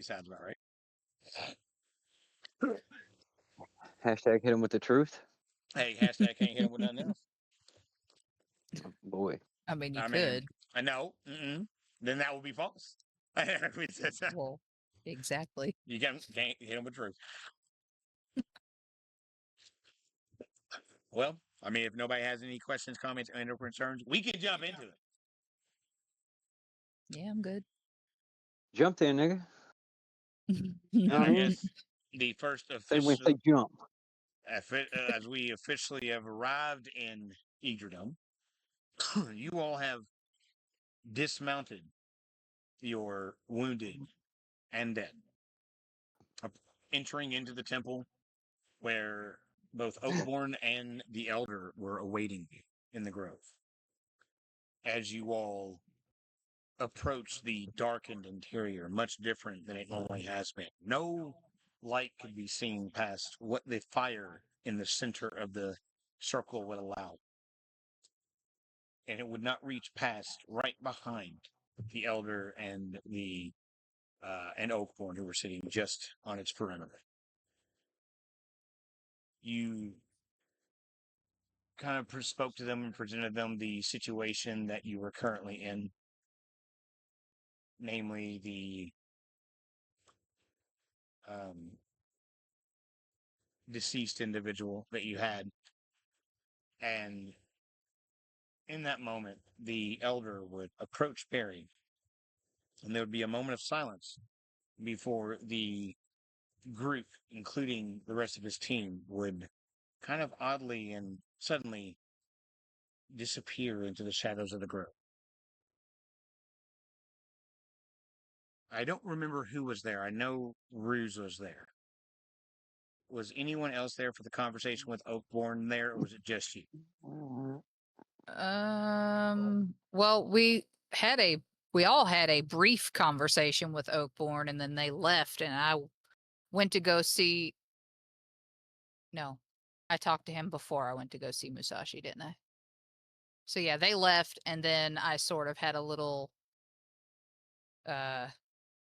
Sounds about right. Hashtag hit him with the truth. Hey, hashtag can't hit him with nothing else. Oh, boy. I mean, you I mean, could. I know. Then that would be false. Well, exactly. You can't hit him with truth. Well, I mean, if nobody has any questions, comments, and or concerns, we can jump into it. Yeah, I'm good. Jump there, nigga. And know what I I mean? guess the first Same way official, say jump. as we officially have arrived in Eagerdom, you all have dismounted your wounded and dead, entering into the temple where both Oakborn and the Elder were awaiting you in the grove. As you all approach the darkened interior, much different than it normally has been. No light could be seen past what the fire in the center of the circle would allow. And it would not reach past right behind the Elder and the and Oakborn, who were sitting just on its perimeter. You kind of spoke to them and presented them the situation that you were currently in, namely the deceased individual that you had. And in that moment, the Elder would approach Barry, and there would be a moment of silence before the group, including the rest of his team, would kind of oddly and suddenly disappear into the shadows of the grove. I don't remember who was there. I know Ruse was there. Was anyone else there for the conversation with Oakborn there, or was it just you? Well, we all had a brief conversation with Oakborn, and then they left, and I went to go see. No, I talked to him before I went to go see Musashi, didn't I? So yeah, they left, and then I sort of had a little uh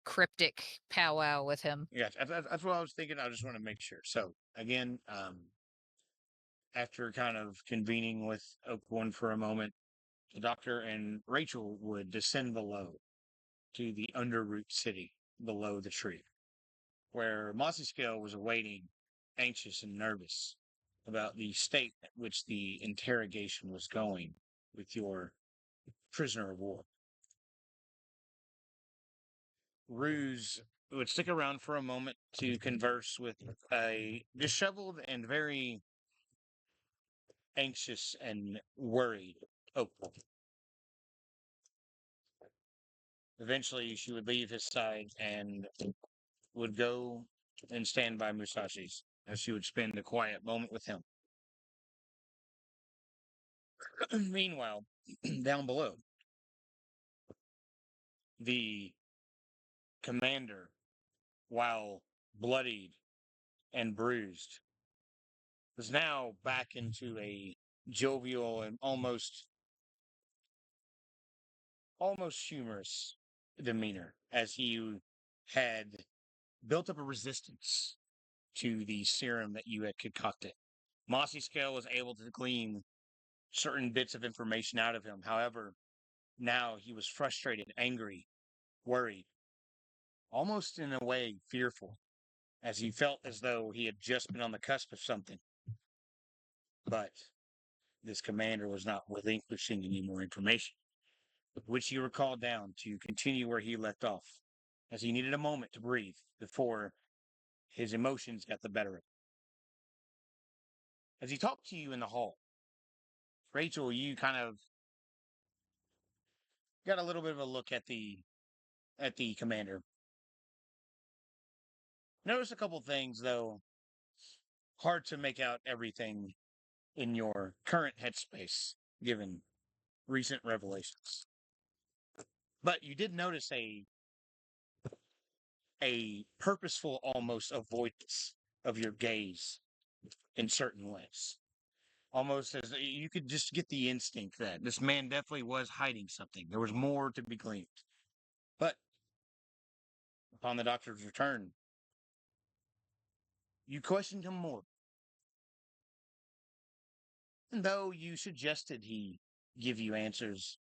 cryptic powwow with him. Yeah, that's what I was thinking. I just want to make sure. So again, after kind of convening with Oakborn for a moment, the doctor and Rachel would descend below to the underroot city below the tree, where Mossy Scale was awaiting, anxious and nervous about the state at which the interrogation was going with your prisoner of war. Ruse would stick around for a moment to converse with a disheveled and very anxious and worried Oakwood. Eventually, she would leave his side and would go and stand by Musashi's as she would spend a quiet moment with him. Meanwhile, down below, the commander, while bloodied and bruised, was now back into a jovial and almost humorous demeanor, as he had built up a resistance to the serum that you had concocted. Mossy Scale was able to glean certain bits of information out of him. However, now he was frustrated, angry, worried, almost in a way fearful, as he felt as though he had just been on the cusp of something. But this commander was not relinquishing any more information, which he recalled down to continue where he left off, as he needed a moment to breathe before his emotions got the better of him. As he talked to you in the hall, Rachel, you kind of got a little bit of a look at the commander. Notice a couple things, though. Hard to make out everything in your current headspace, given recent revelations. But you did notice a purposeful almost avoidance of your gaze in certain ways. Almost as you could just get the instinct that this man definitely was hiding something. There was more to be gleaned. But Upon the doctor's return, you questioned him more. And though you suggested he give you answers,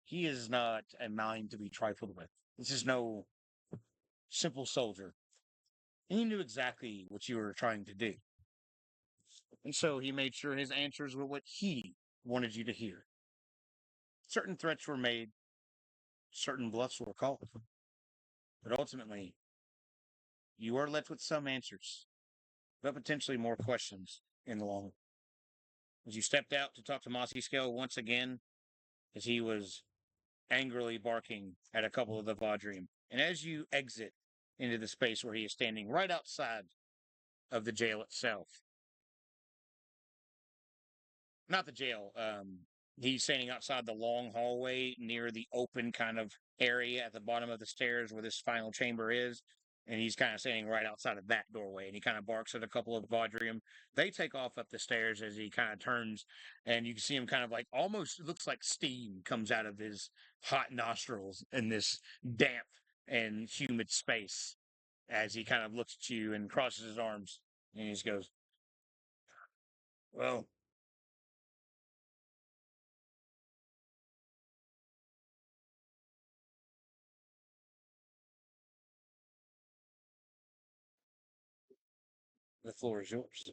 he is not a mind to be trifled with. This is no simple soldier. And he knew exactly what you were trying to do. And so he made sure his answers were what he wanted you to hear. Certain threats were made, certain bluffs were called. But ultimately, you are left with some answers, but potentially more questions in the long run. As you stepped out to talk to Mossy Scale once again, as he was angrily barking at a couple of the Vauderim, and as you exit into the space where he is standing right outside of the jail itself, not the jail, he's standing outside the long hallway near the open kind of area at the bottom of the stairs where this final chamber is. And he's kind of standing right outside of that doorway, and he kind of barks at a couple of Vauderim. They take off up the stairs as he kind of turns, and you can see him kind of like almost looks like steam comes out of his hot nostrils in this damp and humid space as he kind of looks at you and crosses his arms, and he just goes, "Well, the floor is yours."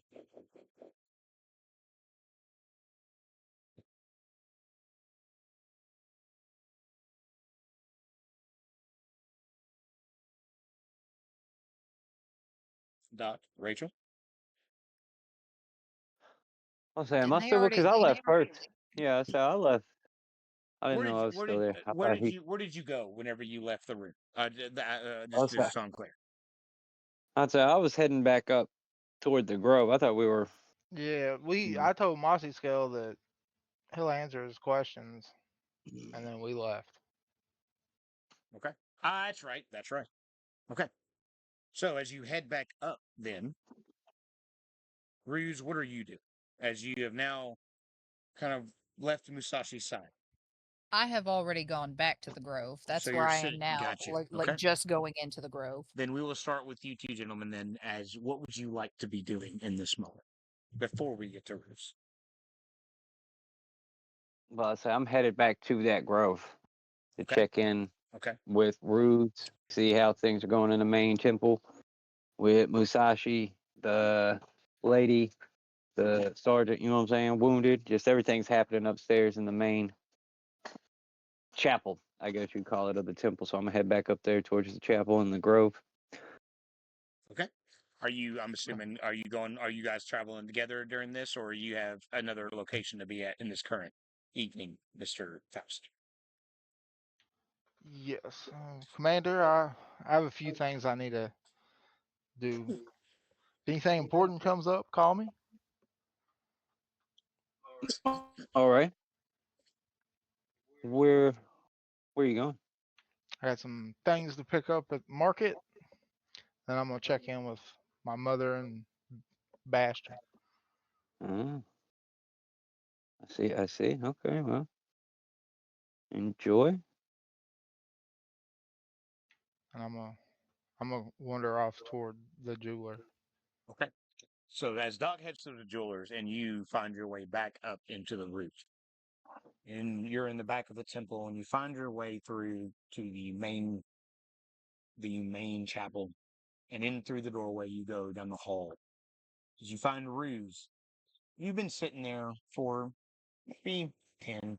Doc, Rachel? I'll say, am Didn't I they still because already? I left first. Yeah, so I left. I didn't Where did know I you was still there. I where thought did he. you where did you go whenever you left the room? I'll say, Just so I'm clear. I'd say I was heading back up toward the Grove. I thought we were. Yeah, Mm. I told Mossy Scale that he'll answer his questions, and then we left. Okay. That's right. That's right. Okay. So as you head back up, then Ruse, what are you doing? As you have now kind of left Musashi's side, I have already gone back to the Grove. so That's where you're I am sitting. now, Gotcha. like Okay. just going into the Grove. Then we will start with you two gentlemen. Then, as what would you like to be doing in this moment before we get to Ruse? Well, I say I'm headed back to that Grove to Okay. check in Okay. with Roots, see how things are going in the main temple with Musashi, the lady, the sergeant. You know what I'm saying? Wounded. Just everything's happening upstairs in the main chapel, I guess you'd call it, of the temple. So I'm gonna head back up there towards the chapel in the Grove. Okay. Are you? I'm assuming. Are you going? Are you guys traveling together during this, or you have another location to be at in this current evening, Mister Faust? Yes, Commander. I have a few things I need to do. If anything important comes up, call me. All right. Where are you going? I got some things to pick up at the market. Then I'm gonna check in with my mother and Bastion, Oh, I see. I see. Okay. Well, enjoy. and I'm gonna wander off toward the jeweler. Okay. So as Doc heads to the jewelers, and you find your way back up into the roof, and you're in the back of the temple, and you find your way through to the main chapel, and in through the doorway you go down the hall. As you find Ruse, you've been sitting there for maybe 10,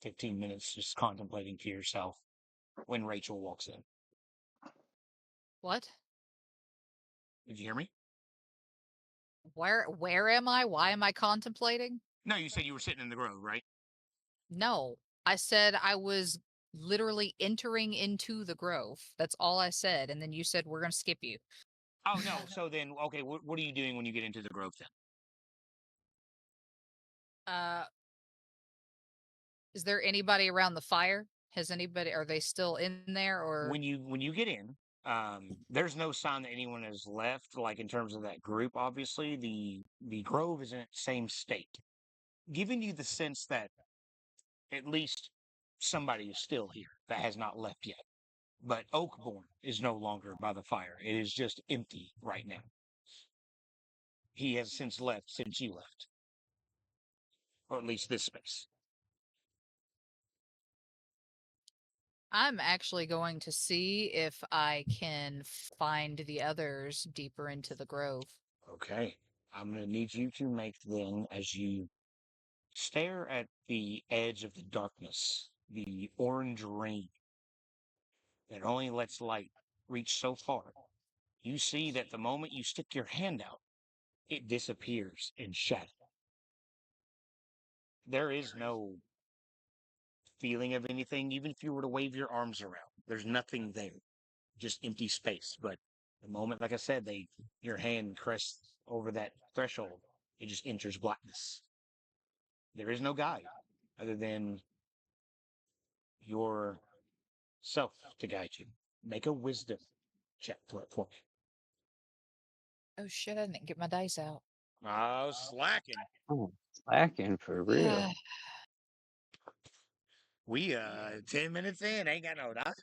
15 minutes, just contemplating to yourself when Rachel walks in. What? Did you hear me? Where am I? Why am I contemplating? No, you said you were sitting in the grove, right? No, I said I was literally entering into the Grove. That's all I said, and then you said we're gonna skip you. Oh no. So then, okay, what are you doing when you get into the grove then? Uh, is there anybody around the fire? Has anybody? Are they still in there, or When you get in, there's no sign that anyone has left. Like in terms of that group, obviously the grove is in its same state, giving you the sense that at least somebody is still here that has not left yet. But Oakborn is no longer by the fire. It is just empty right now. He has since left, since you left. Or at least this space. I'm actually going to see if I can find the others deeper into the grove. Okay. I'm going to need you to make then, as you stare at the edge of the darkness, the orange rain that only lets light reach so far. You see that the moment you stick your hand out, it disappears in shadow. There is no feeling of anything, even if you were to wave your arms around. There's nothing there, just empty space. But the moment, like I said, your hand crests over that threshold, it just enters blackness. There is no guide other than your self to guide you. Make a wisdom check for me. Oh shit, I didn't get my dice out. Oh, slacking. Oh, slacking for real. We 10 minutes in, ain't got no doc.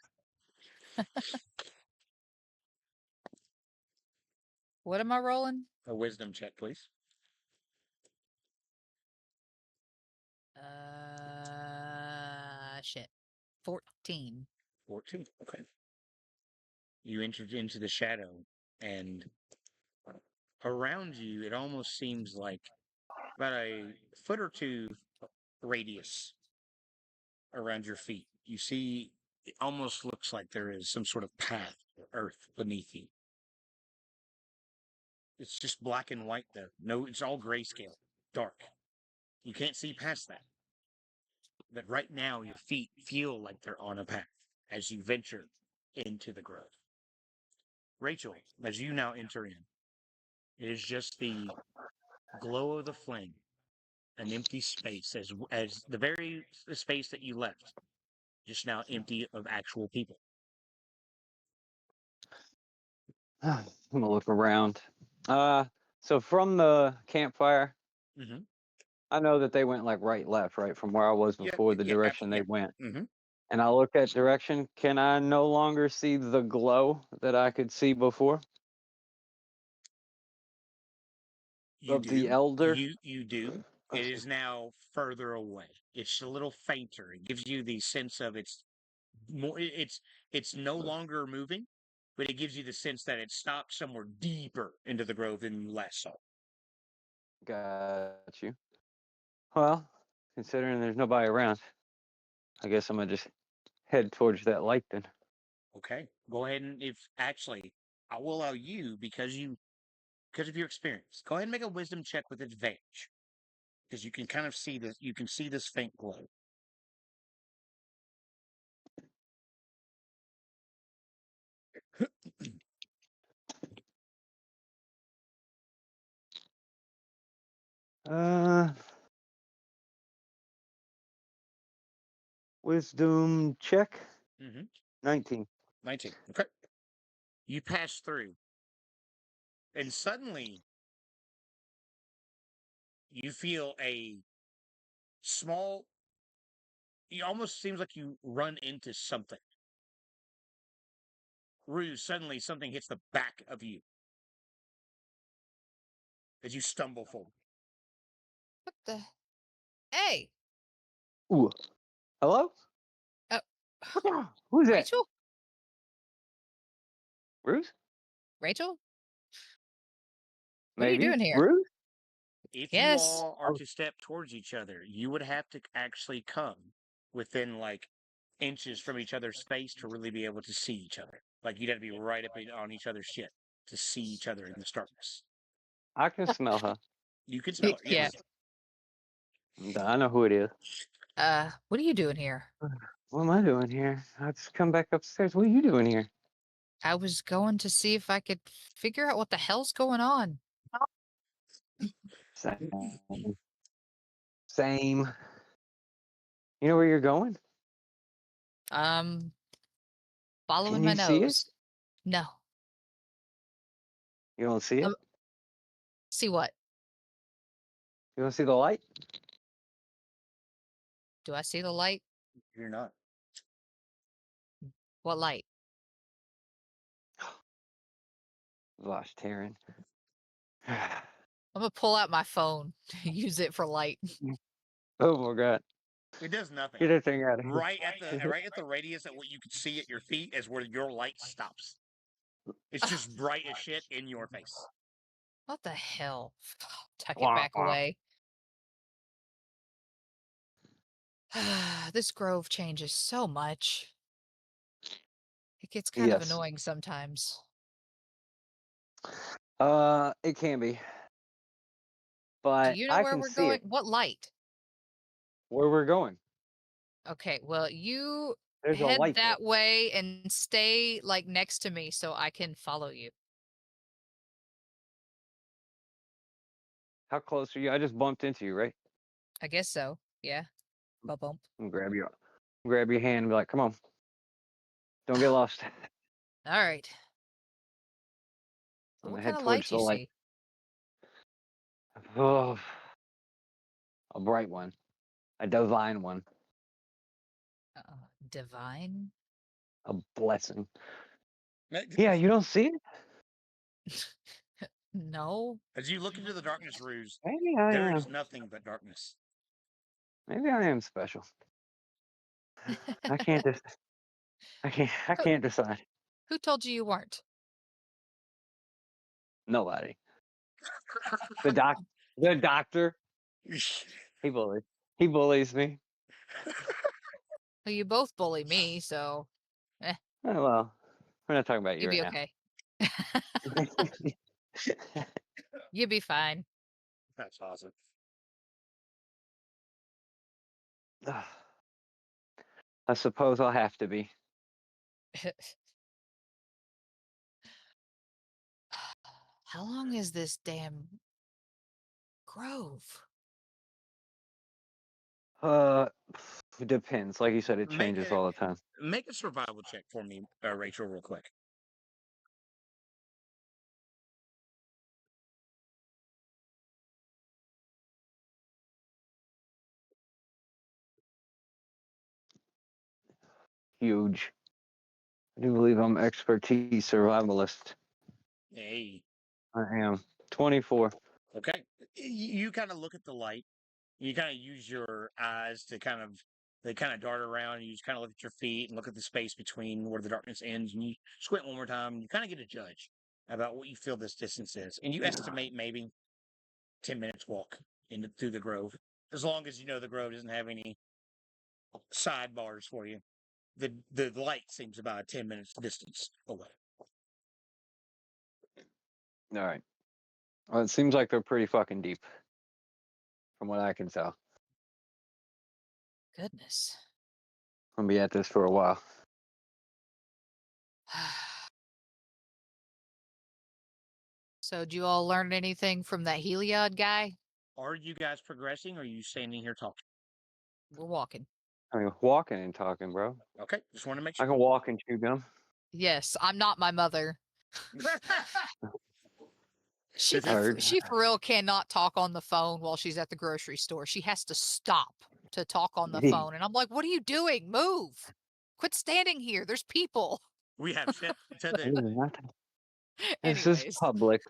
What am I rolling? A wisdom check, please. Shit. 14. 14. Okay. You entered into the shadow, and around you, it almost seems like about a foot or two radius around your feet. You see, it almost looks like there is some sort of path or earth beneath you. It's just black and white, though. No, it's all grayscale, dark. You can't see past that. But right now, your feet feel like they're on a path as you venture into the grove. Rachel, as you now enter in, it is just the glow of the flame, an empty space, as the very space that you left, just now empty of actual people. I'm gonna look around. So from the campfire, Mm-hmm. I know that they went like right, left, right from where I was before the direction they went. Mm-hmm. And I look at direction. Can I no longer see the glow that I could see before You of the do. elder? You do. It is now further away. It's a little fainter. It gives you the sense of it's more. It's no longer moving, but it gives you the sense that it stopped somewhere deeper into the grove than you last saw. Got you. Well, considering there's nobody around, I guess I'm gonna just head towards that light then. Okay, go ahead and if actually, I will allow you because of your experience. Go ahead and make a wisdom check with advantage because you can kind of see this. You can see this faint glow. Uh, wisdom check. Mm-hmm. 19. 19. Okay. You pass through, and suddenly you feel a small. It almost seems like you run into something. Ruse, suddenly something hits the back of you as you stumble forward. What the? Hey! Ooh. Hello? Oh, Who's that? Rachel? Bruce? Rachel? What are you Maybe? doing here? Bruce? If you Yes. all are to step towards each other, you would have to actually come within like inches from each other's face to really be able to see each other. Like you'd have to be right up on each other's shit to see each other in the darkness. I can smell her. You can smell her, Yeah. yes. I know who it is. What are you doing here? What am I doing here? I just come back upstairs. What are you doing here? I was going to see if I could figure out what the hell's going on. Same. Same. You know where you're going? Um, following Can my you see it? nose. No. You don't see it? Um, See what? You don't see the light? Do I see the light? You're not. What light? Vosh Terran. I'm gonna pull out my phone, use it for light. Oh my god. It does nothing. Get that thing out of here. Right at the radius at what you can see at your feet is where your light stops. It's just bright as shit in your face. What the hell? Tuck it Wah, back wah. away. This grove changes so much. It gets kind of Yes. annoying sometimes. It can be. Do But you know I where can we're see going? it What light? where we're going. Okay, well, you There's a head light there. that way and stay like next to me so I can follow you. How close are you? I just bumped into you, right? I guess so. Yeah. Bump. And grab your hand and be like, come on. Don't get lost. All right. I'm What gonna kind head of towards light the you light. see? Oh, a bright one. A divine one. Divine? A blessing. Yeah, you don't see it? No. As you look into the darkness, Ruse, Maybe I there am. is nothing but darkness. Maybe I am special. I can't just. I can't decide. Who told you you weren't? Nobody. The doctor. He bullies. He bullies me. Well, you both bully me, so Oh, well, we're not talking about you you'll be right okay. now. You'll be fine. That's awesome. I suppose I'll have to be. How long is this damn grove? It depends. Like you said, it Make changes all the time. make a survival check for me, Rachel, real quick. Huge. I do believe I'm expertise survivalist. Hey, I am. 24. okay. You kind of look at the light. You kind of use your eyes to they kind of dart around. And you just kind of look at your feet and look at the space between where the darkness ends. And you squint one more time. And you kind of get a judge about what you feel this distance is. And you estimate maybe 10 minutes walk through the grove. As long as you know the grove doesn't have any sidebars for you. The light seems about 10 minutes distance away. All right. Well, it seems like they're pretty fucking deep, from what I can tell. Goodness. I'm gonna be at this for a while. So, do you all learn anything from that Heliod guy? Are you guys progressing or are you standing here talking? We're walking. I mean, walking and talking, bro. Okay, just want to make I sure. can walk and chew gum. Yes, I'm not my mother. She Heard. she for real cannot talk on the phone while she's at the grocery store. She has to stop to talk on the phone, and I'm like, "What are you doing? Move! Quit standing here. There's people." We have shit to This do. is not- This is Anyways, public.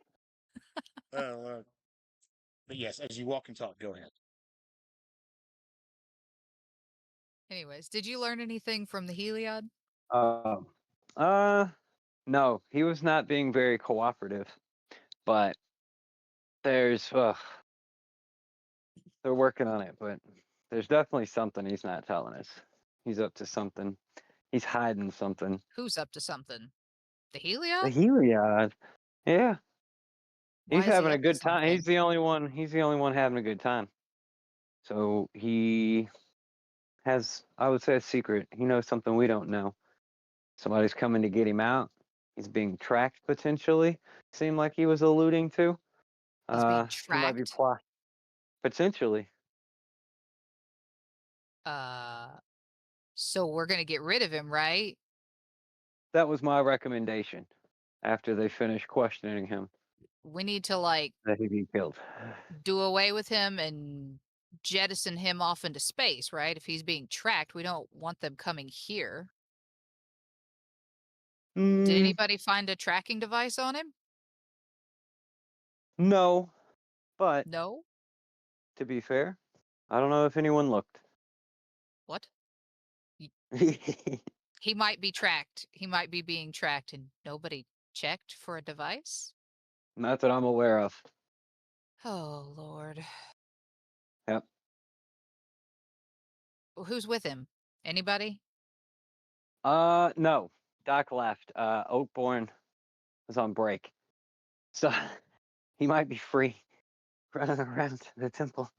But yes, as you walk and talk, go ahead. did you learn anything from the Heliod? Um, no, he was not being very cooperative, but there's, they're working on it, but there's definitely something he's not telling us. He's up to something. He's hiding something. Who's up to something? The The Heliod? Heliod, yeah, Why he's is he having a up to good time. something? He's the only one. He's the only one having a good time. So he has, I would say, a secret. He knows something we don't know. Somebody's coming to get him out. He's being tracked potentially. Seemed like he was alluding to. He's being He might be tracked. plot potentially. So we're gonna get rid of him, right? That was my recommendation. After they finish questioning him, We need to like that he be killed. do away with him and jettison him off into space, right? If he's being tracked, we don't want them coming here. Did Mm, anybody find a tracking device on him? No, but No? to be fair, I don't know if anyone looked. What? That's He might be tracked. He might be being tracked and nobody checked for a device? what I'm aware of. Oh, Lord. Yep. Who's with him? Anybody? No. Doc left. Oakborn was on break. So he might be free running around the temple.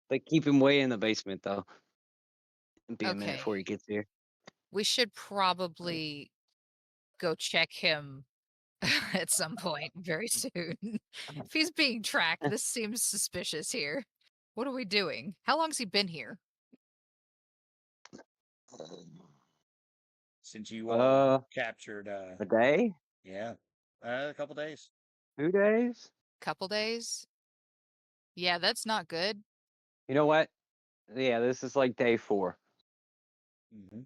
They keep him way in the basement, though. It'll be a minute before Okay. he gets here. We should probably go check him at some point very soon. If he's being tracked, this seems suspicious here. What are we doing? How long's he been here? Since you all A captured, day? yeah, a couple days. 2 days? Couple days? Yeah, that's not good. You know what? Yeah, this is like day 4. Mm-hmm.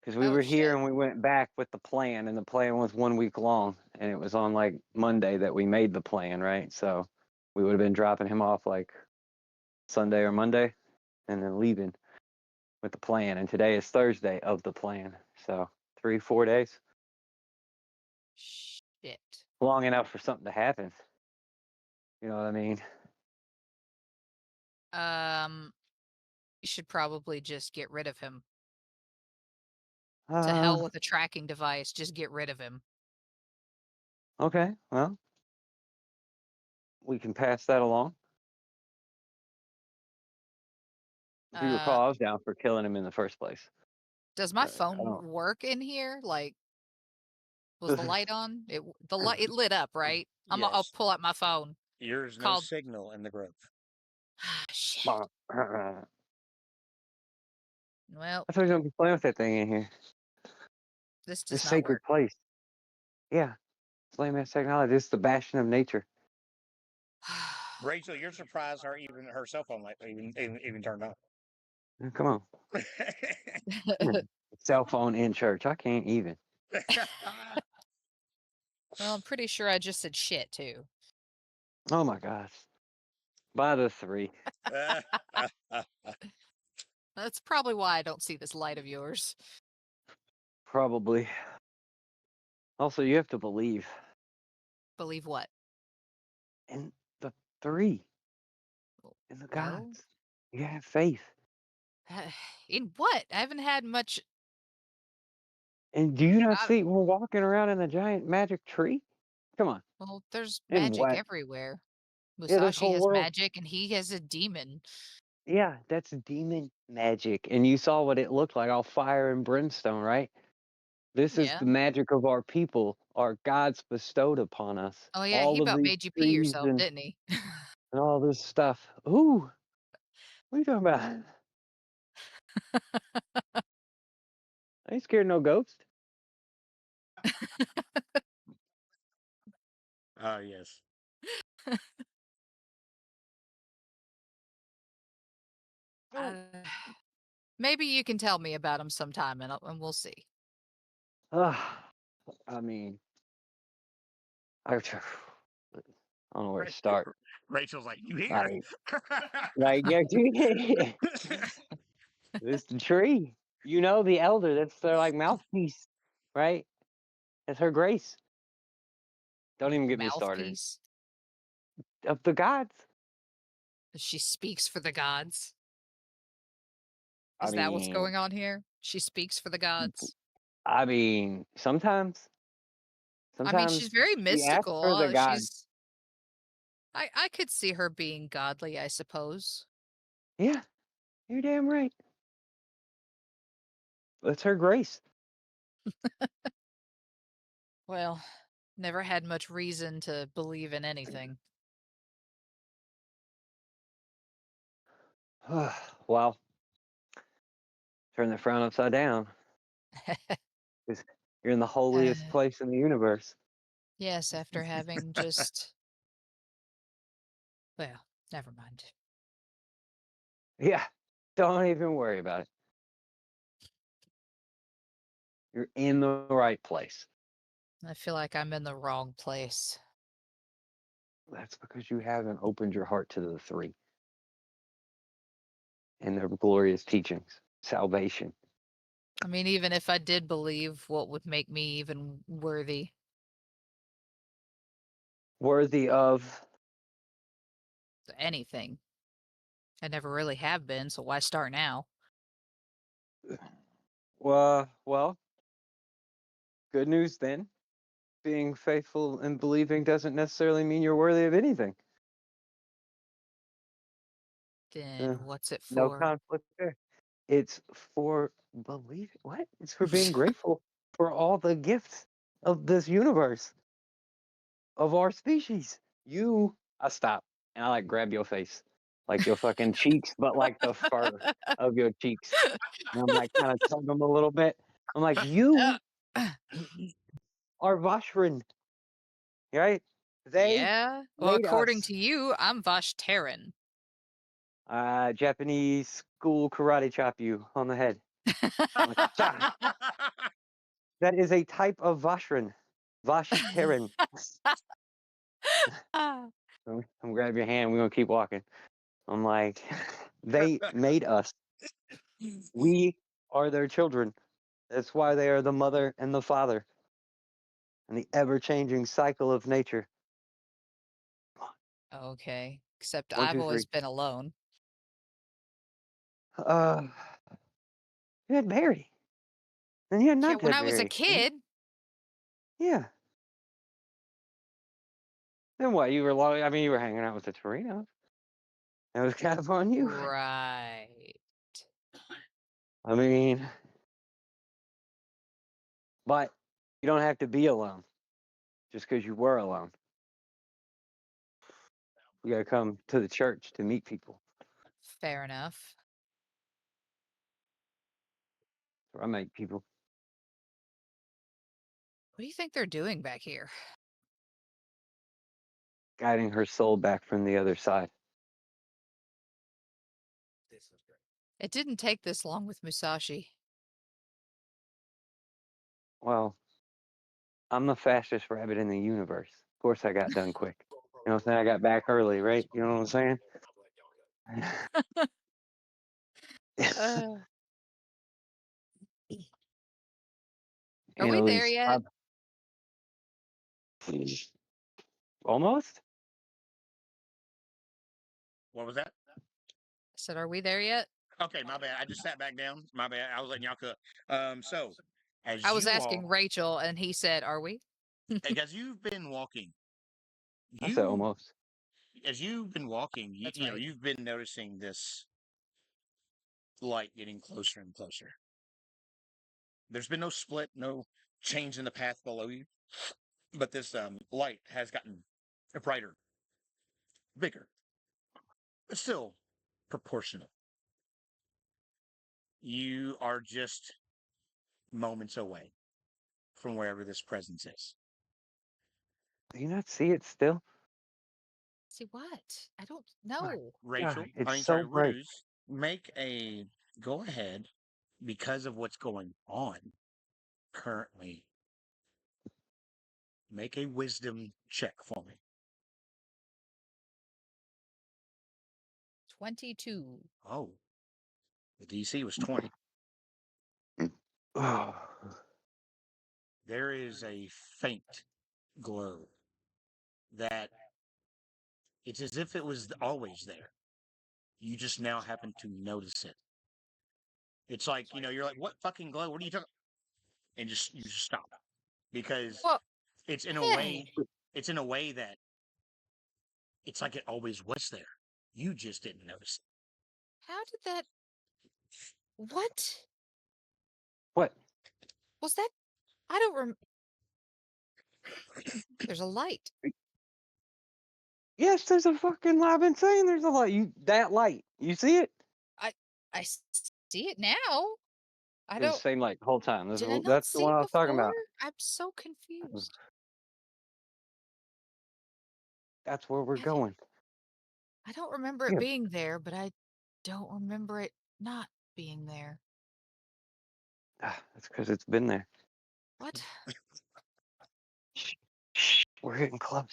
Because we Oh, were here shit. and we went back with the plan, and the plan was 1 week long, and it was on like Monday that we made the plan, right? So we would have been dropping him off like Sunday or Monday, and then leaving with the plan. And today is Thursday of the plan, so 3-4 days, Shit. long enough for something to happen. You know what I mean? You should probably just get rid of him. To Uh, hell with a tracking device, just get rid of him. okay, well, we can pass that along. If you Uh, recall, I was down for killing him in the first place. does my I phone don't. work in here? Like, was the light on? It lit up, right? I'll Yes, pull out my phone. there's no Called signal in the grove. ah, shit. I Well, thought you don't be playing with that thing in here. this This does not sacred work. place. Yeah, flame ass technology. This is the bastion of nature. Rachel, you're surprised her cell phone light even turned on. Come on. Cell phone in church. I can't even. Well, I'm pretty sure I just said shit too. Oh my gosh. By the 3. That's probably why I don't see this light of yours. Probably. Also, you have to believe Believe what? in the 3, in the Well, gods. You have faith. in what? I haven't had much. And do you not I, see we're walking around in the giant magic tree? Come on. well, there's In magic what? everywhere. Yeah, this Musashi whole has world. magic, and he has a demon. Yeah, that's demon magic. And you saw what it looked like, all fire and brimstone, right? This is Yeah. the magic of our people, our gods bestowed upon us. Oh yeah, he All of about these made you pee trees yourself, and didn't he? all this stuff. Ooh, what are you talking about? I ain't scared of no ghost. Oh yes. Uh, maybe you can tell me about him sometime, and we'll see. I mean, I don't know where to Ra- start. Rachel's like, you here? Like, yeah, dude, it's the tree. You know, the elder. That's their like mouthpiece, right? That's her grace. Don't even get me started. Mouthpiece. Of the gods. She speaks for the gods. I Is that what's mean, going on here? She speaks for the gods. sometimes, I mean, she's sometimes very she asks mystical. for the gods. I could see her being godly, I suppose. Yeah, you're damn right. That's her grace. Well, never had much reason to believe in anything. Well, turn the frown upside down. 'Cause you're in the holiest Uh, place in the universe. yes, after having just well, never mind. Yeah, don't even worry about it. You're in the right place. I feel like I'm in the wrong place. That's because you haven't opened your heart to the three and their glorious teachings, salvation. I mean, even if I did believe, what would make me even worthy? Worthy of. Anything. I never really have been, so why start now? Well, good news then. Being faithful and believing doesn't necessarily mean you're worthy of anything. Then what's it No for? conflict there. It's for believing. What? It's for being grateful for all the gifts of this universe, of our species. I stop and I like grab your face, like your fucking cheeks, but like the fur of your cheeks. And I'm like kind of tug them a little bit. I'm like, you are Vashrin, right? They Yeah. Well, made according us. to you, I'm Vashtaran. Japanese school karate chop you on the head. Like, "Cha." That is a type of Vashrin. Vashtaran. Ah. I'm gonna grab your hand. We're gonna keep walking. I'm like, they made us. We are their children. That's why they are the mother and the father, and the ever-changing cycle of nature. Okay. Except One, I've two, always three. been alone. Uh, you had Mary, and you had Yeah, not when had I was a Mary. kid. Yeah. Then what? You were long. I mean, you were hanging out with the Torinos. That was kind of on you. Right. I mean, but you don't have to be alone just because you were alone. You got to come to the church to meet people. Fair enough. Where I meet people. What do you think they're doing back here? Guiding her soul back from the other side. It didn't take this long with Musashi. Well, I'm the fastest rabbit in the universe. Of course, I got done quick. You know what I'm saying? I got back early, right? You know what I'm saying? Uh, are we there Annalise, yet? almost? What was that? I said, are we there yet? Okay, my bad. I just sat back down. My bad. I was letting y'all cook. So I as was you asking all, Rachel, and he said, are we? as you've been walking, I said you almost. as you've been walking, That's you know right. you've been noticing this light getting closer and closer. There's been no split, no change in the path below you, but this light has gotten brighter, bigger, but still proportional. You are just moments away from wherever this presence is. Do you not see it still? See what? I don't My know. Rachel, God, it's I mean, so sorry, bright. Ruse, make a go ahead because of what's going on currently. Make a wisdom check for me. 22. Oh, the DC was 20. Oh, There is a faint glow that it's as if it was always there. You just now happen to notice it. It's like, you're like, what fucking glow? What are you talking? And you just stop because Well, it's in a hey, way, it's in a way that it's like it always was there. You just didn't notice how did that? What what? was that? I don't rem. There's a light. Yes, there's a fucking. I've been saying there's a light. That light. You see it? I I see it now. I It was the don't. same light the whole time. Did I not That's the see one it I was talking before? about. I'm so confused. That's where we're I don't, going. I don't remember it Yeah. being there, but I don't remember it not being there. That's because it's been there. What? Shh, we're getting close.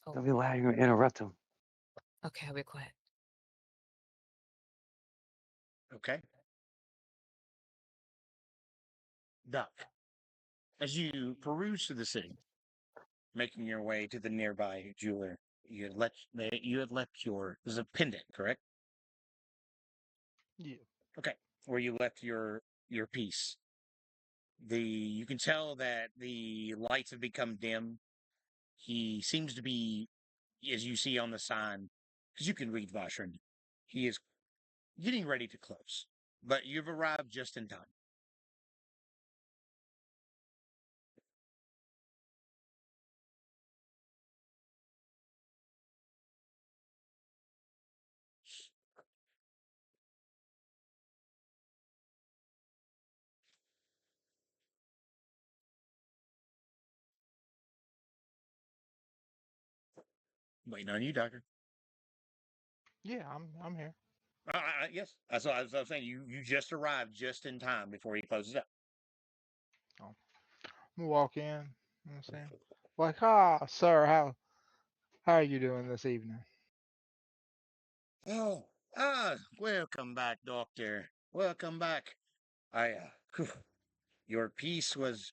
Oh. Don't be loud. You're gonna interrupt him. Okay, I'll be quiet. Okay. Doc, as you peruse through the city, making your way to the nearby jeweler, you had left your there's a pendant, correct? Yeah. Okay, where you left your piece. You can tell that the lights have become dim. He seems to be, as you see on the sign, because you can read Vashran. He is getting ready to close, but you've arrived just in time. Waiting on you, Doctor. Yeah, I'm here. Yes, that's what I was saying. You just arrived just in time before he closes up. Oh, I'm gonna walk in. You know what I'm saying? Like, ah, sir, how are you doing this evening? Oh, welcome back, Doctor. Welcome back. Whew, your piece was,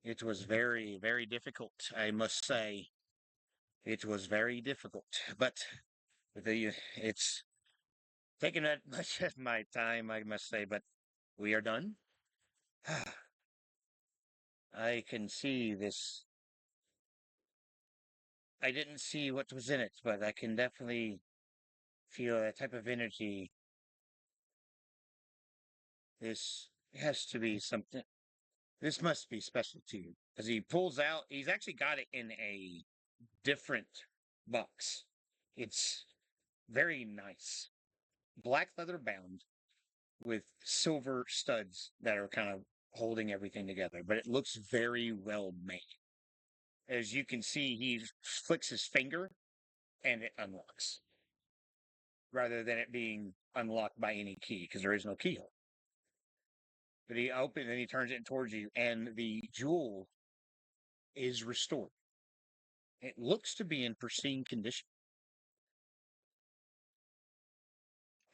it was very, very difficult, I must say. It was very difficult, but it's taken that much of my time, I must say, but we are done. I can see this. I didn't see what was in it, but I can definitely feel that type of energy. This has to be something. This must be special to you. As he pulls out, he's actually got it in a different box. It's very nice. Black leather bound with silver studs that are kind of holding everything together, but it looks very well made. As you can see, he flicks his finger and it unlocks rather than it being unlocked by any key because there is no keyhole. But he opens and he turns it towards you, and the jewel is restored. It looks to be in pristine condition.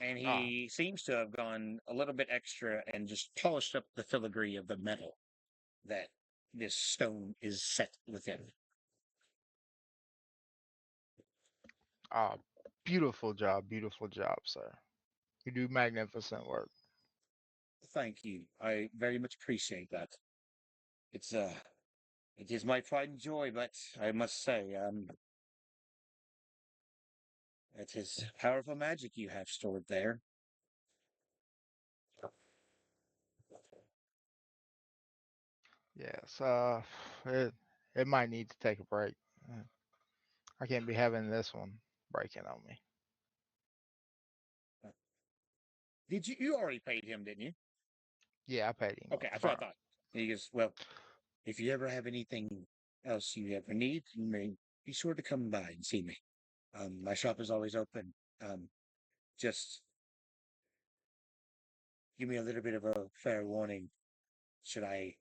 And Ah, he seems to have gone a little bit extra and just polished up the filigree of the metal that this stone is set within. ah, beautiful job, sir. You do magnificent work. Thank you. I very much appreciate that. It's it is my pride and joy, but I must say, it is powerful magic you have stored there. Yes, it it might need to take a break. Uh, I can't be having this one breaking on me. Did you already paid him, didn't you? Yeah, I paid him Okay, up that's what I front. thought. He goes, well, if you ever have anything else you ever need, you may be sure to come by and see me. My shop is always open. Um, just give me a little bit of a fair warning should I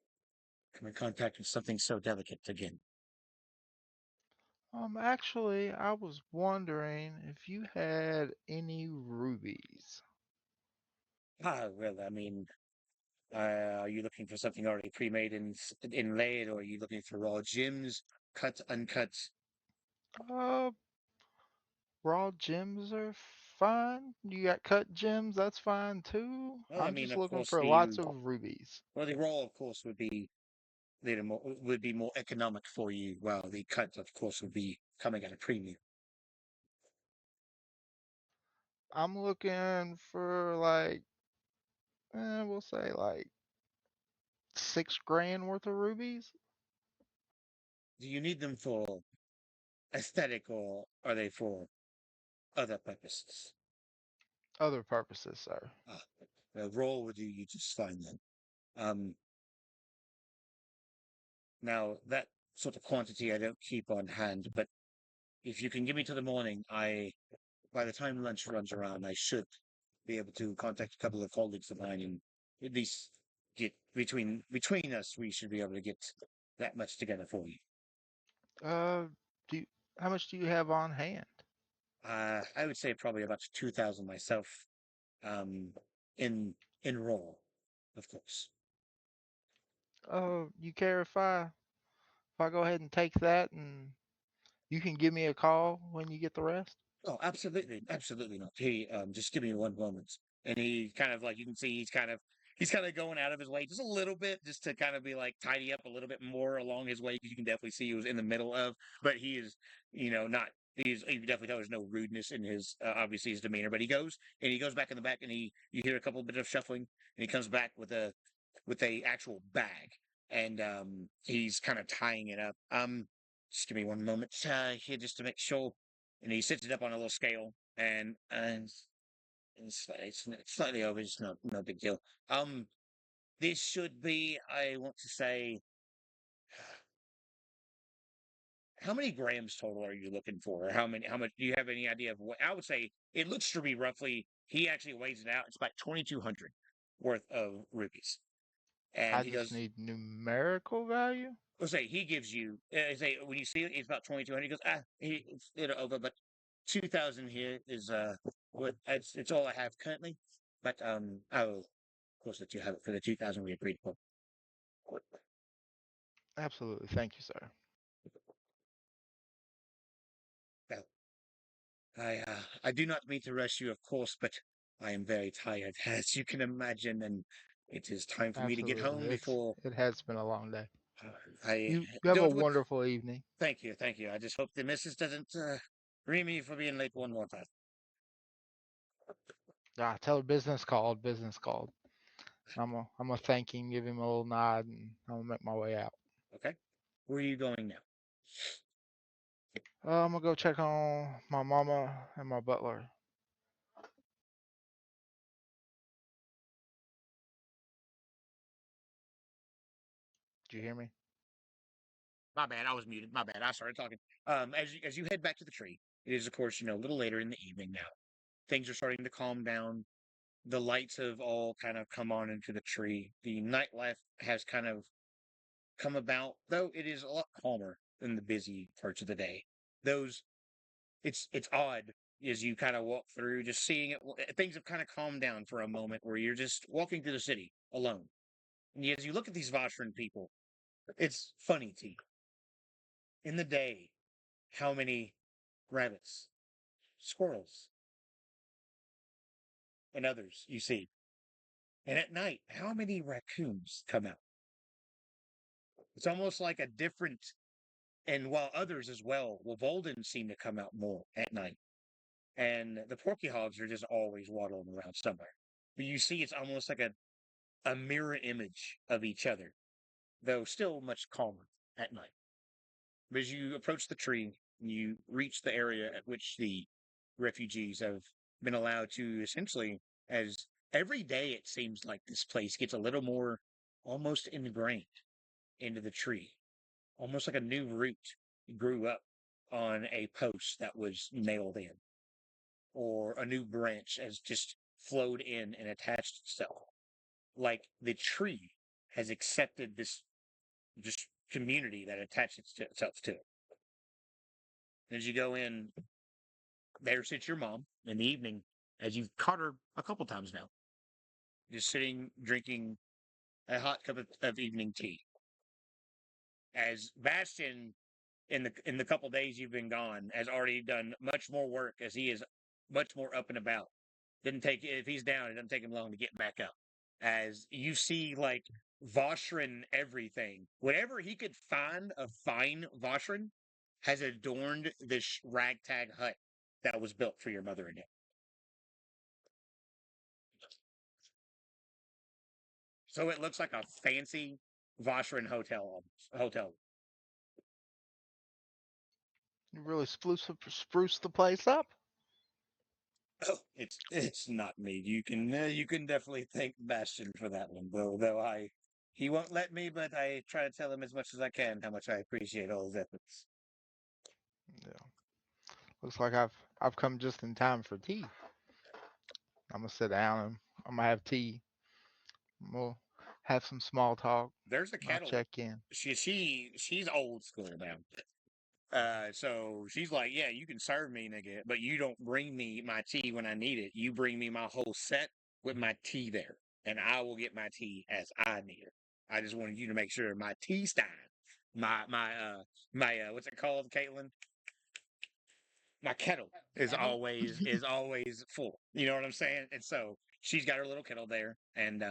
come in contact with something so delicate again. Actually, I was wondering if you had any rubies. Well, I mean, are you looking for something already pre-made and inlaid, or are you looking for raw gems, cut, uncut? Uh, raw gems are fine. You got cut gems, that's fine too. Well, I I'm mean, just of looking course, for lots of rubies. the raw, of course, would be little more would be more economic for you, while the cut, of course, would be coming at a premium. I'm looking for like, we'll say like 6 grand worth of rubies. Do you need them for aesthetic, or are they for other purposes? Other purposes, sir. Ah, the raw would do you just fine then. Um, Now that sort of quantity I don't keep on hand, but if you can give me till the morning, by the time lunch runs around, I should be able to contact a couple of colleagues of mine and at least get between us, we should be able to get that much together for you. Do you, how much do you have on hand? I would say probably about 2,000 myself. Um, in in roll, of course. You care if I go ahead and take that and you can give me a call when you get the rest? Oh, absolutely, absolutely not. He just give me one moment. And he kind of like you can see he's kind of going out of his way just a little bit just to kind of be like tidy up a little bit more along his way because you can definitely see he was in the middle of, but he is not you can definitely tell there's no rudeness in his obviously his demeanor, but he goes back in the back and you hear a couple bit of shuffling and he comes back with a actual bag and he's kind of tying it up. Just give me one moment here just to make sure and he sets it up on a little scale, and it's slightly over. It's no big deal. This should be, I want to say, how many grams total are you looking for? Or how many? How much? Do you have any idea of what? I would say it looks to be roughly. He actually weighs it out. It's about 2,200 worth of rupees, and I he just goes. need numerical value. Let's say he gives you. Say when you see it, it's about 2,200. He goes, it's over, but 2,000 here is what it's all I have currently. But I'll of course let you have it for the 2,000 we agreed for. Absolutely. Thank you, sir. Well, I do not mean to rush you, of course, but I am very tired, as you can imagine, and it is time for me to get Absolutely. home before It has been a long day. uh, I You have a don't. wonderful evening. Thank you, thank you. I just hope the missus doesn't ream me for being late one more time. Ah, tell her business called, business called. I'm gonna thank him, give him a little nod, and I'm gonna make my way out. Okay, where are you going now? I'm gonna go check on my mama and my butler. Did you hear me? My bad. I was muted. My bad. I started talking. As you head back to the tree, it is of course a little later in the evening now. Things are starting to calm down. The lights have all kind of come on into the tree. The nightlife has kind of come about, though it is a lot calmer than the busy parts of the day. Those it's odd as you kind of walk through, just seeing it. Things have kind of calmed down for a moment, where you're just walking through the city alone. And as you look at these Voshran people, it's funny to you. In the day, how many rabbits, squirrels, and others you see. And at night, how many raccoons come out? It's almost like a different, and while others as well, Volden seem to come out more at night. And the porky hogs are just always waddling around somewhere. But you see, it's almost like a mirror image of each other, though still much calmer at night. But as you approach the tree, you reach the area at which the refugees have been allowed to essentially, as every day it seems like this place gets a little more almost ingrained into the tree, almost like a new root grew up on a post that was nailed in, or a new branch has just flowed in and attached itself. Like the tree has accepted this just community that attaches itself to it. As you go in, there sits your mom in the evening, as you've caught her a couple times now, just sitting drinking a hot cup of evening tea. As Bastion, in the couple days you've been gone, has already done much more work, as he is much more up and about. Didn't take if he's down, it doesn't take him long to get back up. As you see, like Voshran, everything, whatever he could find of fine Voshran, has adorned this ragtag hut that was built for your mother and him. So it looks like a fancy Voshran hotel. You really spruce the place up. Oh, it's not me. You can definitely thank Bastion for that one, though he won't let me, but I try to tell him as much as I can how much I appreciate all his efforts. Yeah. Looks like I've come just in time for tea. I'm gonna sit down and I'm gonna have tea. We'll have some small talk. There's a I'll kettle. check in. She's old school now. So she's like, yeah, you can serve me, nigga, but you don't bring me my tea when I need it. You bring me my whole set with my tea there, and I will get my tea as I need it. I just wanted you to make sure my tea stein, my what's it called, Caitlin? My kettle Kettle? is always full. You know what I'm saying? And so she's got her little kettle there, and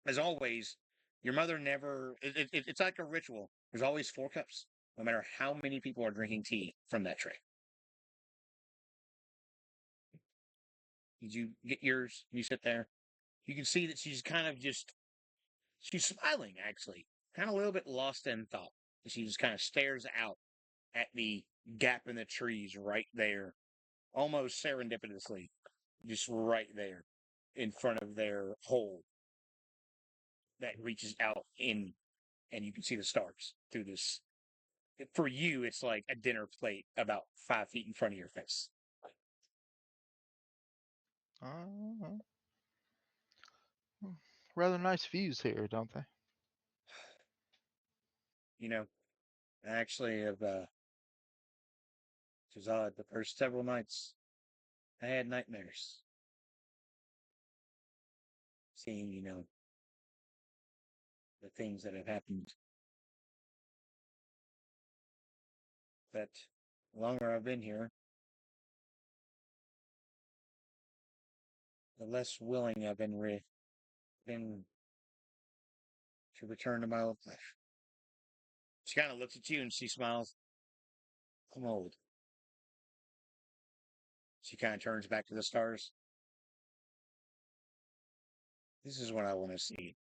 as always, your mother never. It's like a ritual. There's always 4 cups, no matter how many people are drinking tea from that tray. Did you get yours? You sit there. You can see that she's kind of just she's smiling actually, kind of a little bit lost in thought. She just kind of stares out at the gap in the trees right there, almost serendipitously, just right there in front of their hole that reaches out in, and you can see the stars through this. For you, it's like a dinner plate about 5 feet in front of your face. Uh, Rather nice views here, don't they? You know, actually, of which is odd. The first several nights, I had nightmares. Seeing, the things that have happened. But the longer I've been here, the less willing I've been to return to my old life. She kind of looks at you and she smiles. I'm old. She kind of turns back to the stars. This is what I want to see.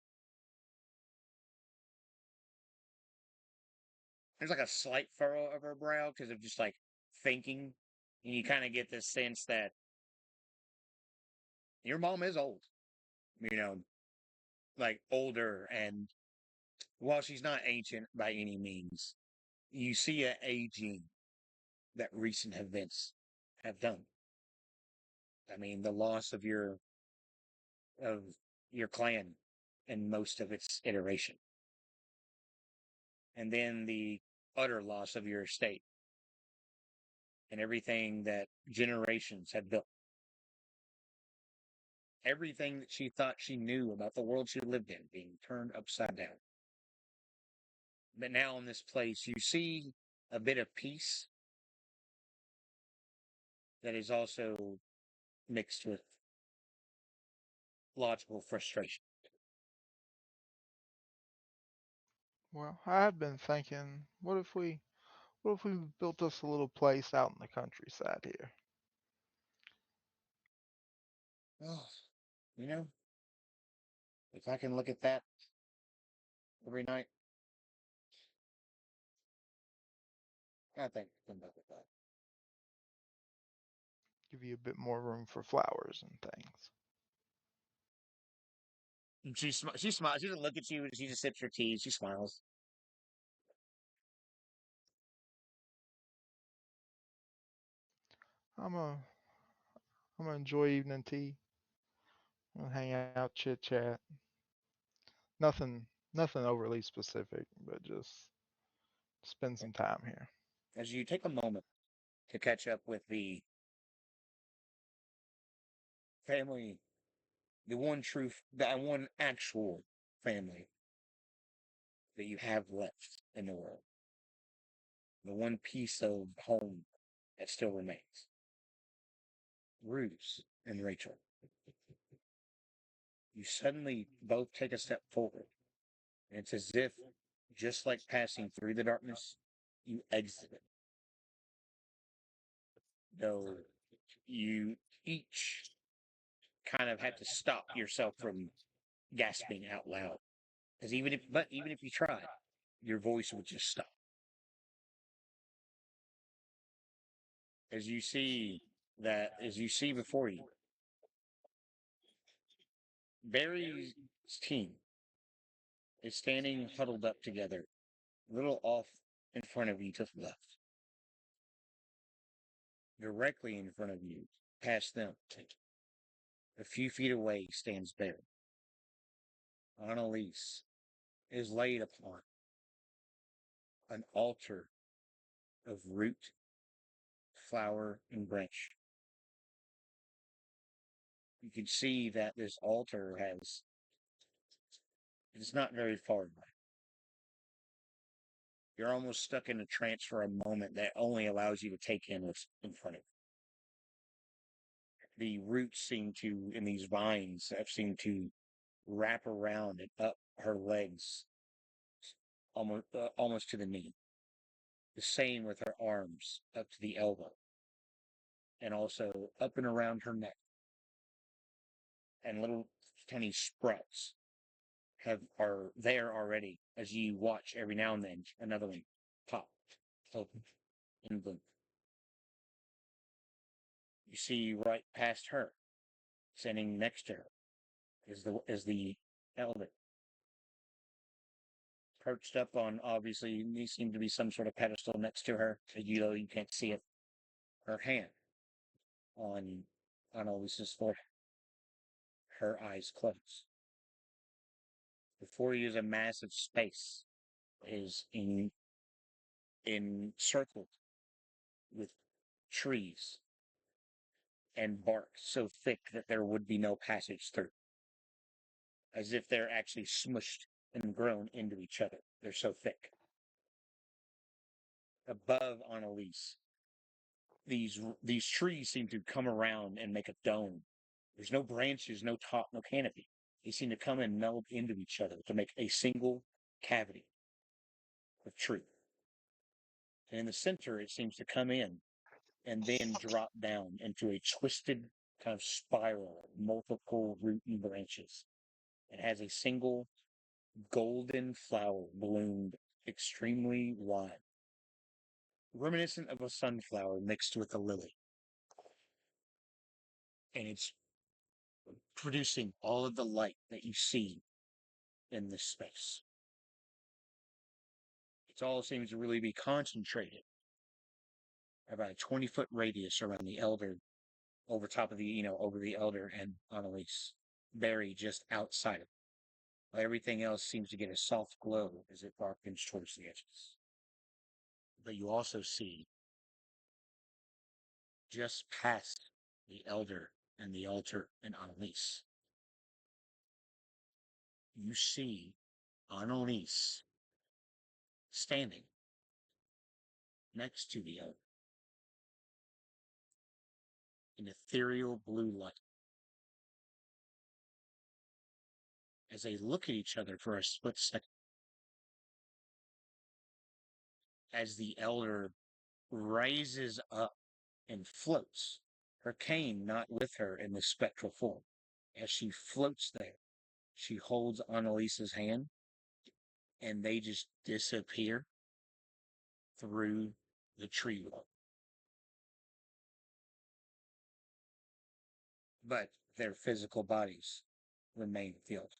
There's like a slight furrow of her brow because of just like thinking. And you kind of get this sense that your mom is old, you know, like older. And while she's not ancient by any means, you see a aging that recent events have done. I mean, the loss of your clan and most of its iteration, and then the utter loss of your estate and everything that generations had built. Everything that she thought she knew about the world she lived in being turned upside down. But now in this place, you see a bit of peace that is also mixed with logical frustration. Well, I've been thinking, what if we built us a little place out in the countryside here? Oh, you know, if I can look at that every night, I think I can look at that. Give you a bit more room for flowers and things. And she smiles. She doesn't look at you. She just sips her tea. She smiles. I'm a I'm gonna enjoy evening tea. I'm gonna hang out, chit chat. Nothing overly specific, but just spend some time here. As you take a moment to catch up with the family, that one actual family that you have left in the world, the one piece of home that still remains. Ruse and Rachel. You suddenly both take a step forward. And it's as if, just like passing through the darkness, you exit it. Though you each kind of had to stop yourself from gasping out loud. Because even if you tried, your voice would just stop. As you see before you, Barry's team is standing huddled up together, a little off in front of you to the left. Directly in front of you, past them, a few feet away, stands Barry. Annalise is laid upon an altar of root, flower, and branch. You can see that this altar it's not very far away. You're almost stuck in a trance for a moment that only allows you to take in what's in front of you. The roots seem to, and these vines have seemed to wrap around and up her legs, almost to the knee. The same with her arms up to the elbow, and also up and around her neck. And little tiny sprouts are there already as you watch every now and then another one pop open and bloom. You see right past her, standing next to her, is the elder. Perched up on, obviously there seems to be some sort of pedestal next to her, you can't see it. Her hand on Annalise's forehead, her eyes closed. Before you is a massive space, is encircled with trees and bark so thick that there would be no passage through, as if they're actually smushed and grown into each other. They're so thick. Above Annalise, these trees seem to come around and make a dome. There's no branches, no top, no canopy. They seem to come and meld into each other to make a single cavity of tree. And in the center, it seems to come in and then drop down into a twisted kind of spiral of multiple root and branches. It has a single golden flower bloomed extremely wide, reminiscent of a sunflower mixed with a lily. And it's producing all of the light that you see in this space. It all seems to really be concentrated about a 20-foot radius around the elder, over top of over the elder and Annalise. Barry just outside of it. Everything else seems to get a soft glow as it darkens towards the edges. But you also see, just past the elder and the altar and Annalise, you see Annalise standing next to the elder in ethereal blue light. As they look at each other for a split second, as the elder rises up and floats, her cane not with her in the spectral form. As she floats there, she holds Annalise's hand, and they just disappear through the tree world. But their physical bodies remain filled,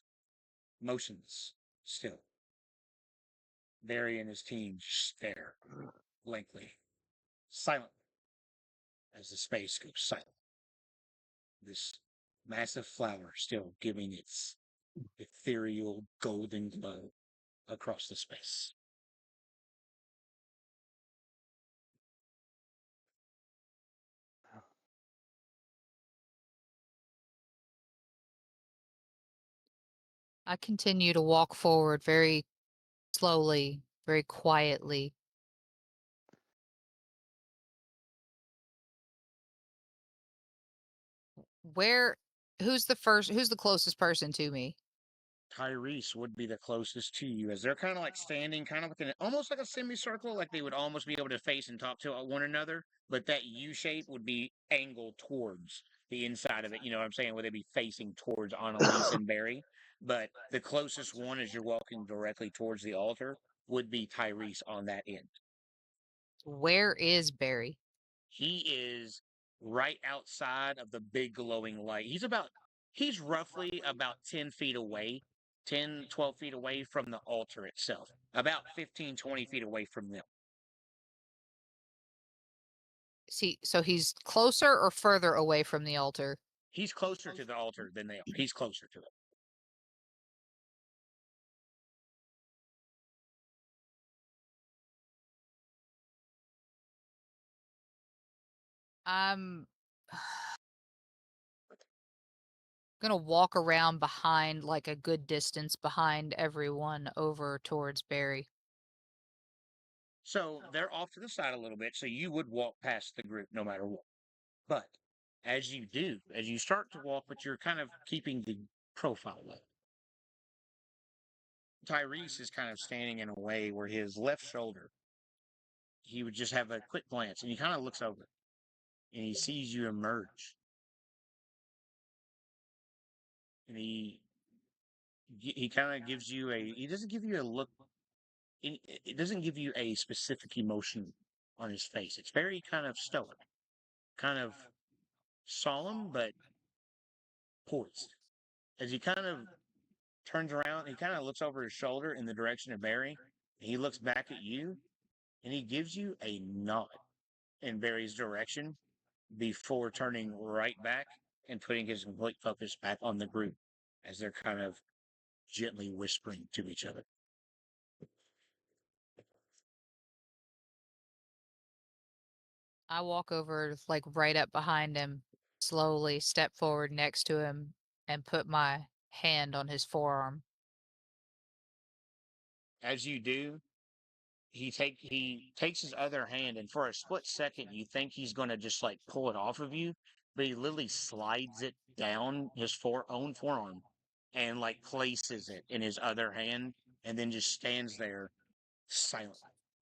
motionless, still. Barry and his team stare blankly, silently, as the space goes silent. This massive flower still giving its ethereal golden glow across the space. I continue to walk forward very slowly, very quietly. Where, who's the closest person to me? Tyrese would be the closest to you, as they're kind of like standing kind of within almost like a semicircle, like they would almost be able to face and talk to one another, but that U shape would be angled towards the inside of it. You know what I'm saying? Where they'd be facing towards Annalise and Barry. But the closest one, as you're walking directly towards the altar, would be Tyrese on that end. Where is Barry? He is right outside of the big glowing light. He's roughly about 10 feet away, 10, 12 feet away from the altar itself, about 15, 20 feet away from them. See, so he's closer or further away from the altar? He's closer to the altar than they are. He's closer to them. I'm gonna walk around behind, like a good distance behind everyone over towards Barry. So they're off to the side a little bit, so you would walk past the group no matter what. But as you do, as you start to walk, but you're kind of keeping the profile low. Tyrese is kind of standing in a way where his left shoulder, he would just have a quick glance and he kind of looks over and he sees you emerge. And he kind of gives you he doesn't give you a look, it doesn't give you a specific emotion on his face. It's very kind of stoic, kind of solemn, but poised. As he kind of turns around, he kind of looks over his shoulder in the direction of Barry. And he looks back at you and he gives you a nod in Barry's direction before turning right back and putting his complete focus back on the group as they're kind of gently whispering to each other. I walk over, like, right up behind him, slowly step forward next to him, and put my hand on his forearm. As you do, he takes his other hand, and for a split second you think he's going to just like pull it off of you, but he literally slides it down his own forearm and like places it in his other hand, and then just stands there silent,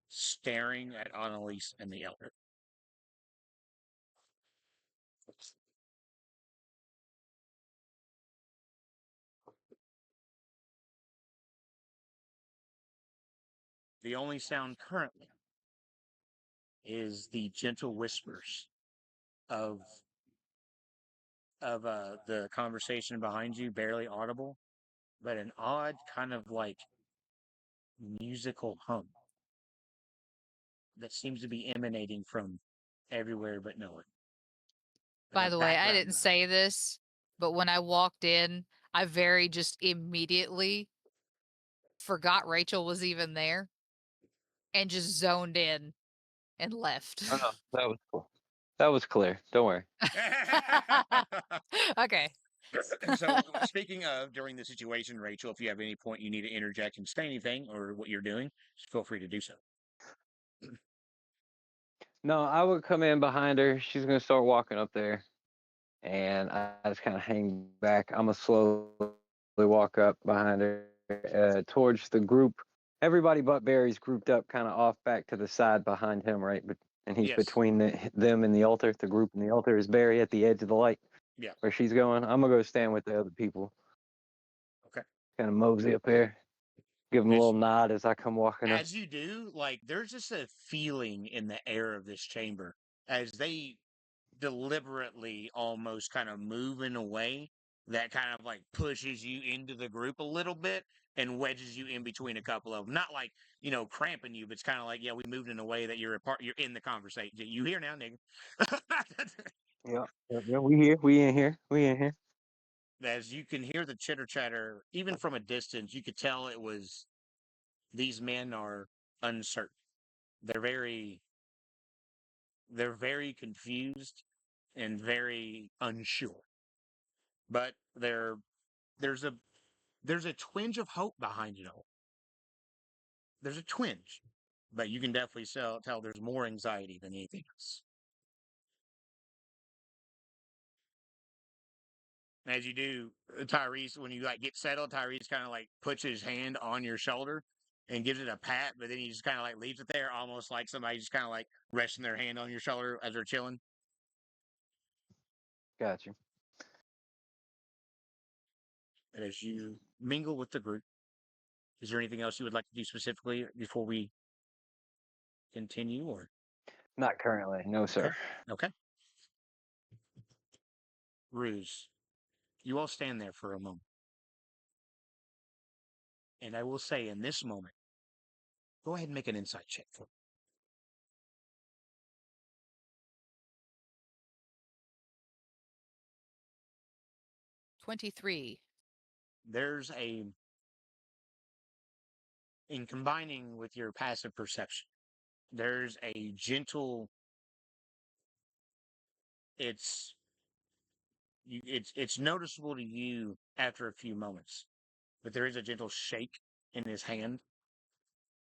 staring at Annalise and the elder. The only sound currently is the gentle whispers of the conversation behind you, barely audible, but an odd kind of like musical hum that seems to be emanating from everywhere but nowhere. Like By a the way, I background didn't noise. say this, but when I walked in, I very just immediately forgot Rachel was even there and just zoned in and left. Oh no, that was cool. That was clear. Don't worry. Okay. So, speaking of during the situation, Rachel, if you have any point you need to interject and say anything or what you're doing, just feel free to do so. No, I would come in behind her. She's gonna start walking up there, and I just kind of hang back. I'm gonna slowly walk up behind her towards the group. Everybody but Barry's grouped up, kind of off back to the side behind him, right? But and he's Yes. between them and the altar. The group and the altar is Barry at the edge of the light. Yeah. Where she's going. I'm gonna go stand with the other people. Okay. Kind of mosey up there, give them a As little nod as I come walking up. as you do, like there's just a feeling in the air of this chamber as they deliberately almost kind of move in a way that kind of like pushes you into the group a little bit and wedges you in between a couple of them. Not like, cramping you, but it's kind of like, yeah, we moved in a way that you're in the conversation. You here now, nigga. Yeah, yeah, we here, we in here, we in here. As you can hear the chitter chatter, even from a distance, you could tell these men are uncertain. They're very confused and very unsure. But there's a there's a twinge of hope behind it all. There's a twinge, but you can definitely tell there's more anxiety than anything else. As you do, Tyrese, when you like get settled, Tyrese kind of like puts his hand on your shoulder and gives it a pat, but then he just kind of like leaves it there, almost like somebody just kind of like resting their hand on your shoulder as they're chilling. Got you. And as you mingle with the group, is there anything else you would like to do specifically before we continue? Or Not currently, no, okay, sir. okay, Ruse, you all stand there for a moment, and I will say in this moment, go ahead and make an insight check for me. 23. There's in combining with your passive perception, there's a gentle it's noticeable to you after a few moments, but there is a gentle shake in his hand,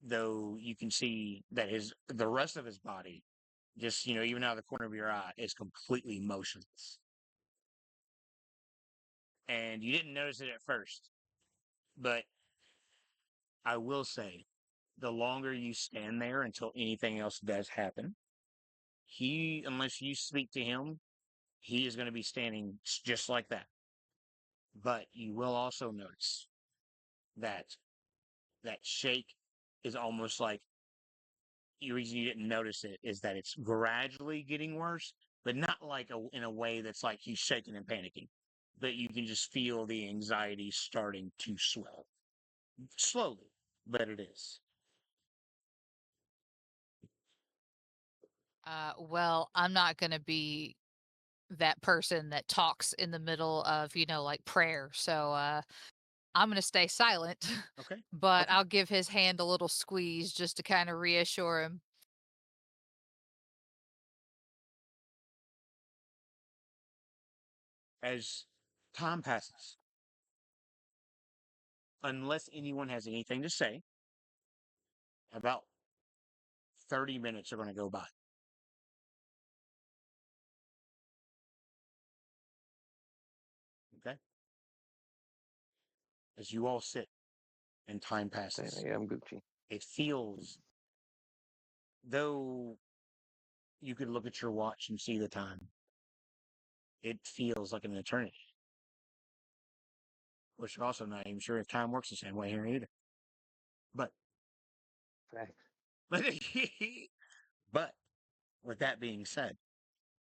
though you can see that the rest of his body, just even out of the corner of your eye, is completely motionless. And you didn't notice it at first, but I will say, the longer you stand there until anything else does happen, unless you speak to him, he is going to be standing just like that. But you will also notice that that shake is almost like the reason you didn't notice it is that it's gradually getting worse, but not like in a way that's like he's shaking and panicking. But you can just feel the anxiety starting to swell slowly, but it is. Well, I'm not going to be that person that talks in the middle of, like prayer. So I'm going to stay silent, Okay. but Okay. I'll give his hand a little squeeze just to kind of reassure him. As time passes, unless anyone has anything to say, about 30 minutes are going to go by. Okay? As you all sit and time passes, Yeah, I'm Gucci. it feels, though you could look at your watch and see the time, it feels like an eternity. Which you're also not even sure if time works the same way here either. But, Facts. but, but with that being said,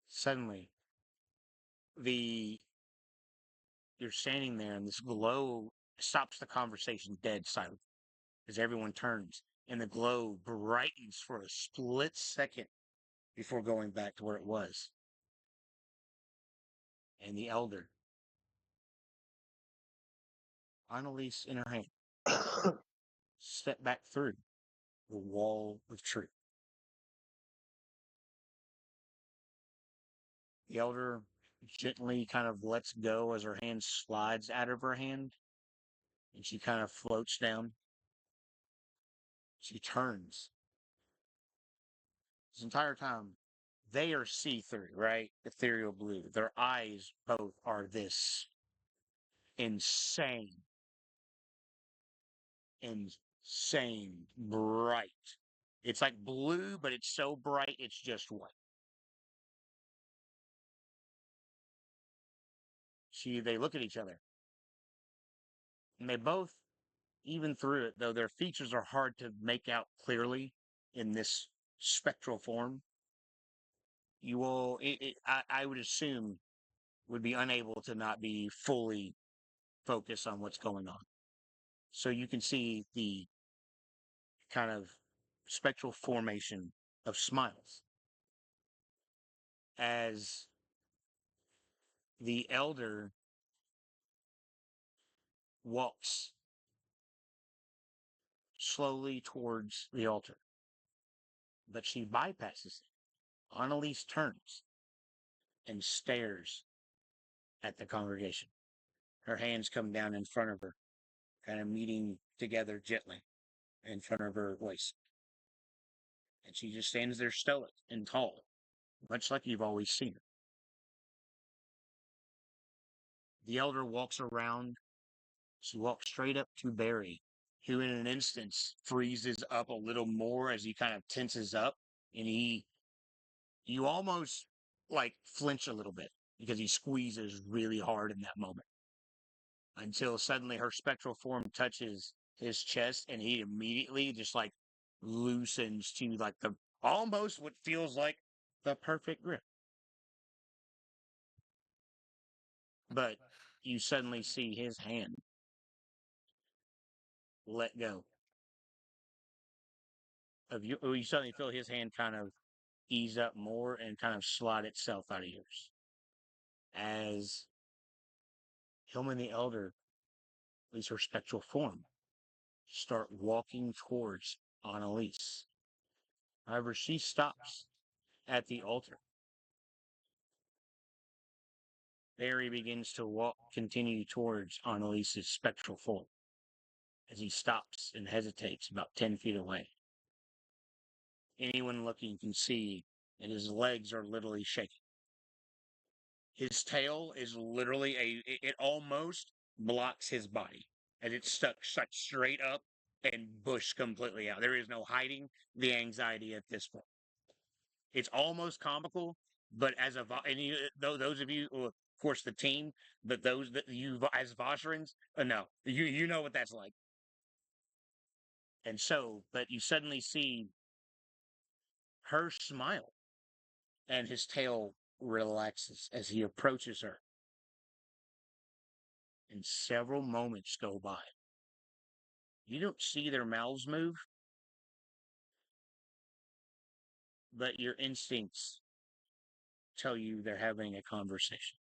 suddenly the you're standing there and this glow stops the conversation dead silent as everyone turns and the glow brightens for a split second before going back to where it was. And the elder, Annalise in her hand, stepped back through the wall of tree. The elder gently kind of lets go as her hand slides out of her hand and she kind of floats down. She turns. This entire time, they are see through, right? Ethereal blue. Their eyes both are this insane, insane bright. It's like blue, but it's so bright, it's just white. They look at each other, and they both, even through it, though their features are hard to make out clearly in this spectral form, you will, I would assume, would be unable to not be fully focused on what's going on. So you can see the kind of spectral formation of smiles as the elder walks slowly towards the altar, but she bypasses it. Annalise turns and stares at the congregation. Her hands come down in front of her, kind of meeting together gently in front of her waist. And she just stands there stoic and tall, much like you've always seen her. The elder walks around. She walks straight up to Barry, who in an instance freezes up a little more as he kind of tenses up. And you almost like flinch a little bit because he squeezes really hard in that moment until suddenly her spectral form touches his chest and he immediately just like loosens to like the almost what feels like the perfect grip. But you suddenly see his hand let go of you. You suddenly feel his hand kind of ease up more and kind of slide itself out of yours as Hillman the Elder, at least her spectral form, start walking towards Annalise. However, she stops at the altar Barry begins to continue towards Annalise's spectral form as he stops and hesitates about 10 feet away. Anyone looking can see that his legs are literally shaking. His tail is literally it almost blocks his body as it's stuck straight up and bushed completely out. There is no hiding the anxiety at this point. It's almost comical, but as a those of you, well, of course, the team, but those that you as Voshrans, no, you know what that's like. And so, but you suddenly see her smile, and his tail relaxes as he approaches her. And several moments go by. You don't see their mouths move, but your instincts tell you they're having a conversation.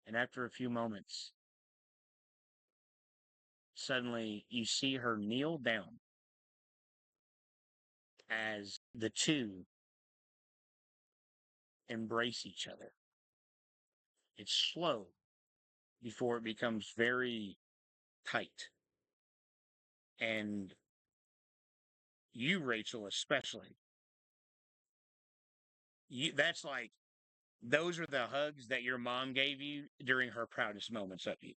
And after a few moments, suddenly you see her kneel down as the two embrace each other. It's slow before it becomes very tight. And you, Rachel, especially, that's like, those are the hugs that your mom gave you during her proudest moments of you.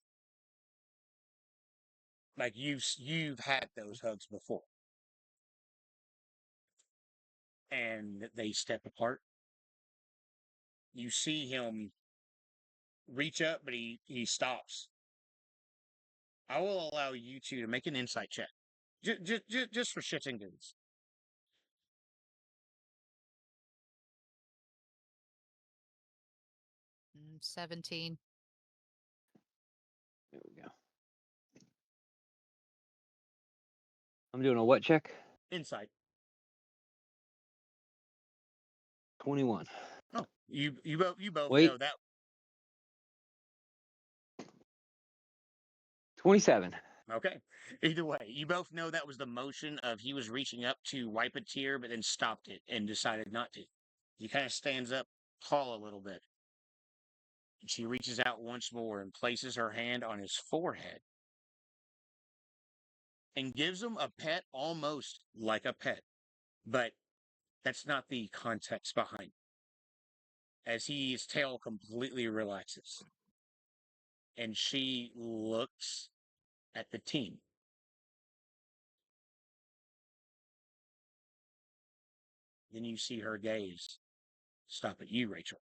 Like you've had those hugs before. And they step apart. You see him reach up, but he stops. I will allow you two to make an insight check, just for shits and giggles. 17. There we go. I'm doing a what check? Insight. 21. Oh, you both Wait. know that. 27. Okay. Either way, you both know that was the motion of he was reaching up to wipe a tear, but then stopped it and decided not to. He kind of stands up tall a little bit. And she reaches out once more and places her hand on his forehead and gives him a pet almost like a pet. But that's not the context behind it. As his tail completely relaxes. And she looks at the team. Then you see her gaze stop at you, Rachel.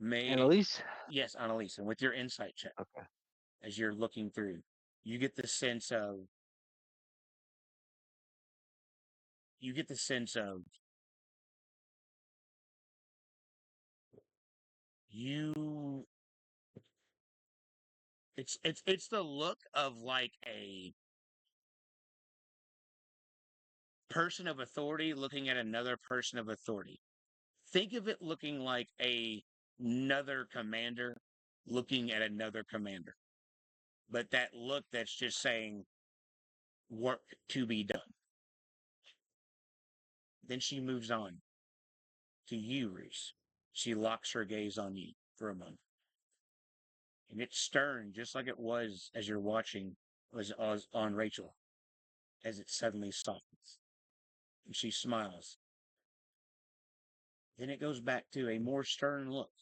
Annalise? Yes, Annalise, and with your insight check, Okay. as you're looking through, you get the sense of you. It's the look of like a person of authority looking at another person of authority. Think of it looking like another commander looking at another commander. But that look that's just saying work to be done. Then she moves on to you, Reese. She locks her gaze on you for a moment. And it's stern, just like it was as you're watching was on Rachel, as it suddenly softens. And she smiles. Then it goes back to a more stern look.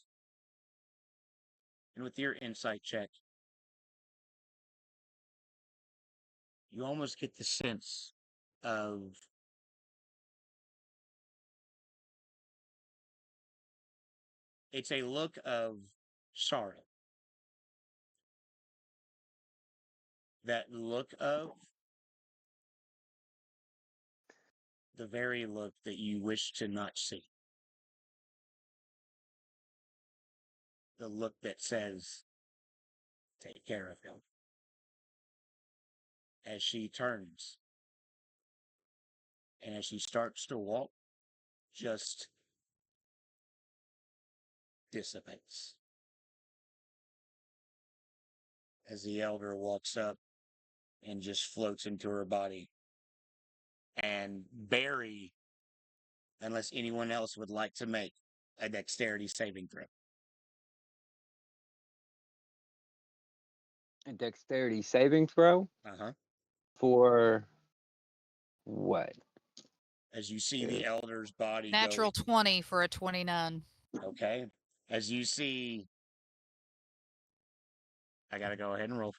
And with your insight check, you almost get the sense of it's a look of sorrow. That look of the very look that you wish to not see. The look that says, take care of him. As she turns and as she starts to walk, just dissipates. As the elder walks up and just floats into her body. And Barry unless anyone else would like to make a dexterity saving throw. A dexterity saving throw Uh-huh. for what? As you see the elder's body Natural 20 for a 29. Okay. As you see, I gotta go ahead and roll.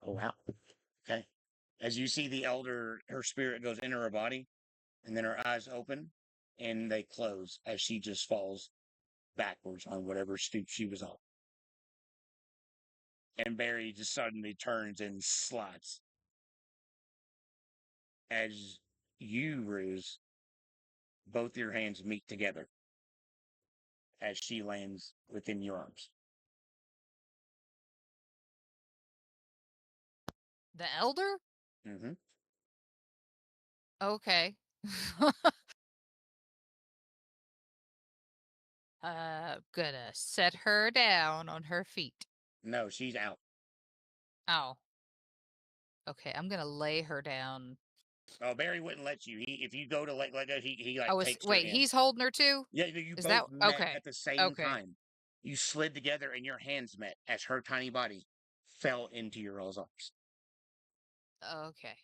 Oh wow. Okay. As you see the elder, her spirit goes into her body, and then her eyes open and they close as she just falls backwards on whatever stoop she was on. And Barry just suddenly turns and slides. As you, Ruse, both your hands meet together as she lands within your arms. The elder? Mm-hmm. Okay. Gonna set her down on her feet. No, she's out. Oh. Okay, I'm gonna lay her down. Oh, Barry wouldn't let you. If you go to let go, he like Oh, takes her wait, in. he's holding her too? Yeah, you Is both that met okay? at the same Okay. time. You slid together and your hands met as her tiny body fell into your all's arms. Okay.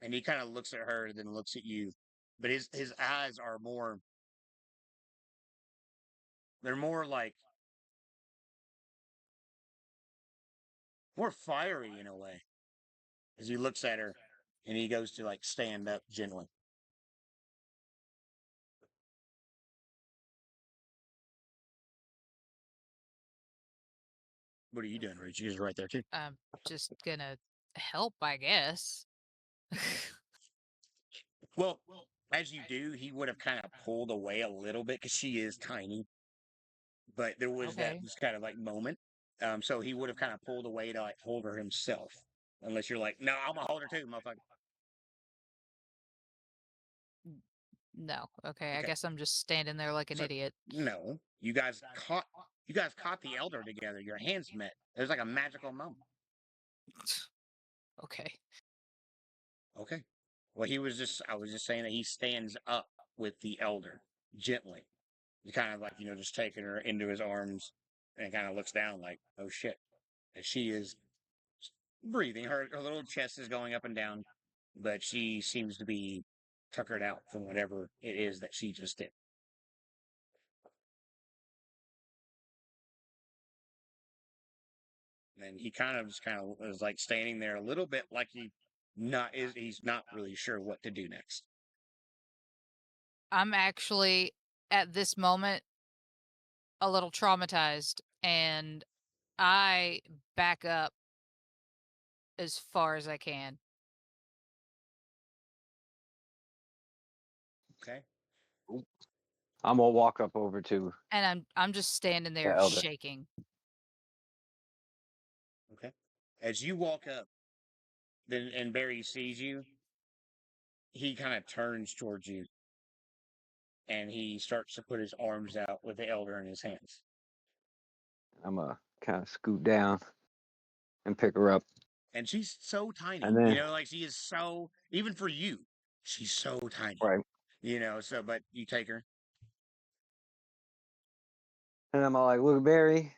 And he kind of looks at her, then looks at you. But his eyes are more, they're more like, more fiery in a way. As he looks at her and he goes to like stand up gently. What are you doing, Rich? She's right there too. I'm just gonna help, I guess. Well, as you do, he would have kind of pulled away a little bit because she is tiny. But there was that Okay. just kind of like moment. So he would have kind of pulled away to like hold her himself. Unless you're like, no, I'm gonna hold her too, motherfucker. No. Okay, I Okay. guess I'm just standing there like an So idiot. no, you guys caught the elder together. Your hands met. It was like a magical moment. Okay. Okay. Well, I was just saying that he stands up with the elder gently. He kind of like, just taking her into his arms and kind of looks down like, oh shit. And she is breathing. Her little chest is going up and down, but she seems to be tuckered out from whatever it is that she just did. And he kind of was like standing there a little bit like he's not really sure what to do next. I'm actually at this moment a little traumatized and I back up as far as I can. Okay. I'm gonna walk up over to And I'm just standing the there elder. shaking. Okay. As you walk up, then and Barry sees you, he kind of turns towards you and he starts to put his arms out with the elder in his hands. I'm gonna kind of scoot down and pick her up, And she's so tiny, and then like she is so, even for you, she's so tiny, right, so, but you take her. and I'm gonna like look at Barry,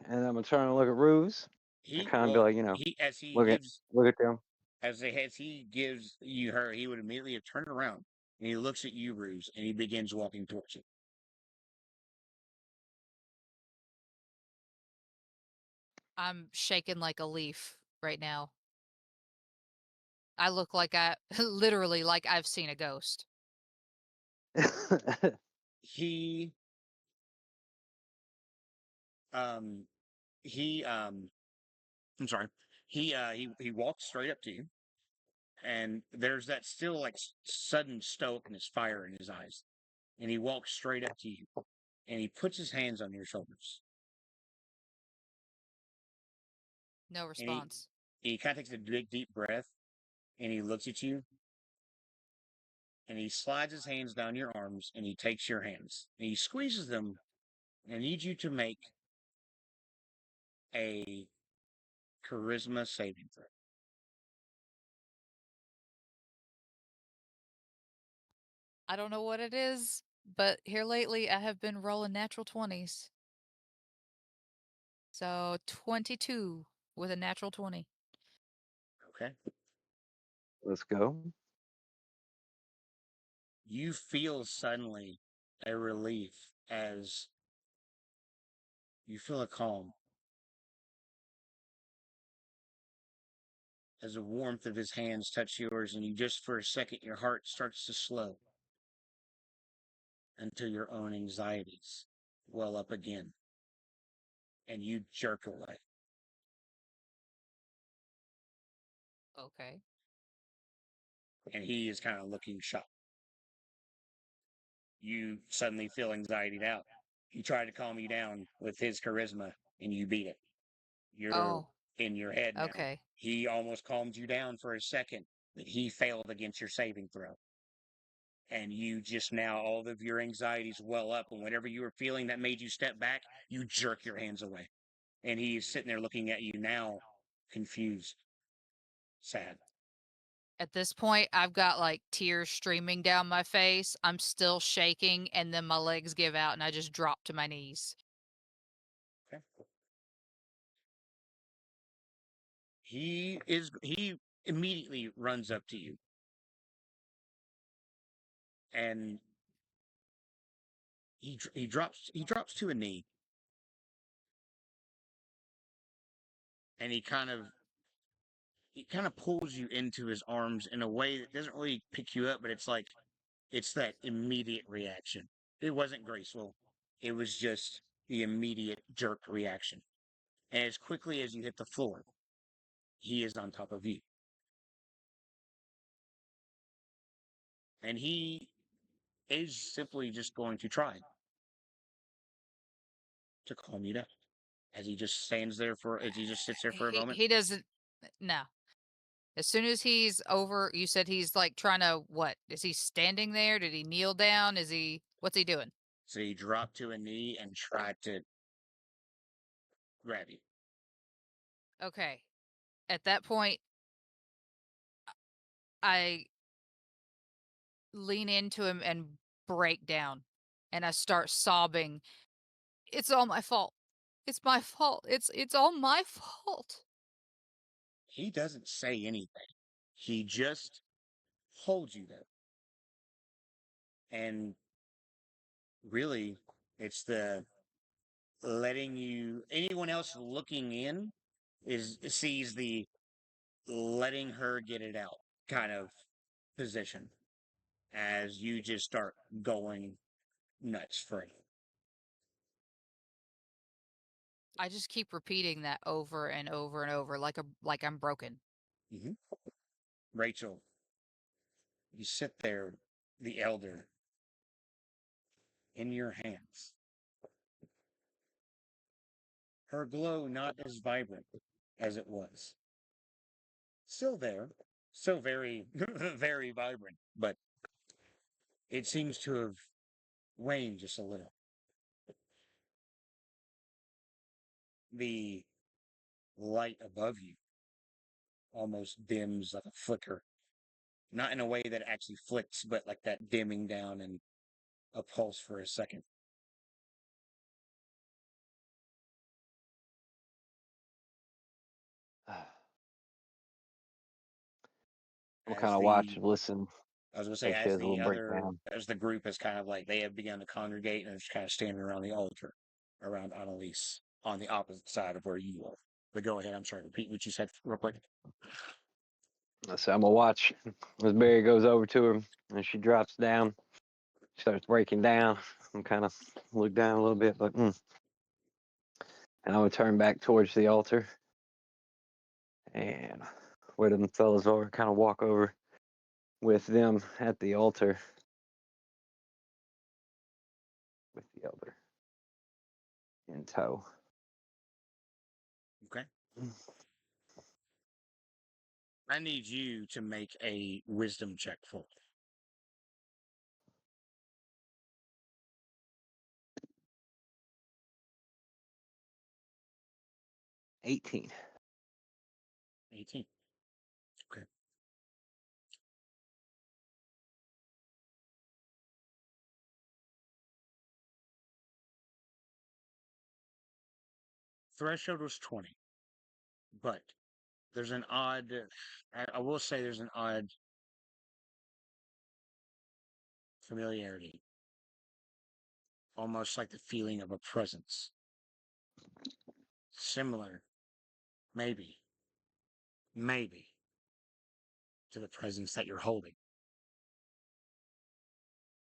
and I'm gonna turn and look at Ruse, and kind of be like, He look at gives, look at them. as he gives you her, he would immediately turn around and he looks at you, Ruse, and he begins walking towards you. I'm shaking like a leaf right now. I look like I literally like I've seen a ghost. He, um, he, I'm sorry. He walks straight up to you, and there's that still like sudden stoicness, fire in his eyes, and he walks straight up to you, and he puts his hands on your shoulders, No and response. he kind of takes a big deep breath, and he looks at you, and he slides his hands down your arms, and he takes your hands, and he squeezes them, and I need you to make a charisma saving throw. I don't know what it is, but here lately I have been rolling natural 20s. So 22 with a natural 20. Okay. Let's go. You feel suddenly a relief as you feel a calm, as the warmth of his hands touch yours, and you just for a second, your heart starts to slow until your own anxieties well up again, and you jerk away. Okay. And he is kind of looking shocked. You suddenly feel anxiety out. He tried to calm you down with his charisma, and you beat it. You're Oh, in your head now. okay. He almost calmed you down for a second, but he failed against your saving throw. And you just now, all of your anxieties well up, and whatever you were feeling that made you step back, you jerk your hands away. And he's sitting there looking at you now, confused, sad. At this point, I've got like tears streaming down my face. I'm still shaking, and then my legs give out, and I just drop to my knees. Okay. He immediately runs up to you and he drops to a knee, and he kind of pulls you into his arms in a way that doesn't really pick you up, but it's that immediate reaction. It wasn't graceful. It was just the immediate jerk reaction. And as quickly as you hit the floor, he is on top of you. And he is simply just going to try to calm you down. As he just sits there for a moment. He doesn't. No. As soon as he's over, you said he's like trying to what? Is he standing there? Did he kneel down? What's he doing? So he dropped to a knee and tried to grab you. Okay. At that point, I lean into him and break down, and I start sobbing. It's all my fault. It's my fault. It's all my fault. He doesn't say anything. He just holds you there. And really, it's the letting you, anyone else looking in sees the letting her get it out kind of position as you just start going nuts for it. I just keep repeating that over and over and over like I'm broken. Mm-hmm. Rachel, you sit there, the elder, in your hands. Her glow not as vibrant as it was. Still there, still very, very vibrant, but it seems to have waned just a little. The light above you almost dims like a flicker. Not in a way that it actually flicks, but like that dimming down and a pulse for a second. We'll As kind of watch the and listen. I was gonna say, Like she has a little breakdown. as the group has kind of like they have begun to congregate and it's kind of standing around the altar, around Annalise on the opposite side of where you are. But go ahead. I'm sorry. Repeat what you said real quick. So I'm gonna watch as Barry goes over to her and she drops down, starts breaking down. I'm kind of look down a little bit, but and I'm gonna turn back towards the altar and where them fellas are, kind of walk over with them at the altar with the elder in tow. Okay. I need you to make a wisdom check for me. 18. 18. Okay. threshold was 20, but there's an odd, I will say there's an odd familiarity, almost like the feeling of a presence. Similar, maybe, to the presence that you're holding.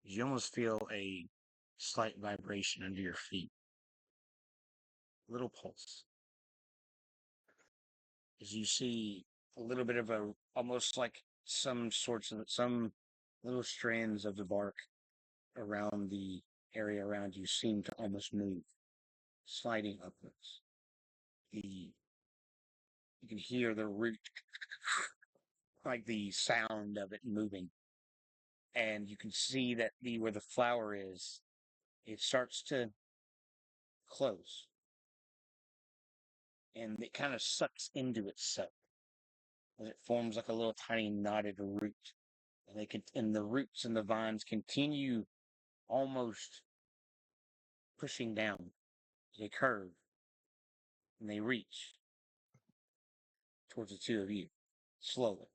You almost feel a slight vibration under your feet, little pulse, as you see a little bit of almost like some little strands of the bark around the area around you seem to almost move, sliding upwards. You can hear the root, like the sound of it moving, and you can see that where the flower is, it starts to close, and it kind of sucks into itself, and it forms like a little tiny knotted root, and the roots and the vines continue almost pushing down. They curve and they reach towards the two of you, slowly,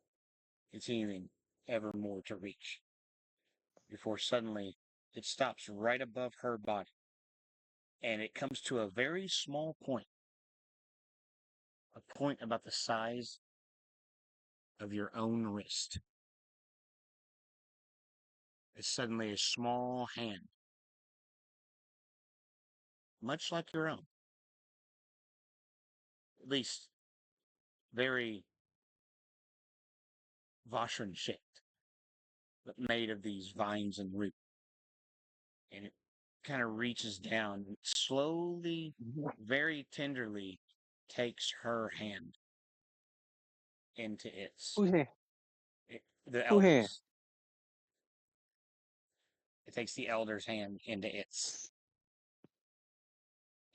continuing ever more to reach, before suddenly it stops right above her body, and it comes to a very small point, a point about the size of your own wrist. It's suddenly a small hand, much like your own, at least very Vashran shaped, but made of these vines and roots. And it kind of reaches down and slowly, very tenderly takes her hand into its. Who's here? The Who here? elders. It takes the elder's hand into its.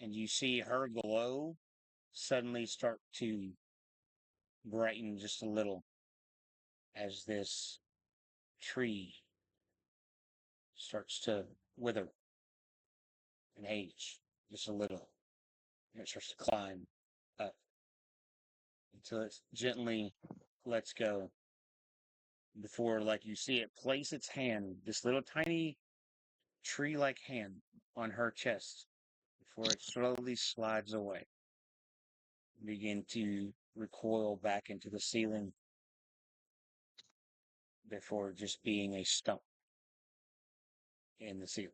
And you see her glow suddenly start to brighten just a little as this tree starts to wither and age just a little. And it starts to climb up until it gently lets go before, like, you see it place its hand, this little tiny tree-like hand, on her chest before it slowly slides away, begin to recoil back into the ceiling before just being a stump in the ceiling.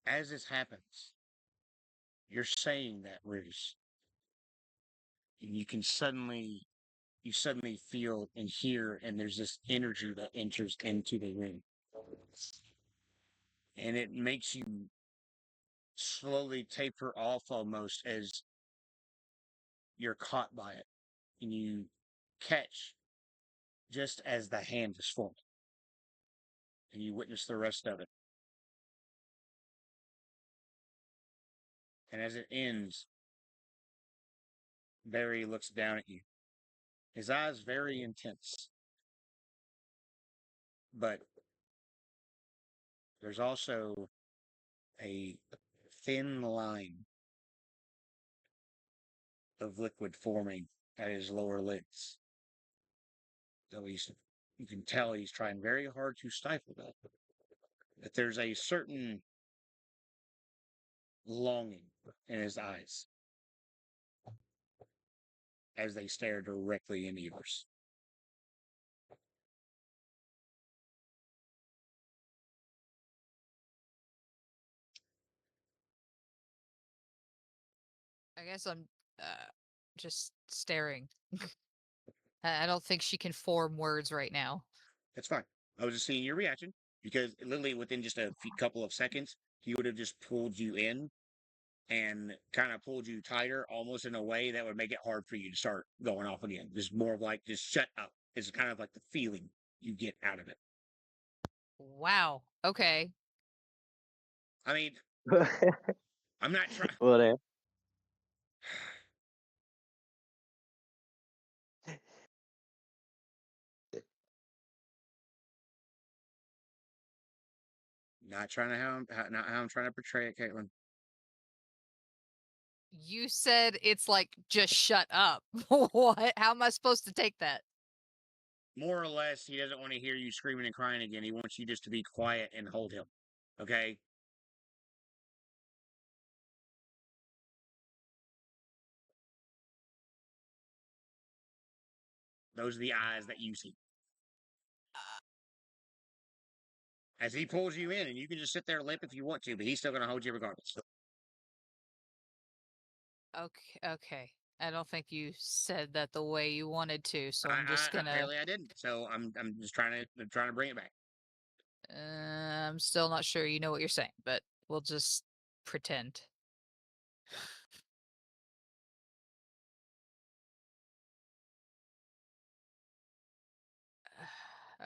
As this happens, you're saying that, Ruse, and you suddenly feel and hear, and there's this energy that enters into the room. And it makes you slowly taper off almost as you're caught by it. And you catch just as the hand is forming. And you witness the rest of it. And as it ends, Barry looks down at you. His eyes very intense. But there's also a thin line of liquid forming at his lower lids. Though you can tell he's trying very hard to stifle that. That there's a certain longing in his eyes as they stare directly into yours. I guess I'm just staring. I don't think she can form words right now. That's fine. I was just seeing your reaction because literally within just a couple of seconds, he would have just pulled you in and kind of pulled you tighter, almost in a way that would make it hard for you to start going off again. Just more of like, just shut up. It's kind of like the feeling you get out of it. Wow. Okay. I mean, I'm not trying. Whatever. Not trying to not how I'm trying to portray it, Caitlin. You said it's like just shut up. What? How am I supposed to take that? More or less, he doesn't want to hear you screaming and crying again. He wants you just to be quiet and hold him. Okay? Those are the eyes that you see. As he pulls you in, and you can just sit there and lip if you want to, but he's still going to hold you regardless. Okay. I don't think you said that the way you wanted to, so I'm just gonna. Apparently I didn't. So I'm just trying to bring it back. I'm still not sure you know what you're saying, but we'll just pretend.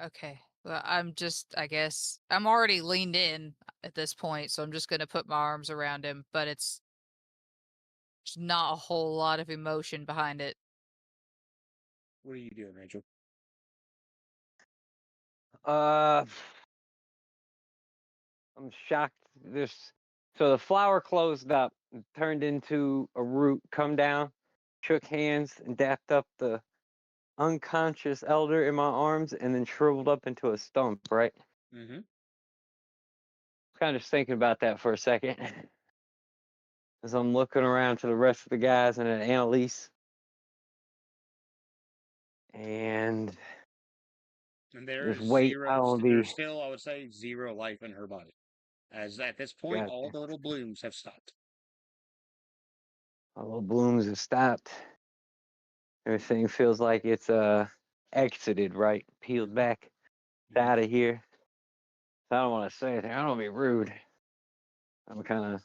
Okay. Well, I guess, I'm already leaned in at this point, so I'm just gonna put my arms around him, but it's not a whole lot of emotion behind it. What are you doing, Rachel? I'm shocked. So the flower closed up, turned into a root, come down, shook hands, and dapped up the unconscious elder in my arms, and then shriveled up into a stump. Right. Mm-hmm. Kind of just thinking about that for a second, as I'm looking around to the rest of the guys and at Annalise, and And there just is wait. I don't there's be. still, I would say, zero life in her body. As at this point, all Gotcha. the little blooms have stopped. My little blooms have stopped. Everything feels like it's exited, right? Peeled back out of here. I don't want to say anything. I don't want to be rude. I'm kind of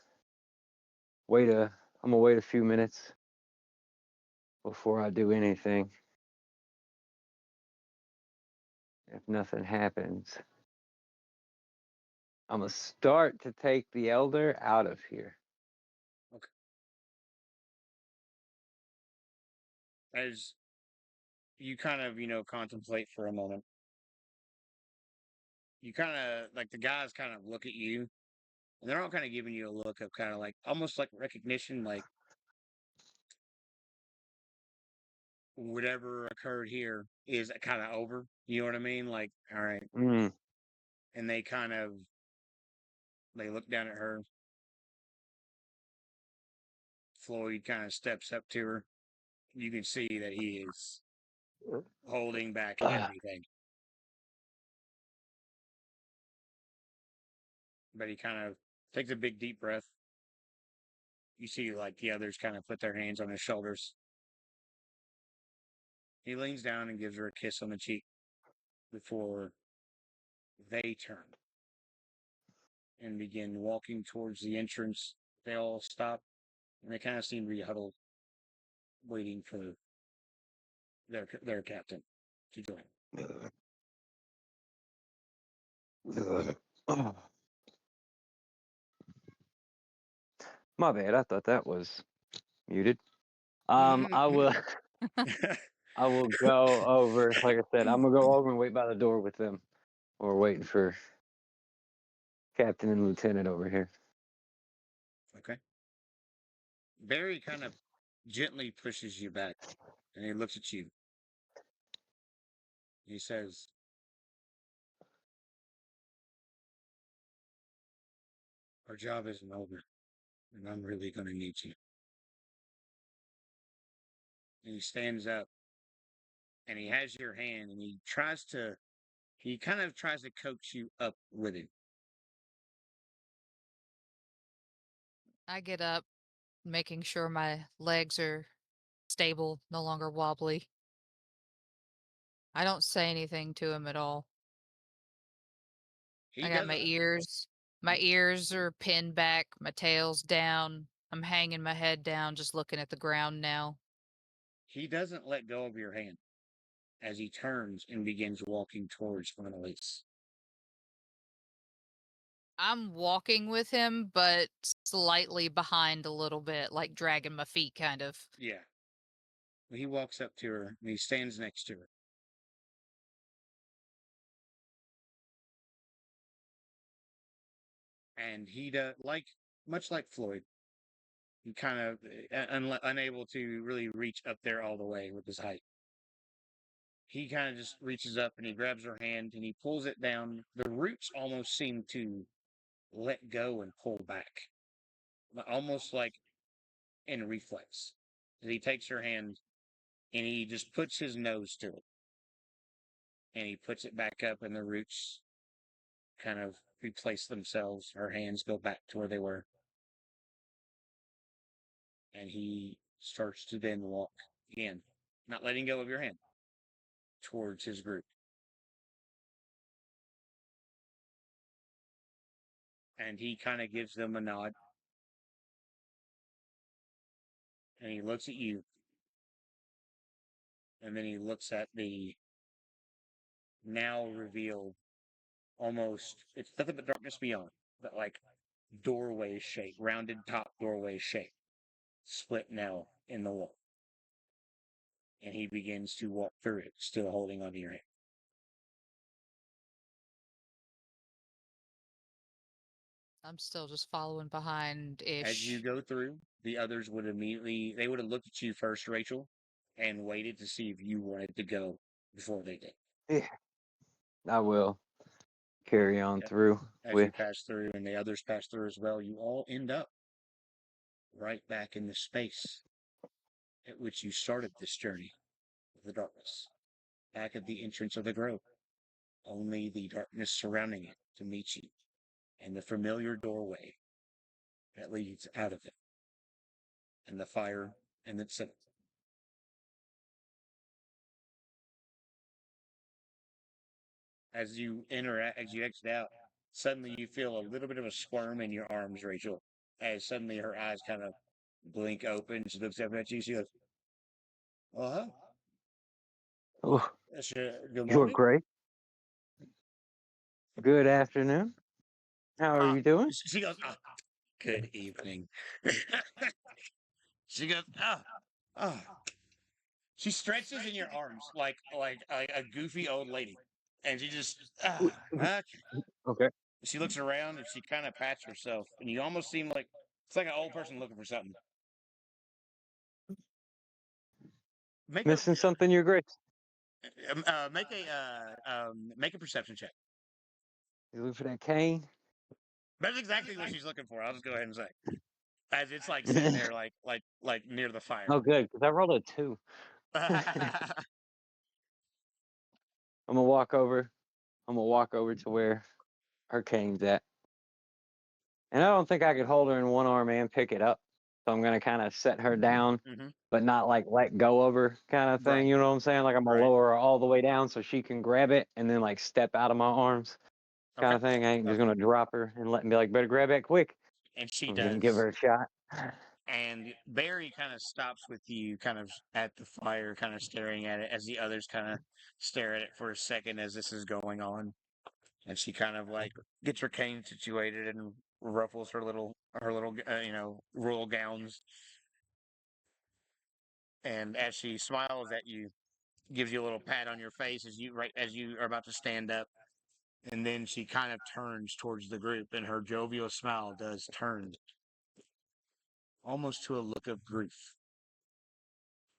wait a. I'm gonna wait a few minutes before I do anything. If nothing happens, I'm gonna start to take the elder out of here. Okay. As you kind of, contemplate for a moment, you kind of like the guys kind of look at you, and they're all kind of giving you a look of kind of like almost like recognition, like whatever occurred here is kind of over. You know what I mean? Like, all right. Mm. And they look down at her. Floyd kind of steps up to her. You can see that he is holding back everything. But he kind of takes a big deep breath. You see, like, the others kind of put their hands on his shoulders. He leans down and gives her a kiss on the cheek before they turn and begin walking towards the entrance. They all stop and they kind of seem to be huddled, waiting for their captain to join. My bad. I thought that was muted. Mm-hmm. I will. I will go over. Like I said, I'm gonna go over and wait by the door with them. We're waiting for Captain and Lieutenant over here. Okay. Barry kind of gently pushes you back and he looks at you. He says, "Our job isn't over, and I'm really going to need you." And he stands up and he has your hand and he kind of tries to coax you up with him. I get up, making sure my legs are stable, no longer wobbly. I don't say anything to him at all. He I got my doesn't, ears. My ears are pinned back, my tail's down. I'm hanging my head down, just looking at the ground now. he doesn't let go of your hand as he turns and begins walking towards Annalise. I'm walking with him, but slightly behind a little bit, like dragging my feet, kind of. Yeah. He walks up to her and he stands next to her. And he does much like Floyd. He kind of unable to really reach up there all the way with his height. He kind of just reaches up and he grabs her hand and he pulls it down. The roots almost seem to let go and pull back, almost like in reflex. He takes her hand and he just puts his nose to it and he puts it back up, and the roots kind of replace themselves. Her hands go back to where they were. And he starts to then walk again, not letting go of your hand, towards his group. And he kind of gives them a nod. And he looks at you. And then he looks at the now revealed, almost, it's nothing but darkness beyond, but like doorway shape, rounded top doorway shape, split now in the wall. And he begins to walk through it, still holding onto your hand. I'm still just following behind As you ish. go through, the others would immediately, they would have looked at you first, Rachel, and waited to see if you wanted to go before they did. Yeah, I will carry on Yep. through As you with. pass through and the others pass through as well, you all end up right back in the space at which you started this journey of the darkness. Back at the entrance of the grove, only the darkness surrounding it to meet you, and the familiar doorway that leads out of it, and the fire and the center. As you as you exit out, suddenly you feel a little bit of a squirm in your arms, Rachel. As suddenly her eyes kind of blink open, she looks up at you. She goes, "Uh huh. Oh, Good you're morning." great. Good afternoon. How are Ah, you doing? she goes, "Ah, good evening." She goes, "Ah, ah." She stretches in your arms like a goofy old lady, and she just okay. Okay. She looks around and she kind of pats herself, and you almost seem like it's like an old person looking for something. Make a Missing something, Your Grace? make a perception check. You looking for that cane? That's exactly what she's looking for. I'll just go ahead and say, as it's like sitting there, like near the fire. Oh, good, because I rolled a 2. I'm gonna walk over. I'm gonna walk over to where her cane's at, and I don't think I could hold her in one arm and pick it up. So I'm gonna kind of set her down, Hmm. but not like let go of her, kind of thing. Right, You know what I'm saying? Like I'm gonna right. lower her all the way down so she can grab it and then like step out of my arms, kind Okay, of thing. I ain't just okay. gonna drop her and let me be like, better grab that quick. And she I'm gonna give does. her a shot. And Barry kind of stops with you, kind of at the fire, kind of staring at it as the others kind of stare at it for a second as this is going on. And she kind of like gets her cane situated and ruffles her little royal gowns. And as she smiles at you, gives you a little pat on your face as you are about to stand up. And then she kind of turns towards the group, and her jovial smile does turn almost to a look of grief,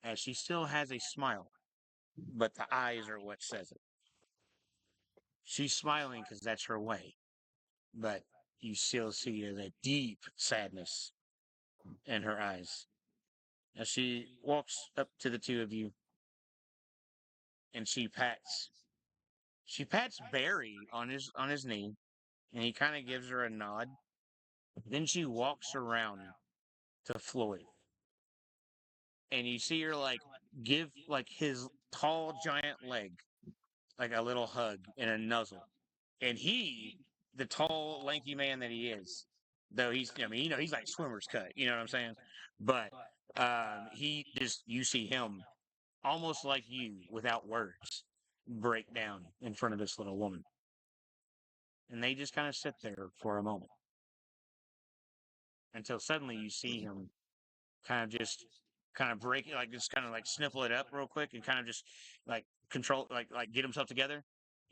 as she still has a smile, but the eyes are what says it. She's smiling because that's her way, but you still see a deep sadness in her eyes as she walks up to the two of you and she pats Barry on his knee, and he kind of gives her a nod. Then she walks around to Floyd, and you see her like give like his tall giant leg like a little hug and a nuzzle. And he, the tall lanky man that he is, though he's like swimmer's cut, you know what I'm saying? But he just, you see him almost like you without words break down in front of this little woman. And they just kind of sit there for a moment until suddenly you see him kind of just kind of break it, like just kind of like sniffle it up real quick and kind of just like control, like get himself together.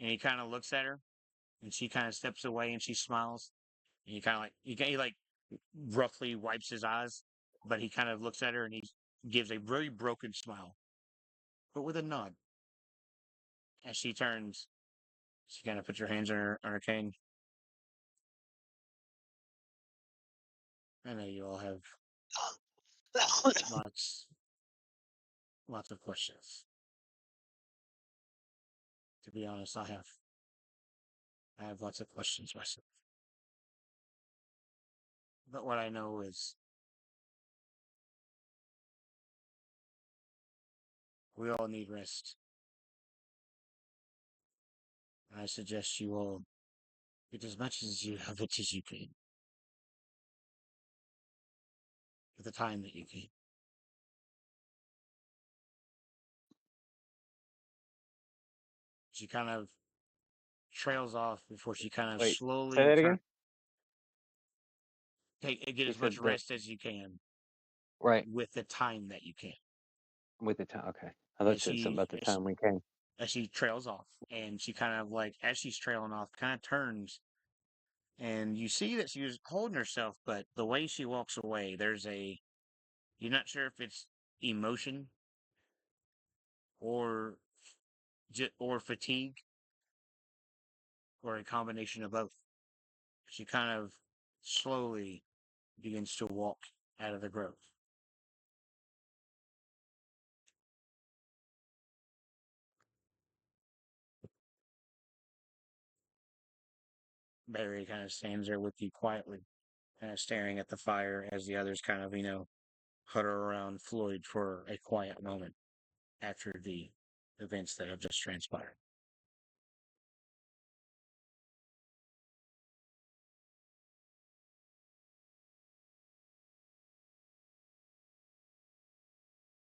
And he kind of looks at her, and she kind of steps away and she smiles. And he like roughly wipes his eyes, but he kind of looks at her and he gives a very broken smile, but with a nod. As she turns, she kind of puts her hands on her cane. I know you all have lots lots of questions. To be honest, I have lots of questions myself. But what I know is we all need rest. I suggest you all get as much as you of it as you can, for the time that you can. She kind of trails off before she kind of Wait, say slowly that turn again. get You as much said the rest as you can right with the time that you can. with the time. Okay, I thought you As said something she about the time we came. as she trails off, and she kind of like as she's trailing off, kind of turns, and you see that she was holding herself, but the way she walks away, you're not sure if it's emotion or or fatigue or a combination of both. She kind of slowly begins to walk out of the grove. Barry kind of stands there with you quietly, kind of staring at the fire as the others kind of, huddle around Floyd for a quiet moment after the events that have just transpired.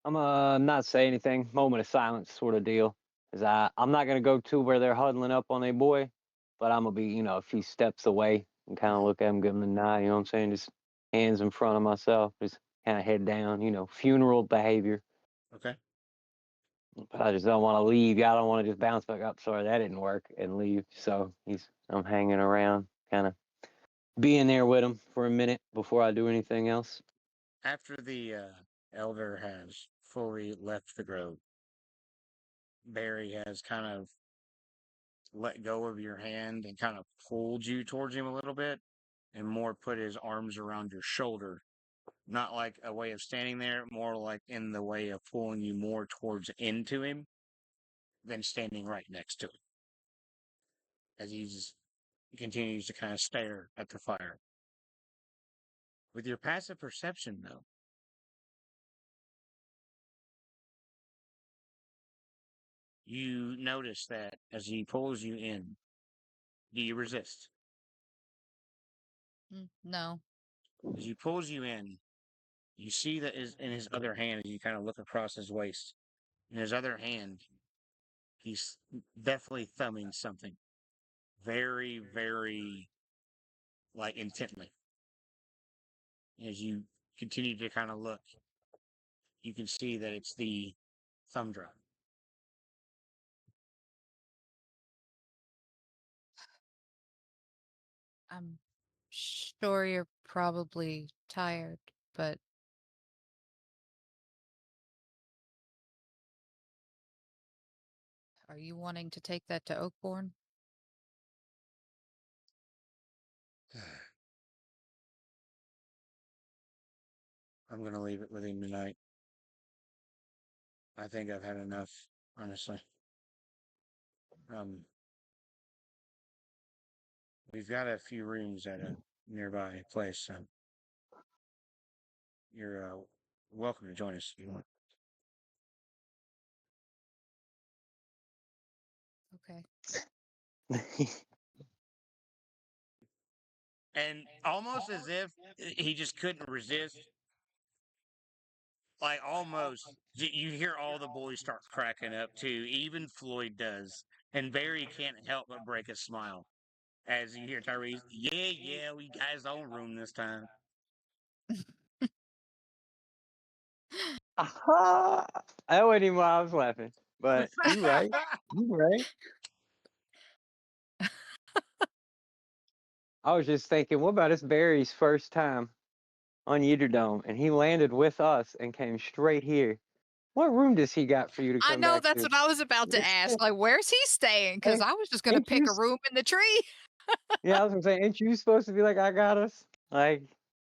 I'm not say anything. Moment of silence, sort of deal. Cause I'm not gonna go to where they're huddling up on their boy, but I'm gonna be a few steps away and kind of look at him, give him a nod. You know what I'm saying? Just hands in front of myself, just kind of head down. Funeral behavior. Okay. But I just don't want to leave. Y'all don't want to just bounce back up. Sorry, that didn't work and leave. So I'm hanging around, kind of being there with him for a minute before I do anything else. After the elder has fully left the grove, Barry has kind of let go of your hand and kind of pulled you towards him a little bit and more put his arms around your shoulder. Not like a way of standing there, more like in the way of pulling you more towards into him than standing right next to him. As he continues to kind of stare at the fire. With your passive perception, though, you notice that as he pulls you in, do you resist? No. As he pulls you in, you see that is in his other hand, as you kind of look across his waist. In his other hand, he's definitely thumbing something very, very like intently. As you continue to kind of look, you can see that it's the thumb drive. I'm sure you're probably tired, but are you wanting to take that to Oakbourne? I'm gonna leave it with him tonight. I think I've had enough, honestly. Um, we've got a few rooms at a nearby place, so you're welcome to join us if you want. Okay. And almost as if he just couldn't resist, like almost you hear all the boys start cracking up too. Even Floyd does, and Barry can't help but break a smile as you hear Tyrese. Yeah, yeah, we got his own room this time. Aha! I wasn't even why I was laughing, but you right. You right. I was just thinking, what about it's Barry's first time on Ytterdome, and he landed with us and came straight here. What room does he got for you to I come know back that's to? what I was about to ask. Like, where's he staying? Because Hey, I was just gonna ain't pick you? a room in the tree. Yeah, I was gonna say, ain't you supposed to be like, I got us? Like,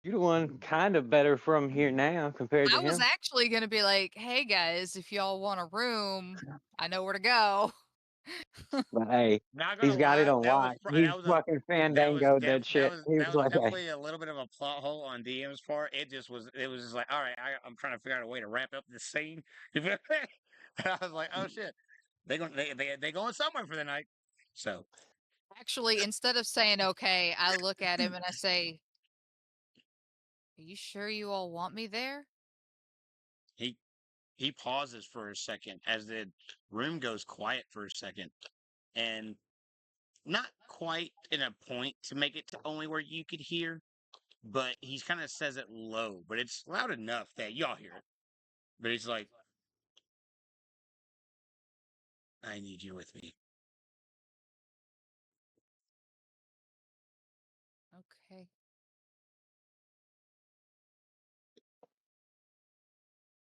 you the one kind of better from here now compared to I was him. actually gonna be like, hey guys, if y'all want a room, I know where to go. But hey, Not he's gonna got it lie, on lock. He fucking fandangoed that shit. He was that was like, hey, definitely a little bit of a plot hole on DM's part. It was just like, all right, I'm trying to figure out a way to wrap up this scene. And I was like, oh shit, they going somewhere for the night. So Actually, instead of saying okay, I look at him and I say, are you sure you all want me there? he he pauses for a second as the room goes quiet for a second, and not quite in a point to make it to only where you could hear, but he kind of says it low, but it's loud enough that y'all hear it. But he's like, I need you with me. Okay.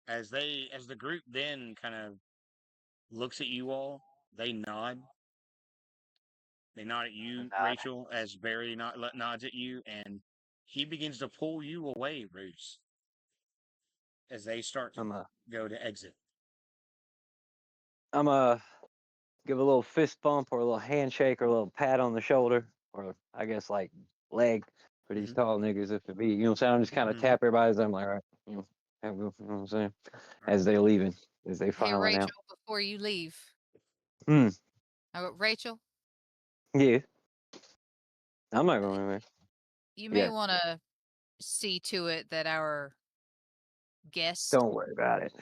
As the group then kind of looks at you all, they nod. They nod at you, not. Rachel, as Barry nods at you, and he begins to pull you away, Bruce, as they start to I'm a, go to exit. I'm a give a little fist bump or a little handshake or a little pat on the shoulder or I guess like leg for these Mm-hmm. tall niggas if it be. You know what I'm saying? I'm just kind of Mm-hmm. tap everybody's. I'm like, all right, have a good, you know what I'm saying? Right. As they're leaving, as they Hey filing out. Rachel, before you leave. Hmm. I go, Rachel, Yeah. I'm not uh, going anywhere. you may Yeah. want to see to it that our guest Don't worry about it.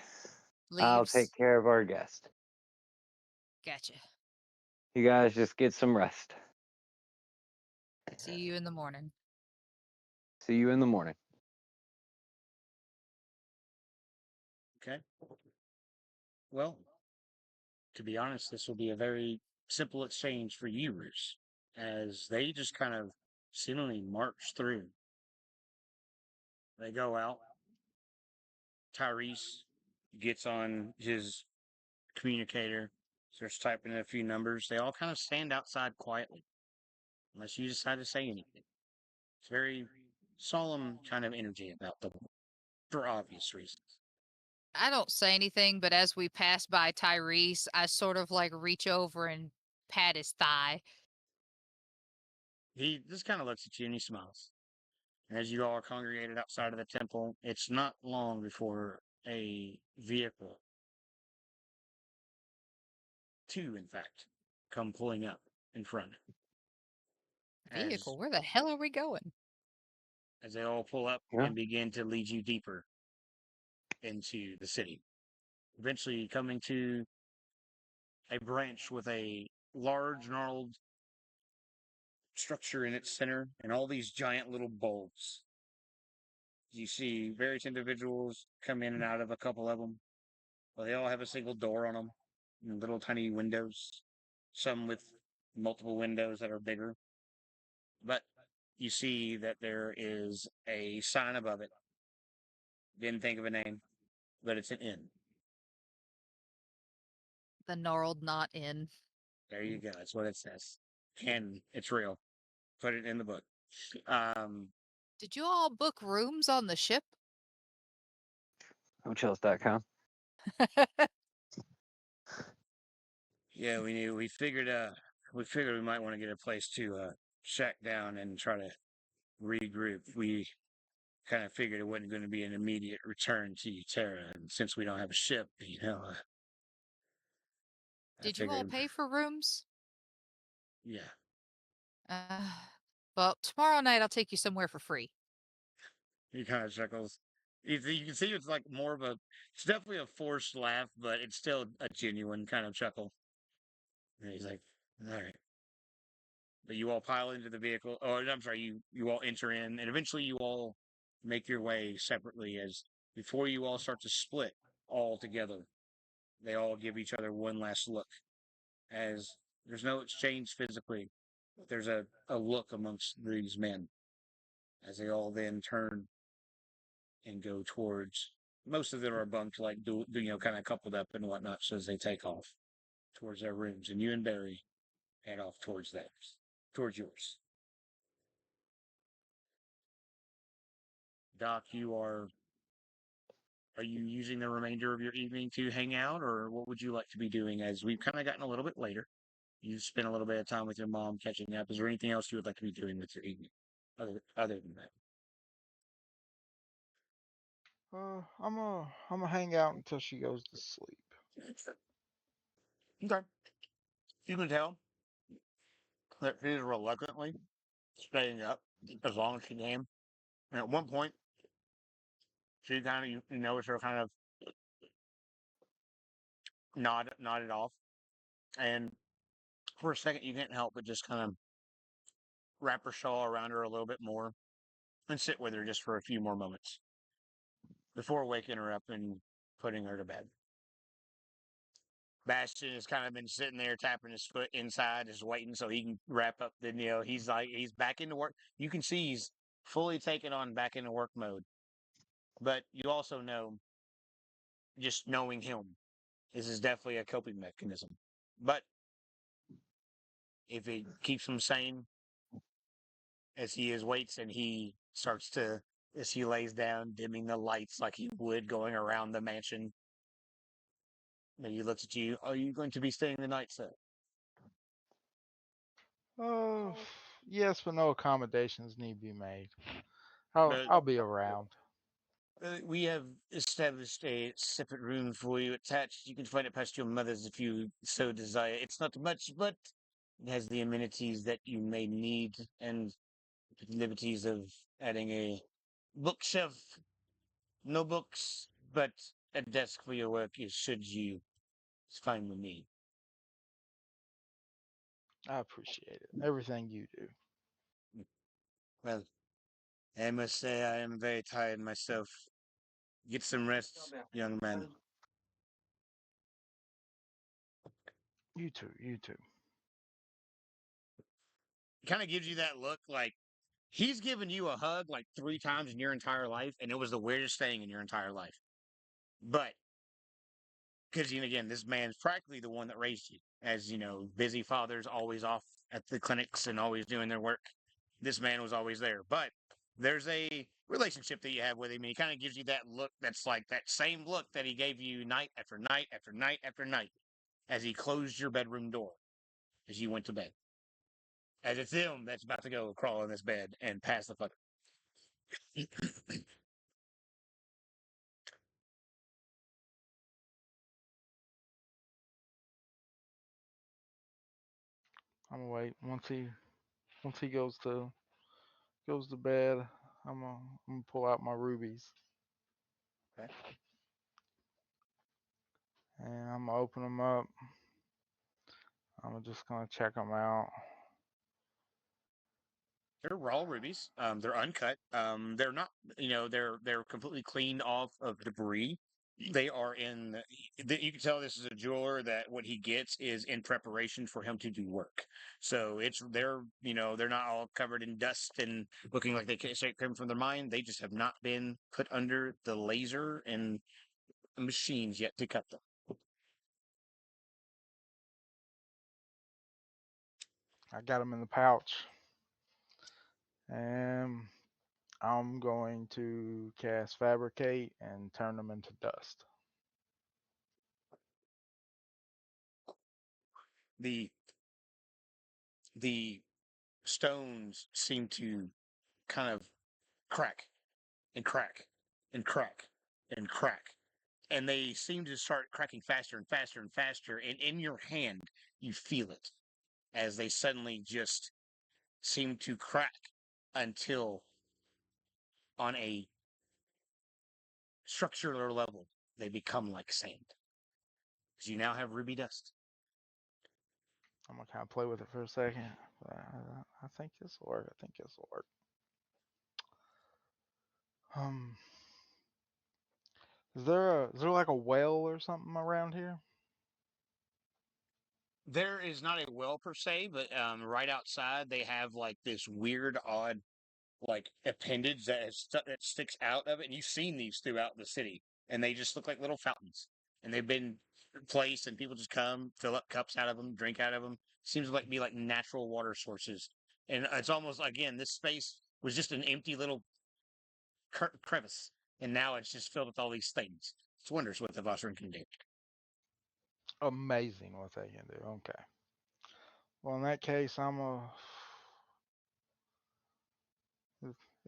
I'll take leaves. care of our guest. Gotcha. You guys just get some rest. See you in the morning. See you in the morning. Okay. Well, to be honest, this will be a very simple exchange for you, Bruce, as they just kind of seemingly march through. They go out. Tyrese gets on his communicator, starts typing in a few numbers. They all kind of stand outside quietly, unless you decide to say anything. It's very solemn kind of energy about them, for obvious reasons. I don't say anything, but as we pass by Tyrese, I sort of like reach over and pat his thigh. He just kind of looks at you and he smiles. And as you all are congregated outside of the temple, it's not long before a vehicle, two in fact, come pulling up in front. As Vehicle, where the hell are we going? as they all pull up Yeah. and begin to lead you deeper into the city. Eventually coming to a branch with a large, gnarled structure in its center and all these giant little bulbs. You see various individuals come in and out of a couple of them. Well, they all have a single door on them, and little tiny windows, some with multiple windows that are bigger. But you see that there is a sign above it. Didn't think of a name, but it's an inn. The gnarled not in. There you go. That's what it says. And it's real. Put it in the book. Um, Did you all book rooms on the ship? Hotels.com. yeah, we knew. We figured we might want to get a place to shack down and try to regroup. We kind of figured it wasn't going to be an immediate return to Terra, and since we don't have a ship, I Did you all figured, pay for rooms? yeah. Uh, well, tomorrow night I'll take you somewhere for free. He kind of chuckles. You can see it's like more of a. It's definitely a forced laugh, but it's still a genuine kind of chuckle. And he's like, "All right." But you all pile into the vehicle. Oh, I'm sorry. You all enter in, and eventually you all make your way separately. As before you all start to split all together, they all give each other one last look. As there's no exchange physically, There's a look amongst these men as they all then turn and go towards. Most of them are bunked, like kind of coupled up and whatnot, so as they take off towards their rooms, and you and Barry head off towards theirs, towards yours. Doc, are you using the remainder of your evening to hang out, or what would you like to be doing? As we've kind of gotten a little bit later, you spent a little bit of time with your mom catching up. Is there anything else you would like to be doing with your evening, other than that? I'm gonna hang out until she goes to sleep. Okay, you can tell that she is reluctantly staying up as long as she can. And at one point, she kind of you notice her kind of nodded off, and for a second you can't help but just kind of wrap her shawl around her a little bit more and sit with her just for a few more moments before waking her up and putting her to bed. Bastion has kind of been sitting there tapping his foot inside, just waiting so he can wrap up. Then he's back into work. You can see he's fully taken on back into work mode. But you also know, just knowing him, this is definitely a coping mechanism. But if it keeps him sane, as he is waits and he starts to, as he lays down, dimming the lights like he would going around the mansion. And he looks at you. Are you going to be staying the night, sir? Uh, yes, but no accommodations need to be made. I'll Uh, I'll be around. we have established a separate room for you attached. You can find it past your mother's if you so desire. It's not much, but it has the amenities that you may need and the liberties of adding a bookshelf. No books, but a desk for your work is should you. It's fine with me. I appreciate it. Everything you do. Well, I must say I am very tired myself. Get some rest, young man. You too. You too. Kind of gives you that look like he's given you a hug like 3 times in your entire life, and it was the weirdest thing in your entire life. But because again, this man's practically the one that raised you, as busy fathers always off at the clinics and always doing their work. This man was always there, but there's a relationship that you have with him, and he kind of gives you that look that's like that same look that he gave you night after night after night after night as he closed your bedroom door as you went to bed. As it's him that's about to go crawl in this bed and pass the fuck. I'm gonna wait once he goes to bed. I'm gonna pull out my rubies Okay. and I'm gonna open them up. I'm just gonna check them out. They're raw rubies. They're uncut. They're not. They're completely cleaned off of debris. They are in. You can tell this is a jeweler that what he gets is in preparation for him to do work. So they're not all covered in dust and looking like they came from their mind. They just have not been put under the laser and machines yet to cut them. I got them in the pouch, and I'm going to cast fabricate and turn them into dust. The the stones seem to kind of crack and crack and crack and crack. And they seem to start cracking faster and faster and faster. And in your hand, you feel it as they suddenly just seem to crack until, on a structural level, they become like sand. Because you now have ruby dust. I'm gonna kind of play with it for a second. But I think this will work. I think this will work. Um, is there like a well or something around here? There is not a well per se, but right outside they have like this weird, odd, like appendage that sticks out of it, and you've seen these throughout the city, and they just look like little fountains, and they've been placed, and people just come fill up cups out of them, drink out of them. Seems like be like natural water sources, and it's almost again this space was just an empty little crevice, and now it's just filled with all these things. It's wonders what the Vossern can do. Amazing what they can do. Okay. Well, in that case,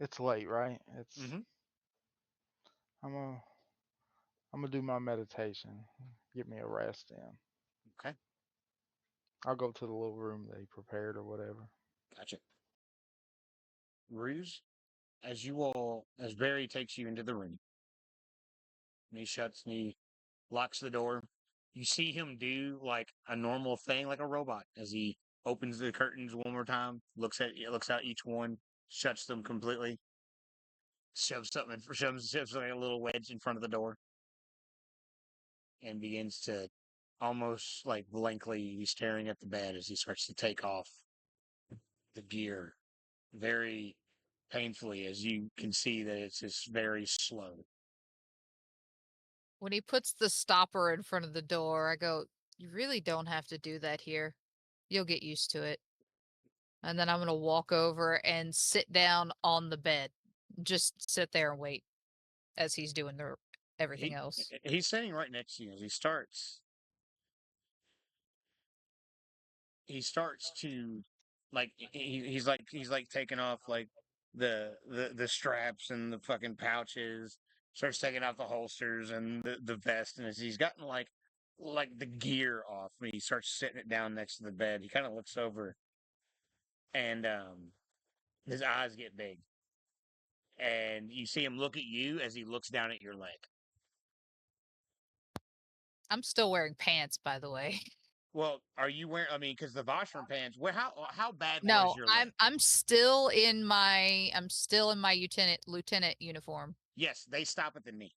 it's late, right? Mm-hmm. I'm a, I'm gonna do my meditation. Get me a rest in. Okay, I'll go to the little room they prepared or whatever. gotcha. Ruse, as Barry takes you into the room, and he shuts and he locks the door. You see him do like a normal thing, like a robot, as he opens the curtains one more time, looks out each one, shuts them completely, shoves like a little wedge in front of the door, and begins to almost like blankly be staring at the bed as he starts to take off the gear very painfully, as you can see that it's just very slow. When he puts the stopper in front of the door, I go, "You really don't have to do that here. You'll get used to it." And then I'm going to walk over and sit down on the bed. Just sit there and wait as he's doing everything He else. he's sitting right next to you as he starts to like he's like taking off like the straps and the fucking pouches, starts taking off the holsters and the vest, and as he's gotten like the gear off, and he starts sitting it down next to the bed. He kind of looks over, and his eyes get big, and you see him look at you as he looks down at your leg. I'm still wearing pants, by the way. Well, are you wearing? I mean, because the Vashram pants. Where how bad was No, your leg? I'm still in my lieutenant uniform. Yes, they stop at the knee.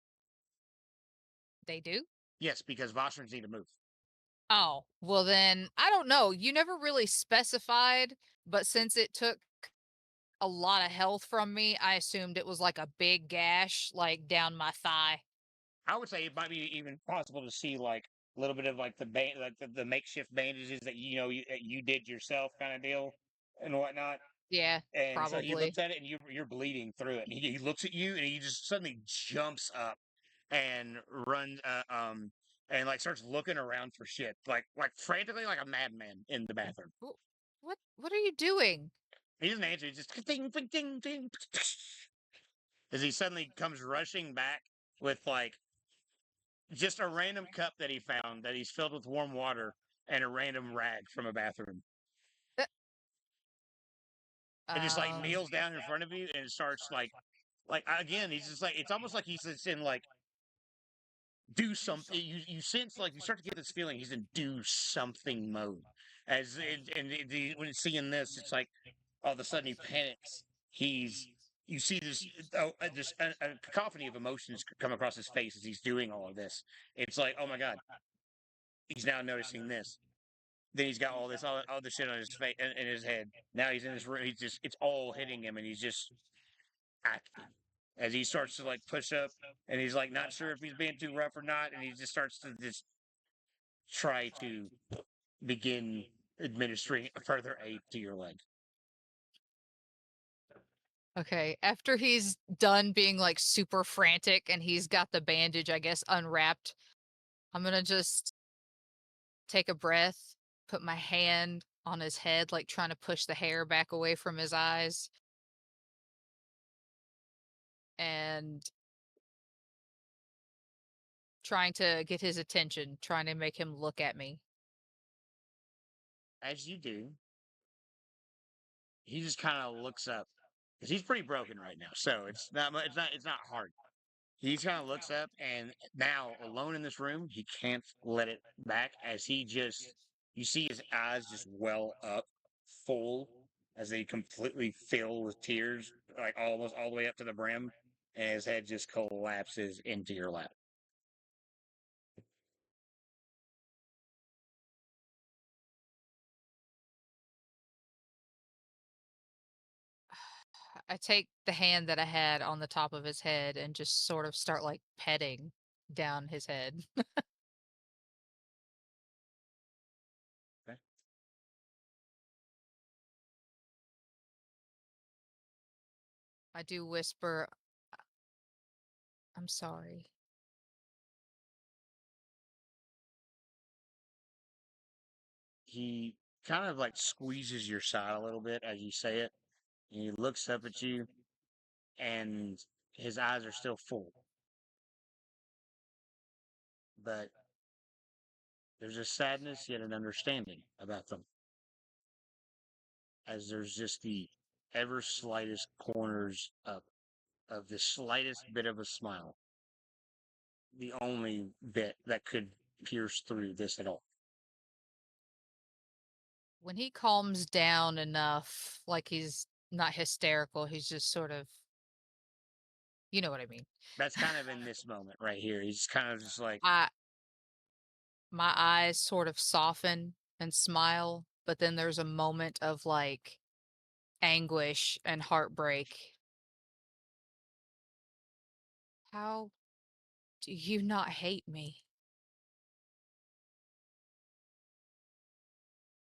They do? Yes, because Vashrams need to move. Oh, well then, I don't know. You never really specified, but since it took a lot of health from me, I assumed it was like a big gash like down my thigh. I would say it might be even possible to see like a little bit of like the makeshift bandages that that you did yourself kind of deal and whatnot. Yeah, And so he probably. looks at it, and you're bleeding through it. And he looks at you, and he just suddenly jumps up and runs and like starts looking around for shit, like frantically, like a madman in the bathroom. What are you doing? He doesn't answer. He just ding ding ding ding as he suddenly comes rushing back with like just a random cup that he found that he's filled with warm water and a random rag from a bathroom. And just like Um, kneels down in front of you and starts like again, he's just like it's almost like he's just in like do something. You sense like you start to get this feeling he's in do something mode. When it's seeing this, it's like all of a sudden he panics. You see this a cacophony of emotions come across his face as he's doing all of this. It's like, oh my god, he's now noticing this. Then he's got all this shit on his face in his head. Now he's in this room. It's all hitting him, and he's just acting as he starts to like push up, and he's like not sure if he's being too rough or not, and he just starts to just try to begin administering further aid to your leg. okay, after he's done being like super frantic and he's got the bandage, I guess, unwrapped, I'm gonna just take a breath, put my hand on his head, like trying to push the hair back away from his eyes, and trying to get his attention, trying to make him look at me. As you do, he just kind of looks up because he's pretty broken right now, so it's not hard. He kind of looks up, and now alone in this room, he can't let it back as you see his eyes just well up, full, as they completely fill with tears, like almost all the way up to the brim, and his head just collapses into your lap. I take the hand that I had on the top of his head and just sort of start like petting down his head. Okay. I do whisper, I'm sorry. He kind of like squeezes your side a little bit as you say it, and he looks up at you, and his eyes are still full, but there's a sadness yet an understanding about them, as there's just the ever slightest corners of the slightest bit of a smile, the only bit that could pierce through this at all. When he calms down enough, like he's not hysterical, he's just sort of, you know what I mean. That's kind of in this moment right here. He's kind of just like, I my eyes sort of soften and smile, but then there's a moment of like anguish and heartbreak. How do you not hate me?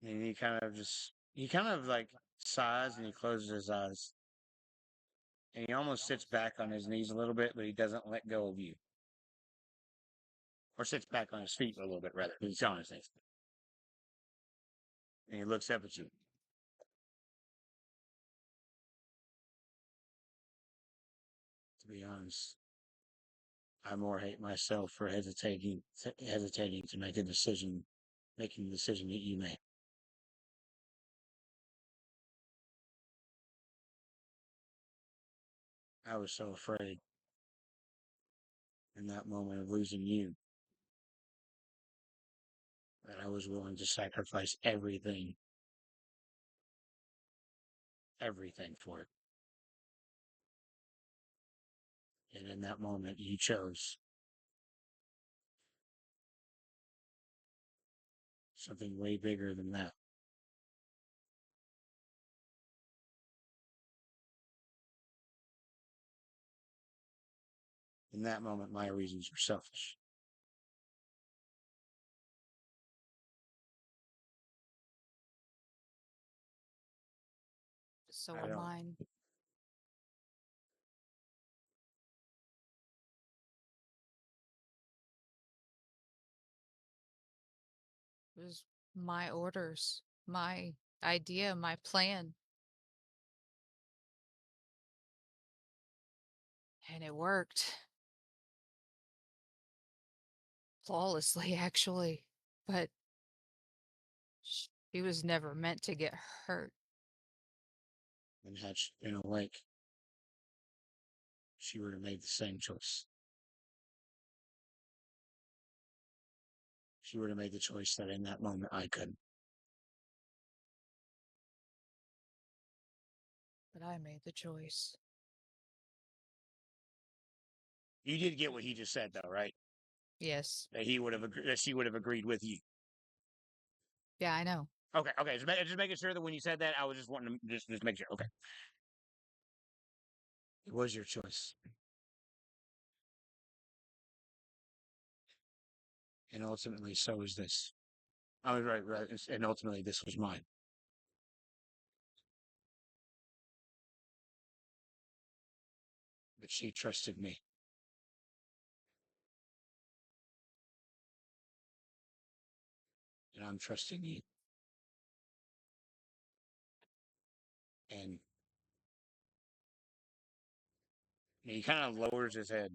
and he kind of like sighs and he closes his eyes. And he almost sits back on his knees a little bit, but he doesn't let go of you. Or sits back on his feet a little bit, rather. He's on his knees. And he looks up at you. To be honest, I more hate myself for hesitating to make a decision, making the decision that you made. I was so afraid in that moment of losing you that I was willing to sacrifice everything for it. And in that moment, you chose something way bigger than that. In that moment, my reasons were selfish. So I are don't. mine. It was my orders, my idea, my plan. And it worked. Flawlessly, actually. But she was never meant to get hurt. And had she been awake, she would have made the same choice. She would have made the choice that in that moment I couldn't. But I made the choice. You did get what he just said, though, right? Yes. That that she would have agreed with you. Yeah, I know. Okay, okay. Just making sure that when you said that, I was just wanting to just make sure. Okay, it was your choice, and ultimately, so is this. I was right, and ultimately, this was mine. But she trusted me, and I'm trusting you. And he kind of lowers his head,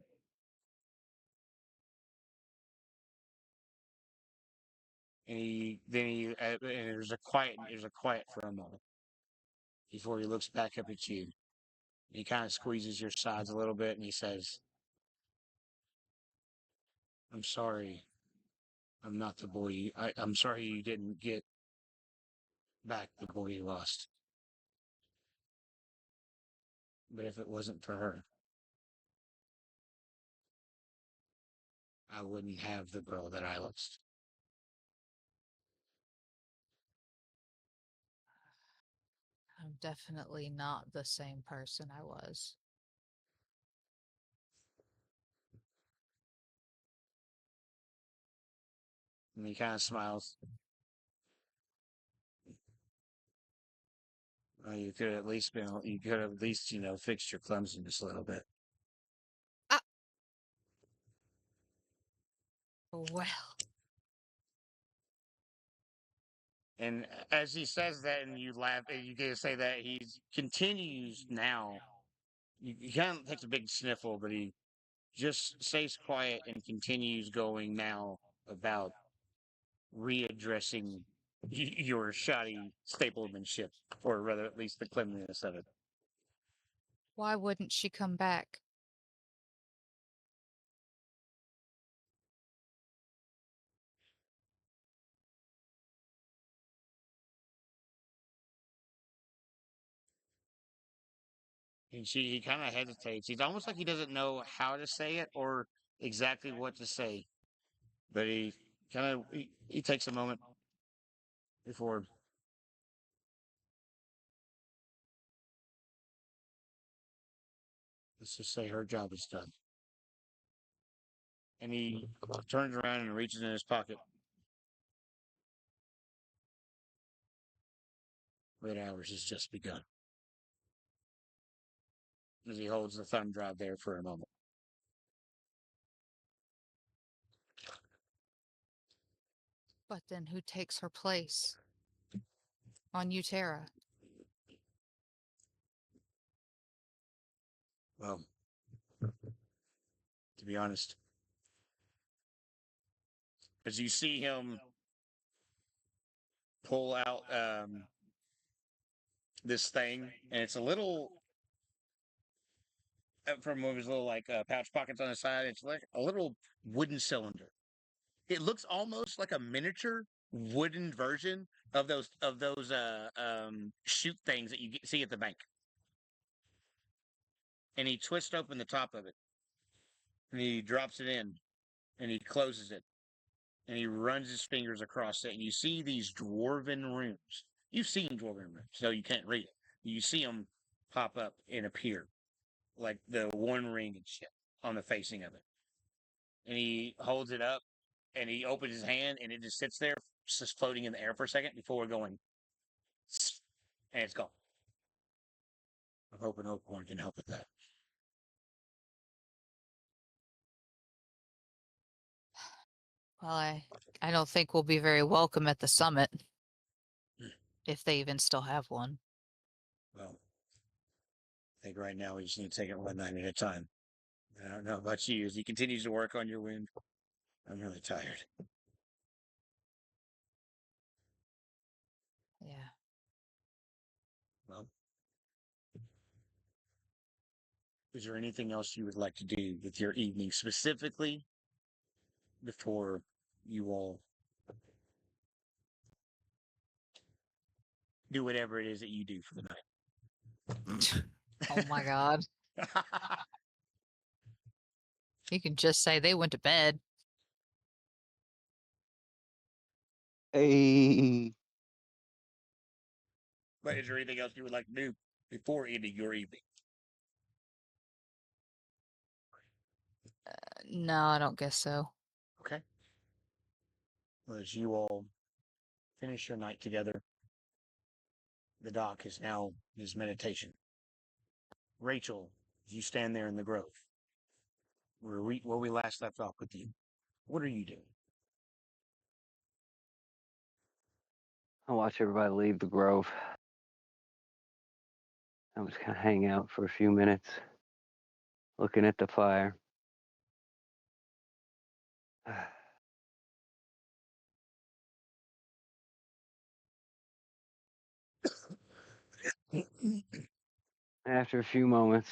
and and there's a quiet for a moment before he looks back up at you. He kind of squeezes your sides a little bit, and he says, "I'm sorry. I'm not the boy. I'm sorry you didn't get back the boy you lost. But if it wasn't for her, I wouldn't have the girl that I lost." I'm definitely not the same person I was. And he kind of smiles. Well, you could at least fixed your clumsiness a little bit. Well, And as he says that, and you laugh, and you get to say that, he continues now. He kind of takes a big sniffle, but he just stays quiet and continues going now about readdressing your shoddy staplemanship, or rather, at least the cleanliness of it. why wouldn't she come back? And he kind of hesitates. He's almost like he doesn't know how to say it or exactly what to say. But he takes a moment before. Let's just say her job is done. And he turns around and reaches in his pocket. Late hours has just begun. As he holds the thumb drive there for a moment. But then who takes her place on Utera? Well, to be honest, as you see him pull out this thing, and it's a little from one of his little pouch pockets on the side. It's like a little wooden cylinder. It looks almost like a miniature wooden version of those shoot things that you see at the bank. And he twists open the top of it, and he drops it in, and he closes it, and he runs his fingers across it, and you see these dwarven runes. You've seen dwarven runes, so you can't read it. You see them pop up and appear, like the one ring and shit on the facing of it. And he holds it up, and he opens his hand, and it just sits there, just floating in the air for a second before going, and it's gone. I'm hoping Oakhorn can help with that. Well, I don't think we'll be very welcome at the summit. If they even still have one. Well, I think right now we just need to take it one night at a time. I don't know about you. As he continues to work on your wound, I'm really tired. Yeah. Well, is there anything else you would like to do with your evening specifically before you all do whatever it is that you do for the night? Oh my god. You can just say they went to bed. Hey, But is there anything else you would like to do before ending your evening? No, I don't guess so. Okay. Well, as you all finish your night together, the doc is now his meditation. Rachel, as you stand there in the grove, where we last left off with you, what are you doing? I watch everybody leave the grove. I'm just gonna hang out for a few minutes, looking at the fire. After a few moments,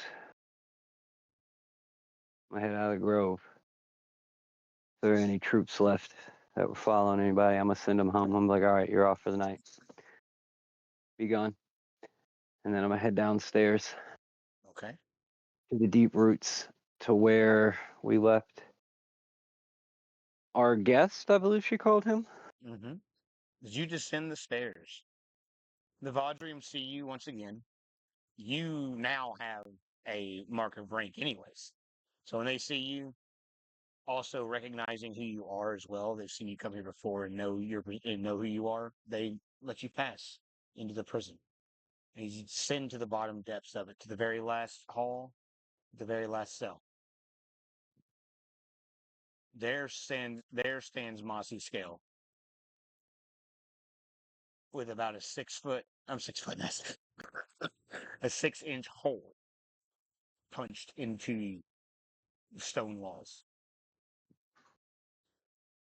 I head out of the grove. If there are any troops left that were following anybody, I'm gonna send them home. I'm like, all right, you're off for the night. Be gone. And then I'm gonna head downstairs Okay. to the deep roots to where we left our guest, I believe she called him. Mm-hmm. Did you descend the stairs The Vauldrium see you once again. You now have a mark of rank, anyways. So when they see you, also recognizing who you are as well, they've seen you come here before and know who you are. They let you pass into the prison, and you send to the bottom depths of it, to the very last hall, the very last cell. There stands Mossy Scale with about a 6 foot. I'm 6 foot. That's a 6 inch hole punched into the stone walls.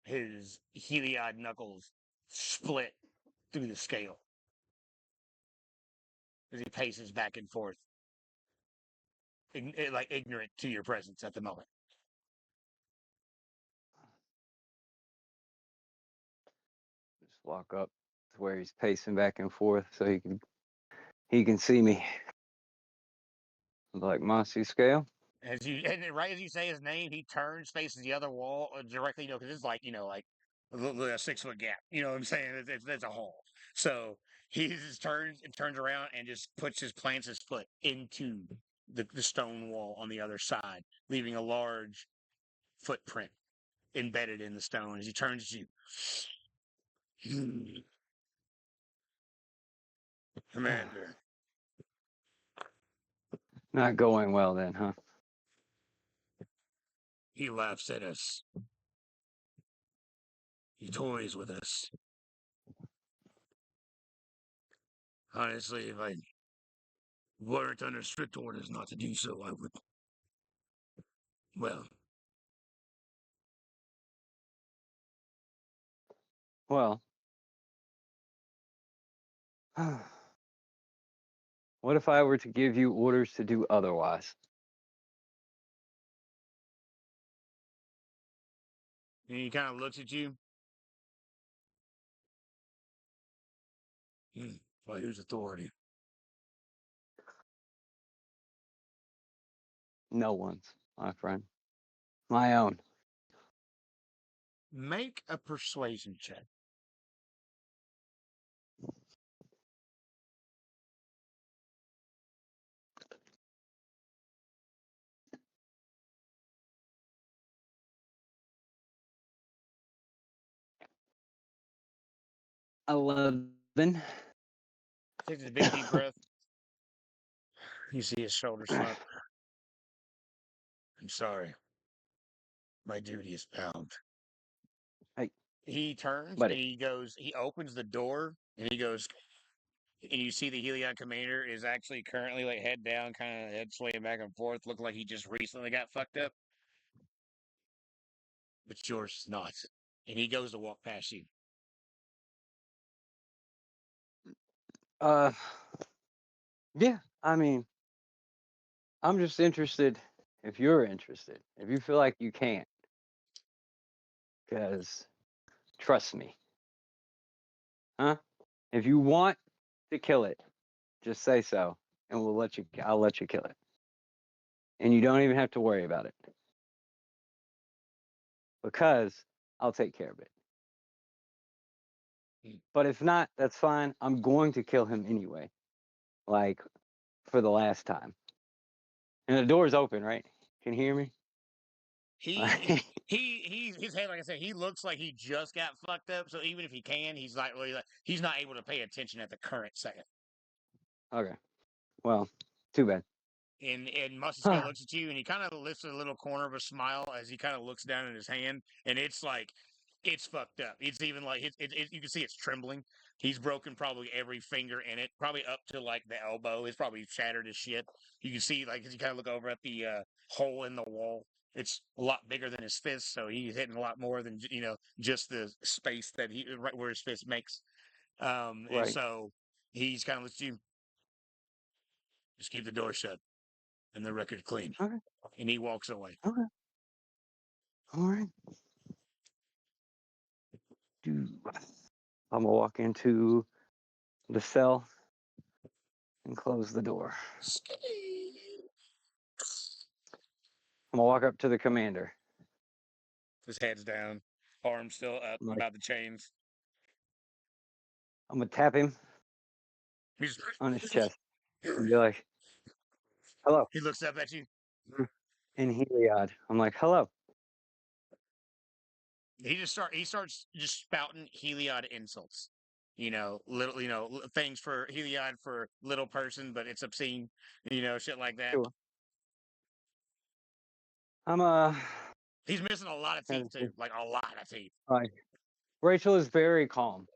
His heliod knuckles split through the scale as he paces back and forth, like ignorant to your presence at the moment. Just walk up to where he's pacing back and forth so he can see me. Like Mossy Scale. Right as you say his name, he turns, faces the other wall directly. Because it's like like a 6 foot gap. You know what I'm saying? It's a hole. So he just turns around and just plants his foot into the stone wall on the other side, leaving a large footprint embedded in the stone as he turns to you. Commander, Not going well then, huh? he laughs at us. He toys with us. Honestly, if I weren't under strict orders not to do so, I would. Well, Well, what if I were to give you orders to do otherwise? and he kind of looks at you. By whose authority? No one's, my friend. My own. Make a persuasion check. 11. Takes a big deep breath. You see his shoulders slump. I'm sorry. My duty is bound. Hey, He turns and buddy. he opens the door and he goes, and you see the Helion commander is actually currently like head down, kind of head swaying back and forth, looking like he just recently got fucked up. But yours is not. And he goes to walk past you. Uh, yeah, I mean, I'm just interested if you're interested. If you feel like you can't. Because, trust me. Huh? If you want to kill it, just say so. And I'll let you kill it. And you don't even have to worry about it. Because I'll take care of it. But if not, that's fine. I'm going to kill him anyway. Like, for the last time. And the door's open, right? Can you hear me? His head, like I said, he looks like he just got fucked up. So even if he can, he's not really he's not able to pay attention at the current second. Okay. Well, too bad. And Musty Scale looks at you and he kind of lifts a little corner of a smile as he kind of looks down at his hand, and it's like it's fucked up. It's even like you can see it's trembling. He's broken probably every finger in it, probably up to like the elbow. It's probably shattered as shit. You can see like as you kind of look over at the hole in the wall. It's a lot bigger than his fist, so he's hitting a lot more than just the space that he right where his fist makes. And Right. so he's kind of lets you just keep the door shut and the record clean. Okay. And he walks away. Okay. All right. I'm gonna walk into the cell and close the door. I'm gonna walk up to the commander. His head's down, arms still up I'm like, about the chains. I'm gonna tap him He's, on his chest and be like, "Hello," he looks up at you. in Heliod. I'm like, "Hello." He starts just spouting Heliod insults. Things for Heliod for little person, but it's obscene. Shit like that. Sure. I'm He's missing a lot of trying teeth to see. too, like a lot of teeth. Like, Rachel is very calm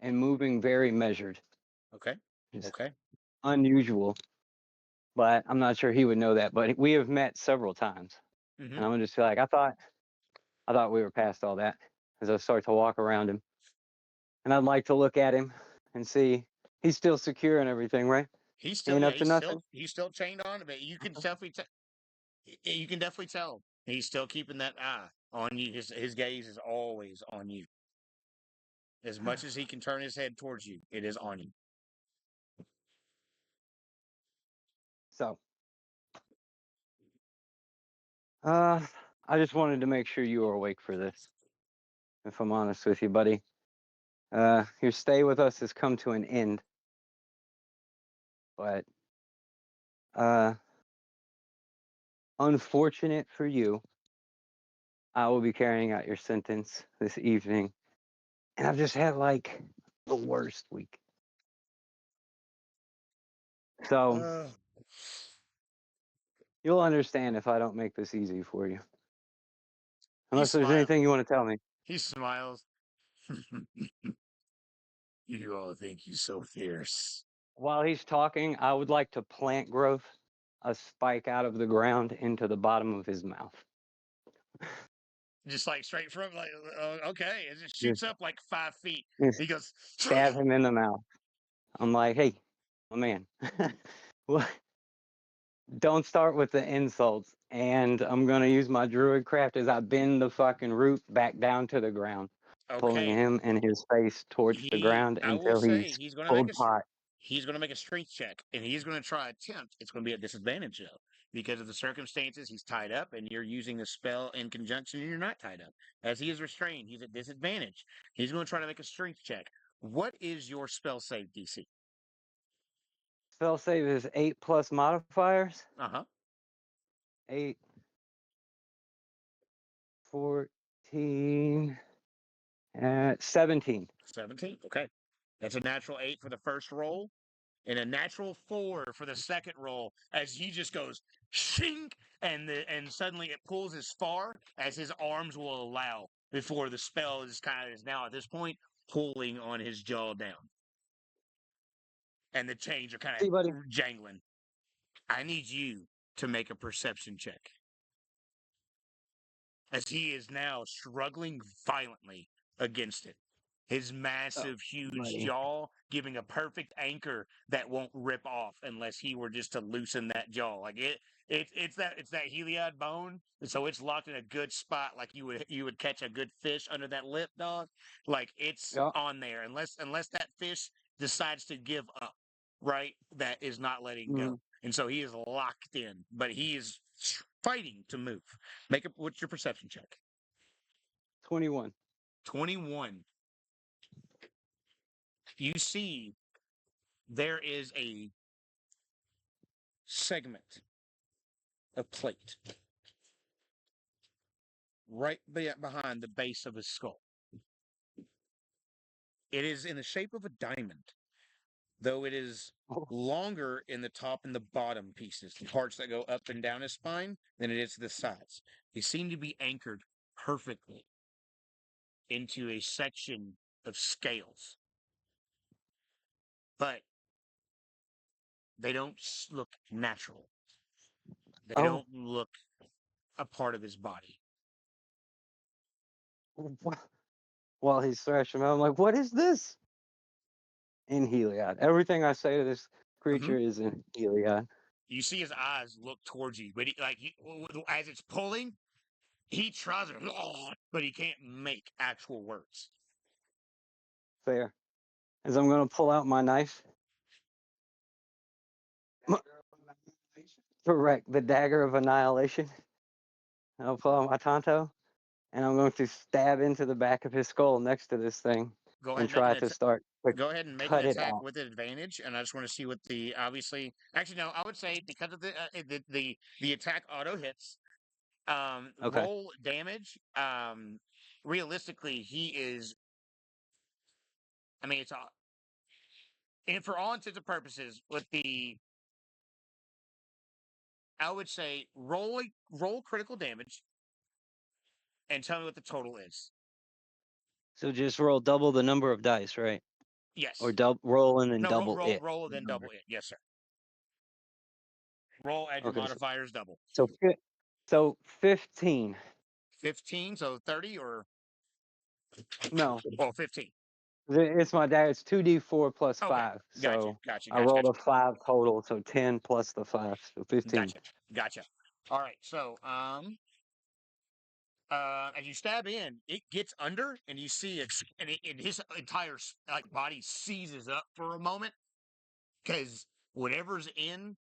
and moving very measured. Okay. It's Okay. unusual, but I'm not sure he would know that. But we have met several times, Mm-hmm. and I'm gonna just feel like I thought we were past all that as I start to walk around him, and I'd like to look at him and see he's still secure and everything, right? He's He still, ain't yeah, up to nothing. he's still chained on, but you can definitely tell he's still keeping that eye on you. His gaze is always on you. As much as he can turn his head towards you, it is on you. So, I just wanted to make sure you were awake for this. If I'm honest with you, buddy, your stay with us has come to an end, but uh, unfortunate for you, I will be carrying out your sentence this evening, and I've just had like the worst week. So Uh, you'll understand if I don't make this easy for you. he Unless there's smiles. anything you want to tell me. He smiles. You all think he's so fierce. While he's talking, I would like to plant growth a spike out of the ground into the bottom of his mouth. Just like straight from, like, okay. It just Just, shoots up like 5 feet. just He goes, stab him in the mouth. I'm like, hey, my man, well, don't start with the insults. And I'm going to use my druid craft as I bend the fucking root back down to the ground, pulling okay. him and his face towards the ground I will until say he's pulled pot. he's gonna make a strength check, and he's gonna try attempt. It's gonna be a disadvantage though, because of the circumstances. He's tied up, and you're using the spell in conjunction, and you're not tied up. As he is restrained, he's at disadvantage. He's gonna try to make a strength check. What is your spell save DC? Spell save is 8+ modifiers. Uh huh. 8, 14, 17. 17. Okay, that's a natural 8 for the first roll, and a natural 4 for the second roll, as he just goes shink, and suddenly it pulls as far as his arms will allow before the spell is now at this point pulling on his jaw down, and the chains are kind See, buddy, of jangling. I need you to make a perception check, as he is now struggling violently against it. His oh, massive, huge buddy. jaw giving a perfect anchor that won't rip off unless he were just to loosen that jaw. Like it's that Heliod bone, so it's locked in a good spot, like you would catch a good fish under that lip, dog. Like it's Yeah. on there, unless that fish decides to give up, right? That is not letting go, Mhm. and so he is locked in, but he is fighting to move. What's your perception check? 21. 21. You see there is a segment of plate right behind the base of his skull. It is in the shape of a diamond, though it is Oh, longer in the top and the bottom pieces, the parts that go up and down his spine, than it is the sides. They seem to be anchored perfectly into a section of scales, but they don't look natural. They oh, don't look a part of his body. while he's thrashing out, I'm like, what is this? In Heliod. Everything I say to this Mhm. creature is in Heliod. You see his eyes look towards you, but as it's pulling, he tries to, but he can't make actual words. Fair. As I'm going to pull out my knife. Correct. The dagger of annihilation. I'll pull out my Tonto. And I'm going to stab into the back of his skull next to this thing Go ahead and and make try to start. to Go ahead and make an cut it attack off. with advantage, and I just want to see what the obviously. Actually, no, I would say because of the attack auto hits. Okay. Roll damage. Realistically, he is. I mean, it's all. And for all intents and purposes, with the, I would say roll critical damage, and tell me what the total is. So just roll double the number of dice, right? Or Yes. roll and then No, double it. roll, The then number. double it. Yes, sir. Roll, add your Okay. modifiers, double. So 15. 15, so 30 or No, well, 15. it's my dad. It's 2d4 plus Okay, 5. gotcha, So gotcha, I gotcha, rolled gotcha, a 5 total. So 10 plus the 5. So 15. gotcha. All right, so as you stab in, it gets under, and you see and his entire like body seizes up for a moment because whatever's in,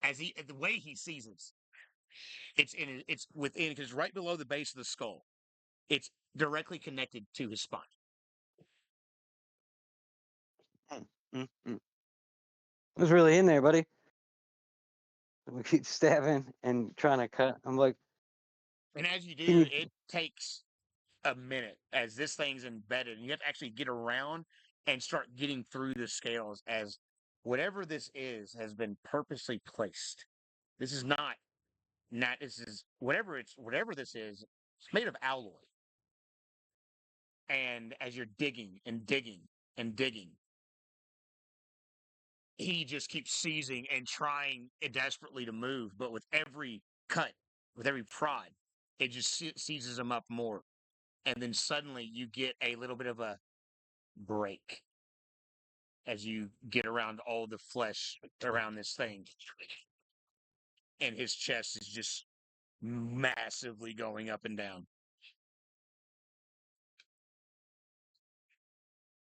the way he seizes, it's within because right below the base of the skull, it's directly connected to his spine. Mm. It was really in there, buddy. We keep stabbing and trying to cut. I'm like, And as you can do, you? it takes a minute as this thing's embedded, and you have to actually get around and start getting through the scales as whatever this is has been purposely placed. This is not this is whatever this is, it's made of alloy. And as you're digging and digging and digging, he just keeps seizing and trying desperately to move, but with every cut, with every prod, it just seizes him up more. And then suddenly you get a little bit of a break as you get around all the flesh around this thing. And his chest is just massively going up and down.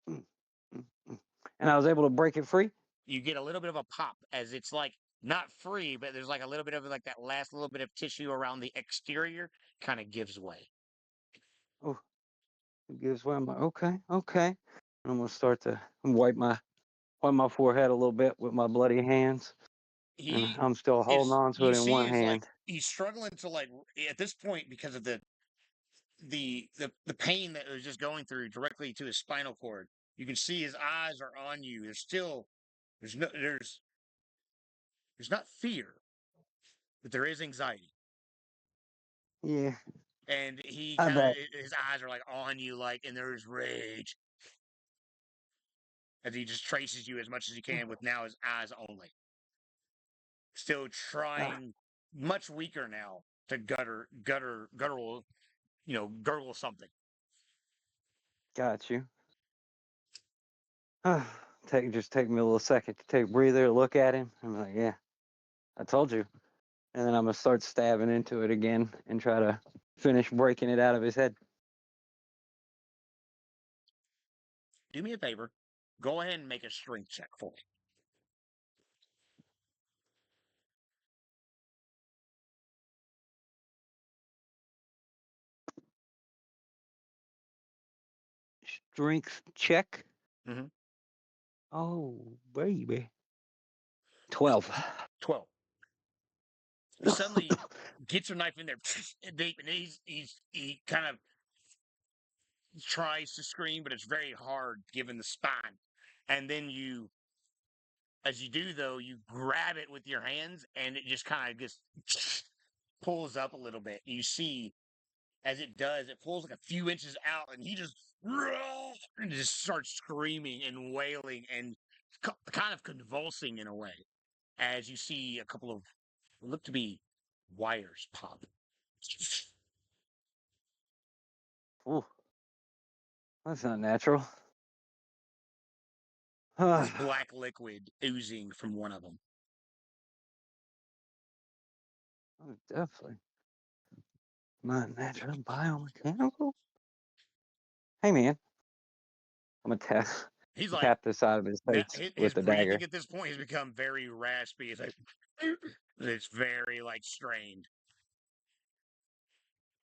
Mm, mm, mm. And I was able to break it free. You get a little bit of a pop as it's like not free, but there's like a little bit of like that last little bit of tissue around the exterior kind of gives way. Oh, it gives way. I'm like, okay. I'm gonna start to wipe my forehead a little bit with my bloody hands, and He I'm still holding is, on to you it in see, one is like hand. he's struggling to like at this point because of the pain that was just going through directly to his spinal cord. You can see his eyes are on you. There's no there's not fear, but there is anxiety. Yeah, And he I kind of bet. his eyes are like on you, like, and there's rage as he just traces you as much as he can with now his eyes only. Still Ah, trying, much weaker now to guttural, gurgle something. got you. Take me a little second to take a breather, look at him. I'm like, yeah, I told you. And then I'm gonna start stabbing into it again and try to finish breaking it out of his head. Do me a favor, go ahead and make a strength check for me. Strength check. Mm-hmm. Oh, baby. 12. 12. You suddenly get your knife in there, deep, and he kind of tries to scream, but it's very hard given the spine. And then as you do though, you grab it with your hands, and it just kind of just pulls up a little bit. You see, as it does, it pulls like a few inches out, and he just starts screaming and wailing and kind of convulsing in a way. As you see a couple of what look to be wires pop. Ooh, that's not natural. There's Oh, black liquid oozing from one of them. definitely not natural. Biomechanical. Hey, man. I'm gonna He's like, tap the side of his now face his with the dagger. breathing at this point has become very raspy. It's like it's very like strained.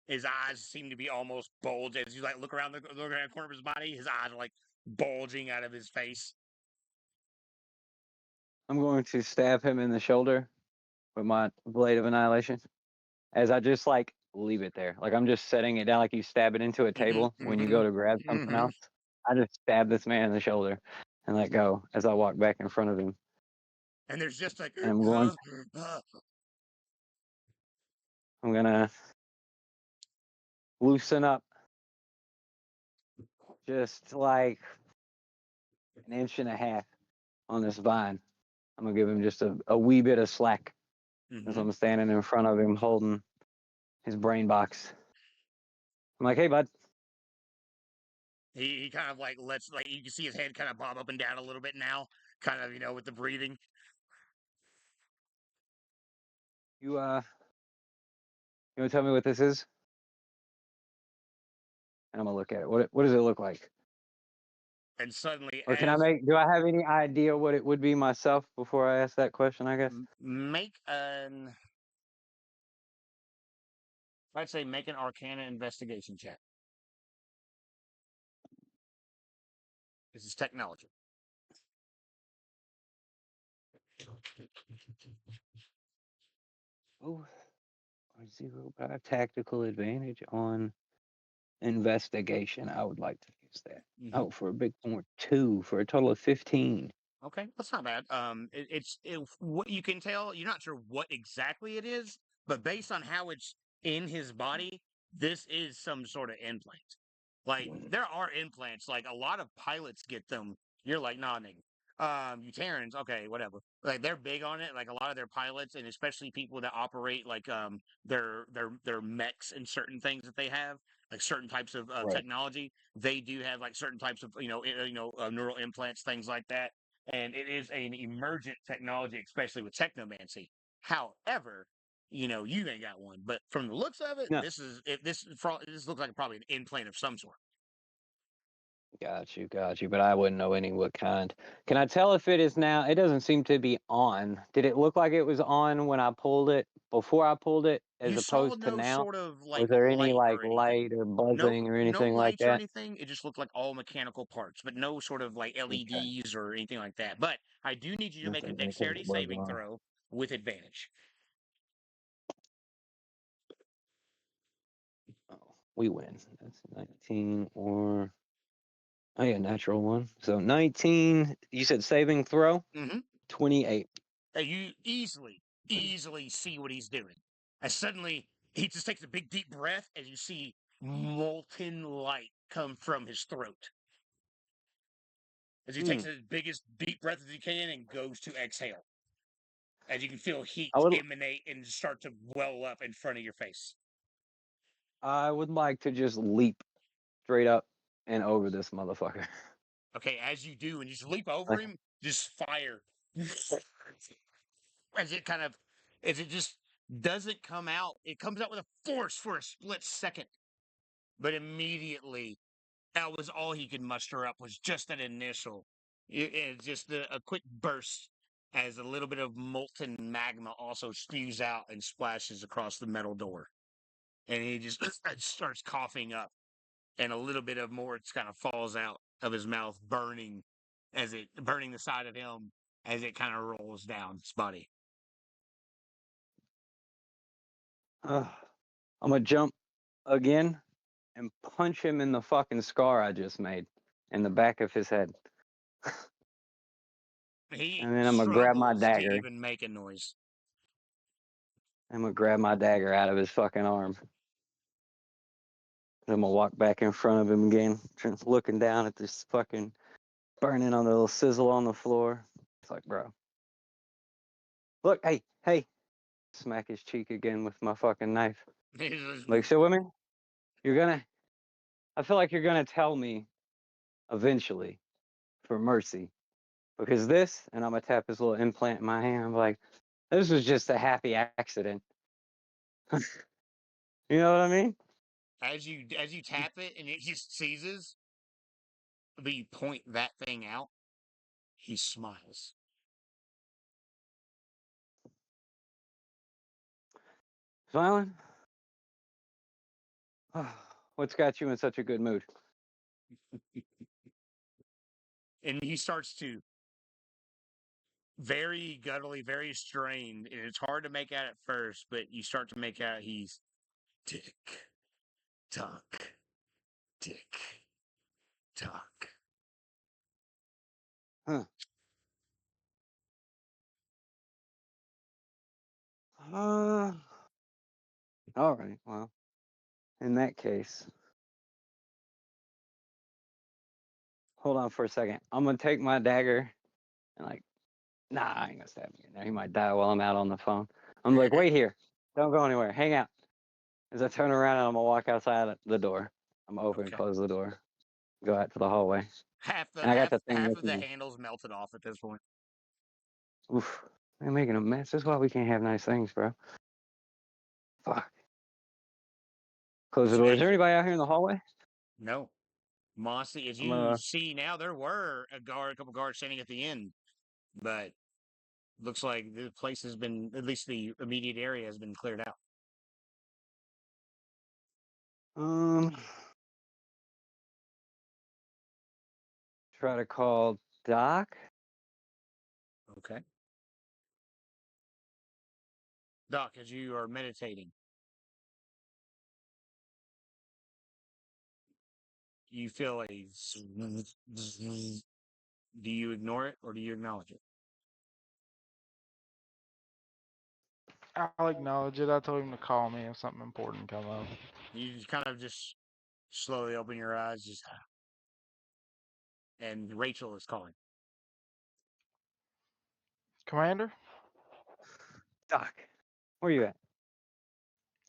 His eyes seem to be almost bulged as you like look around the corner of his body. His eyes are like bulging out of his face. I'm going to stab him in the shoulder with my blade of annihilation. As I just like leave it there. Like I'm just setting it down like you stab it into a table when you go to grab something else. I just stab this man in the shoulder and let go as I walk back in front of him. And there's just like, And I'm gonna loosen up just like an inch and a half on this vine. I'm gonna give him just a wee bit of slack as I'm standing in front of him holding his brain box. I'm like, hey bud. he kind of like lets, like, you can see his head kind of bob up and down a little bit now, kind of, with the breathing. You wanna tell me what this is? And I'm gonna look at it. What does it look like? And suddenly, Or do I have any idea what it would be myself before I ask that question, I guess? make I'd say make an Arcana investigation check. This is technology. Oh, 0 by tactical advantage on investigation. I would like to use that. Oh, for a big point, 2 for a total of 15. Okay, that's not bad. What you can tell, you're not sure what exactly it is, but based on how it's in his body, this is some sort of implant. Like there are implants, like a lot of pilots get them. You're like, nah, nigga. You Terrans, okay, whatever. Like they're big on it. Like a lot of their pilots, and especially people that operate like their mechs and certain things that they have, like certain types of Right. technology. They do have like certain types of neural implants, things like that, and it is an emergent technology, especially with technomancy. However, you ain't got one, but from the looks of it, No. this looks like probably an implant of some sort. Got you. But I wouldn't know any what kind. Can I tell if it is now? It doesn't seem to be on. Did it look like it was on when I pulled it, before I pulled it, as You saw opposed to no now? sort of like Was there any light like or anything. light or No, buzzing or no anything like lights or that? anything. It just looked like all mechanical parts, but no sort of like Okay. LEDs or anything like that. But I do need you to make a Nothing like a dexterity buzz saving on. throw with advantage. Oh, we win. That's 19 or oh yeah, natural one. So 19. You said saving throw. Mm-hmm. 28. You easily see what he's doing. And suddenly he just takes a big deep breath as you see molten light come from his throat. As he takes his biggest deep breath as he can and goes to exhale. As you can feel heat I would emanate and start to well up in front of your face. I would like to just leap straight up and over this motherfucker. Okay, as you do, and you just leap over Like, him, just fire. As it kind of, as it just doesn't come out, it comes out with a force for a split second. But immediately, that was all he could muster up was just that initial, just a quick burst as a little bit of molten magma also spews out and splashes across the metal door. And he just starts coughing up, and a little bit of more kind of falls out of his mouth, burning the side of him as it kind of rolls down his body. I'm gonna jump again and punch him in the fucking scar I just made in the back of his head. He And then I'm gonna grab my struggles to dagger. even make a noise. I'm gonna grab my dagger out of his fucking arm. I'm gonna walk back in front of him again, looking down at this fucking burning on the little sizzle on the floor. It's like, bro, look, hey, smack his cheek again with my fucking knife. Like, so women, you're gonna. I feel like you're gonna tell me eventually for mercy, because this, and I'm gonna tap his little implant in my hand. I'm like, this was just a happy accident. You know what I mean? As you tap it and it just seizes, but you point that thing out, he smiles. Smiling. What's got you in such a good mood? and he starts to very guttily, very strained, and it's hard to make out at first, but you start to make out he's tick tock, tick tock. Huh. Uh, all right. Well, in that case, hold on for a second. I'm gonna take my dagger and like, nah, I ain't gonna stab him. Now he might die while I'm out on the phone. I'm like, wait here. Don't go anywhere. Hang out. As I turn around, I'm gonna walk outside the door. I'm gonna open and Okay. close the door. Go out to the hallway. Half the And I got half the thing half with of the me. handles melted off at this point. Oof. They're making a mess. That's why we can't have nice things, bro. Fuck. Close the door. Is there anybody out here in the hallway? No. Mossy, as I'm you see now, there were a couple guards standing at the end, but looks like the place has been, at least the immediate area has been cleared out. um try to call Doc. Okay. Doc, as you are meditating, you feel a. Do you ignore it or do you acknowledge it? I'll acknowledge it. I told him to call me if something important come up. You just kind of just slowly open your eyes, just and Rachel is calling. Commander? Doc, where you at?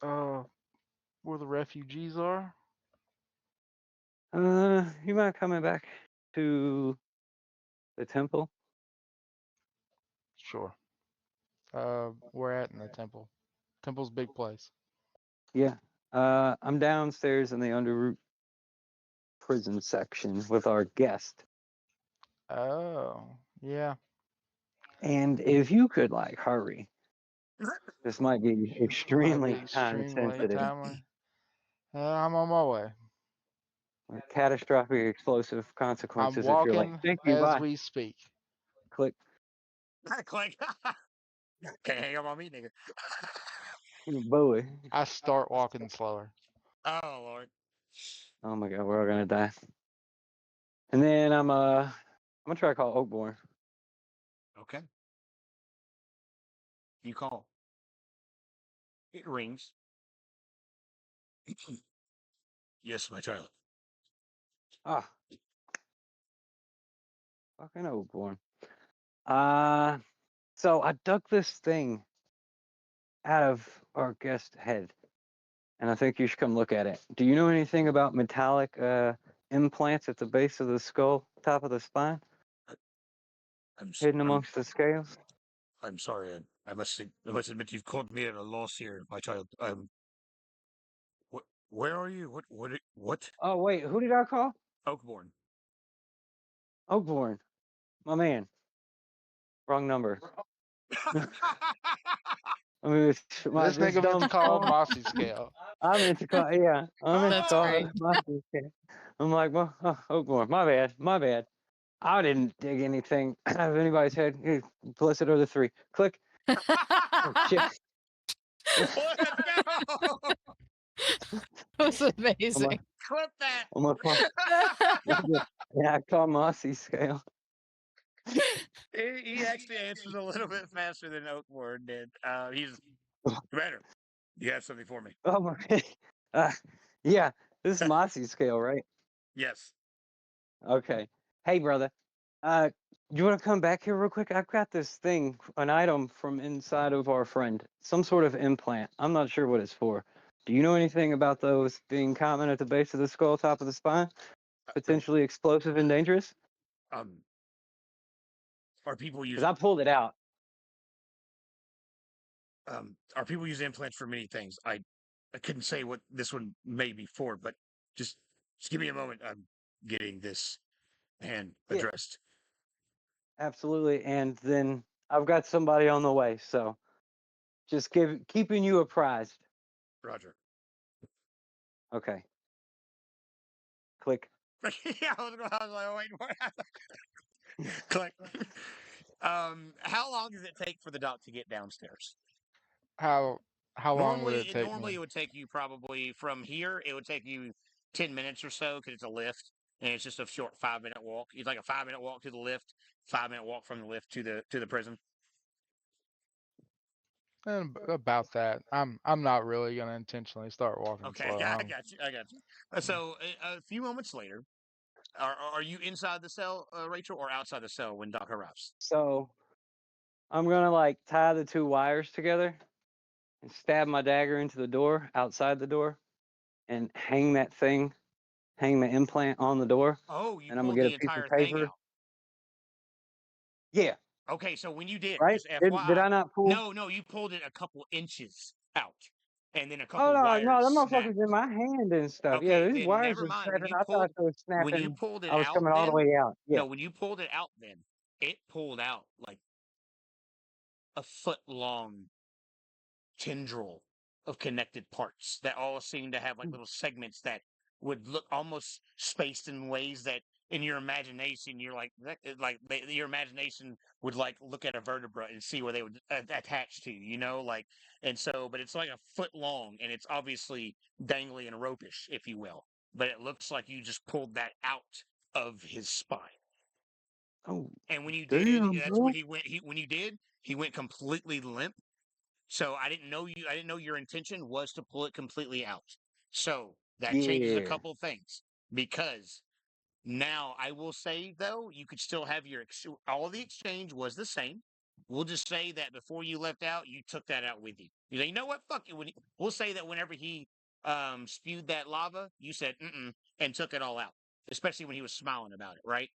Where the refugees are? You mind coming back to the temple? Sure. We're at in the temple. Temple's a big place. Yeah. I'm downstairs in the underroot prison section with our guest. Oh, yeah. And if you could like hurry, this might be Might be extremely time extremely sensitive. timely. I'm on my way. Like catastrophic explosive I'm consequences if you're like, walking thank you, as bye. we speak. Click. Click. Can't hang up on me, nigga. Boy. I start walking slower. Oh Lord. Oh my god, we're all gonna die. And then I'm gonna try to call Oakborn. Okay. You call. It rings. Yes, my child. Ah, fucking Oakborn. Uh so I dug this thing out of our guest head, and I think you should come look at it. Do you know anything about metallic implants at the base of the skull, top of the spine, I'm s- hidden I'm amongst the scales? I'm sorry. I must admit you've caught me at a loss here, my child. Where are you? What? Oh wait, who did I call? Oakborn. Oakborn, my man. Wrong number. I mean, This this nigga meant to dumb call phone. Mossy Scale. I meant to call. Yeah, I meant to That's call. great. I'm like, well, oh, Oakborn. My bad. My bad. I didn't dig anything out of anybody's head. Hey, blessed are the three. Click. Oh shit. Let's go. was I'm amazing. a, Clip that. I'm a, yeah, I call Mossy Scale. He actually answers a little bit faster than Oakborn did. He's Commander. You have something for me? Oh my. Uh, yeah, this is Mossy Scale, right? Yes. Okay. Hey, brother. Uh, you want to come back here real quick? I've got this thing, an item from inside of our friend, some sort of implant. I'm not sure what it's for. Do you know anything about those being common at the base of the skull, top of the spine? Potentially explosive and dangerous? Um, are people Because use I pulled it out. are people use implants for many things? I couldn't say what this one may be for, but just give me a moment. I'm getting this hand Yeah, addressed. absolutely. And then I've got somebody on the way, so just keeping you apprised. Roger. Okay. Click. Yeah, I was like, wait, what? Click. How long does it take for the doc to get downstairs? How how long would Normally, it it take normally me? it would take you probably from here. It would take you 10 minutes or so because it's a lift and it's just a short 5 minute walk. It's like a 5 minute walk to the lift, 5 minute walk from the lift to the prison. And about that. I'm not really gonna intentionally start walking Okay, slow. I got you. I got you. So a few moments later, are you inside the cell, Rachel, or outside the cell when Doc arrives? So I'm gonna like tie the two wires together and stab my dagger into the door outside the door and hang the implant on the door, Oh, you and I'm gonna pulled get a the piece of entire thing paper. out. Yeah, Okay, so when you did, right? just Did FYI, I not pull? no, you pulled it a couple inches out, and then a Oh couple no, no, wires that snapped. motherfucker's in my hand and stuff. Yeah, Okay, these then wires never are mind. snapping. I thought it was When you snapping. pulled it I was out, coming all the then way out. Yeah. no, when you pulled it out, then it pulled out like a foot long tendril of connected parts that all seem to have like little segments that would look almost spaced in ways that in your imagination you're like your imagination would like look at a vertebra and see where they would attach to, like. And so but it's like a foot long and it's obviously dangly and ropish, if you will, but it looks like you just pulled that out of his spine. Oh, And when you did, damn, that's when bro. when you did, he went completely limp. So I didn't know your intention was to pull it completely out. So that changes a Yeah. couple things because now I will say though you could still have all of the exchange was the same. We'll just say that before you left out, you took that out with you. You say, you know what? Fuck it. We'll say that whenever he spewed that lava, you said mm and took it all out, especially when he was smiling about it, right?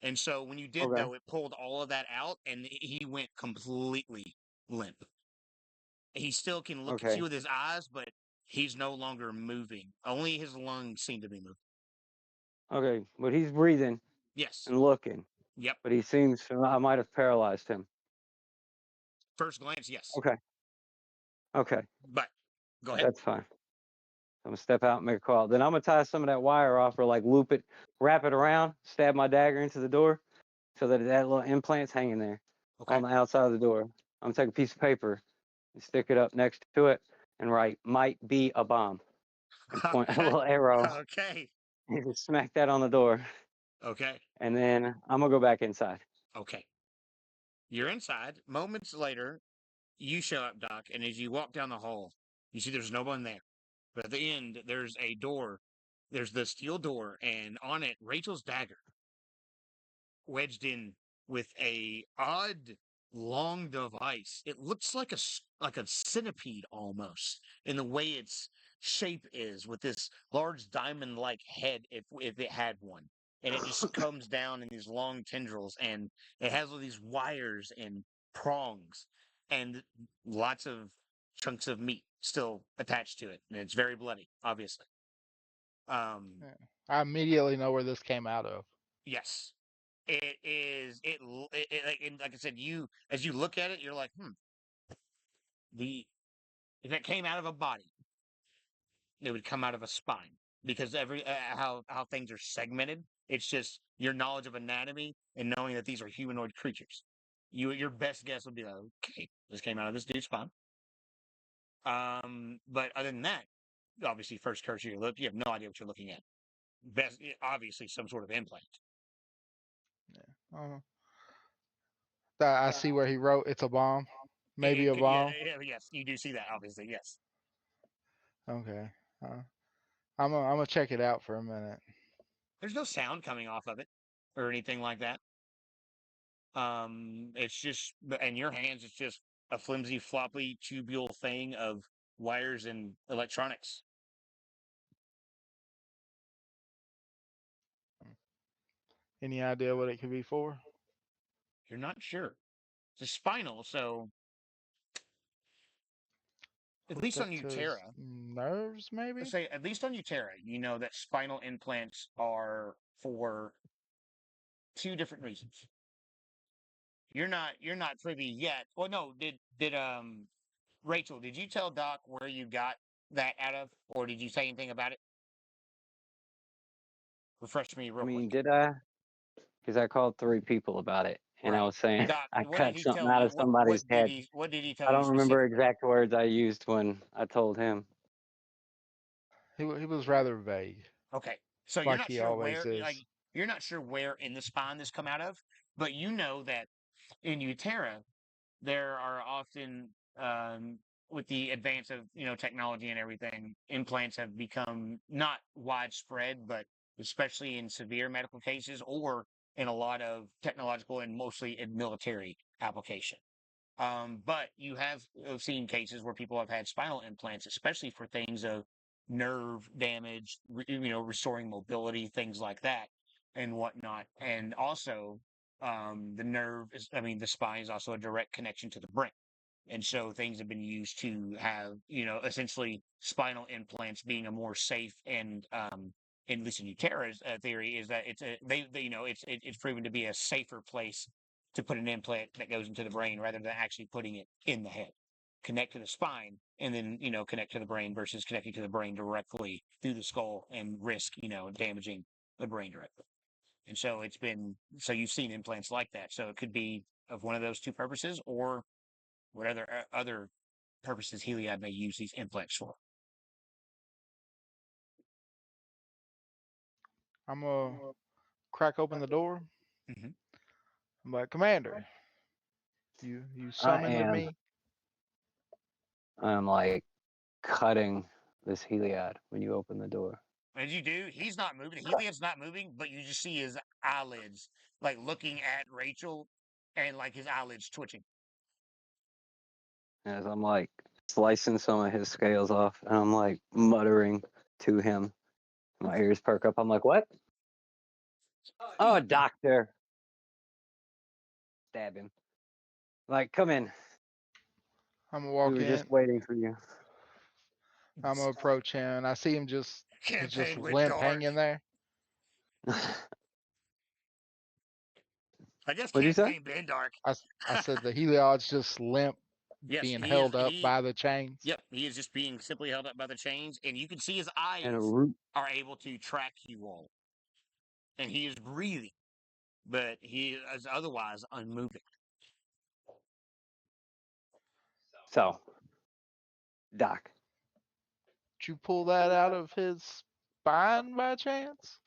And so when you did Okay. though, it pulled all of that out, and he went completely limp. He still can look at you Okay. with his eyes, but he's no longer moving. Only his lungs seem to be moving. Okay. But he's breathing Yes. and looking. Yep. But he seems I might have paralyzed him. First glance, yes. Okay. Okay. But go ahead. That's fine. I'm gonna step out and make a call. Then I'm gonna tie some of that wire off or like loop it, wrap it around, stab my dagger into the door so that that little implant's hanging there Okay. on the outside of the door. I'm gonna take a piece of paper and stick it up next to it and write "might be a bomb" and point a Okay. little arrow Okay. and just smack that on the door. Okay. And then I'm gonna go back inside. Okay. You're inside. Moments later, you show up, Doc, and as you walk down the hall, you see there's no one there. But at the end, there's a door. There's the steel door, and on it, Rachel's dagger wedged in with a odd long device. It looks like like a centipede almost in the way its shape is, with this large diamond-like head if it had one. And it just comes down in these long tendrils, and it has all these wires and prongs and lots of chunks of meat still attached to it, and it's very bloody, obviously. Um, Yeah. I immediately know where this came out of. yes, it is. Like I said, you as you look at it, you're like, the if it came out of a body, it would come out of a spine because how things are segmented. It's just your knowledge of anatomy and knowing that these are humanoid creatures. Your best guess would be like, okay, this came out of this dude's spine. But other than that, obviously, first cursory look, you have no idea what you're looking at. Obviously, some sort of implant. Uh, that I see where he wrote it's a bomb. Maybe a Yeah, bomb. yes, you do see that. Obviously, yes. Okay. Uh, I'm gonna check it out for a minute. There's no sound coming off of it or anything like that. It's just, in your hands, it's just a flimsy, floppy, tubule thing of wires and electronics. Any idea what it could be for? You're not sure. It's a spinal, so at Hooked least up on to his Utera, nerves, let's maybe? say at least on Utera, you know that spinal implants are for two different reasons. You're not privy yet. Well, no, did Rachel, did you tell Doc where you got that out of, or did you say anything about it? Refresh me I real mean, quick. did I? because I called 3 people about it, and I Right. was saying Doc, I what did cut he something tell out you? of somebody's head. What did he tell I you don't remember specifically? exact words I used when I told him. He was rather vague, Okay. So you're like not he sure always where is. you're not sure where in the spine this come out of, but you know that in Utera there are often with the advance of technology and everything, implants have become not widespread, but especially in severe medical cases or in a lot of technological and mostly in military application. But you have seen cases where people have had spinal implants, especially for things of nerve damage, restoring mobility, things like that, and whatnot. And also, the nerve is, I mean, the spine is also a direct connection to the brain. And so things have been used to have, essentially spinal implants being a more safe and, at least in Utera's theory, is that it's proven to be a safer place to put an implant that goes into the brain rather than actually putting it in the head. Connect to the spine and then, connect to the brain versus connecting to the brain directly through the skull and risk, damaging the brain directly. And so so you've seen implants like that. So it could be of one of those two purposes or what other purposes Heliod may use these implants for. I'm gonna crack open the door. Mm-hmm. I'm like, Commander, you I summoned am. me. I'm like cutting this Heliod when you open the door. As you do, he's not moving. Heliod's not moving, but you just see his eyelids like looking at Rachel and like his eyelids twitching. As I'm like slicing some of his scales off, and I'm like muttering to him. My ears perk up. I'm like, "What? Oh, doctor!" Stab him. Like, come in. I'm gonna We walk were just in. waiting for you. I'm gonna approach him, and I see him he's just Campaign went limp dark. hanging there. I guess What'd you say? campaign been dark. I said the Heliod's just limp, Yes, being he is. held up by the chains. Yep, he is just being simply held up by the chains, and you can see his And a eyes root. are able to track you all, and he is breathing, but he is otherwise unmoving. So, Doc. Did you pull that out of his spine by chance?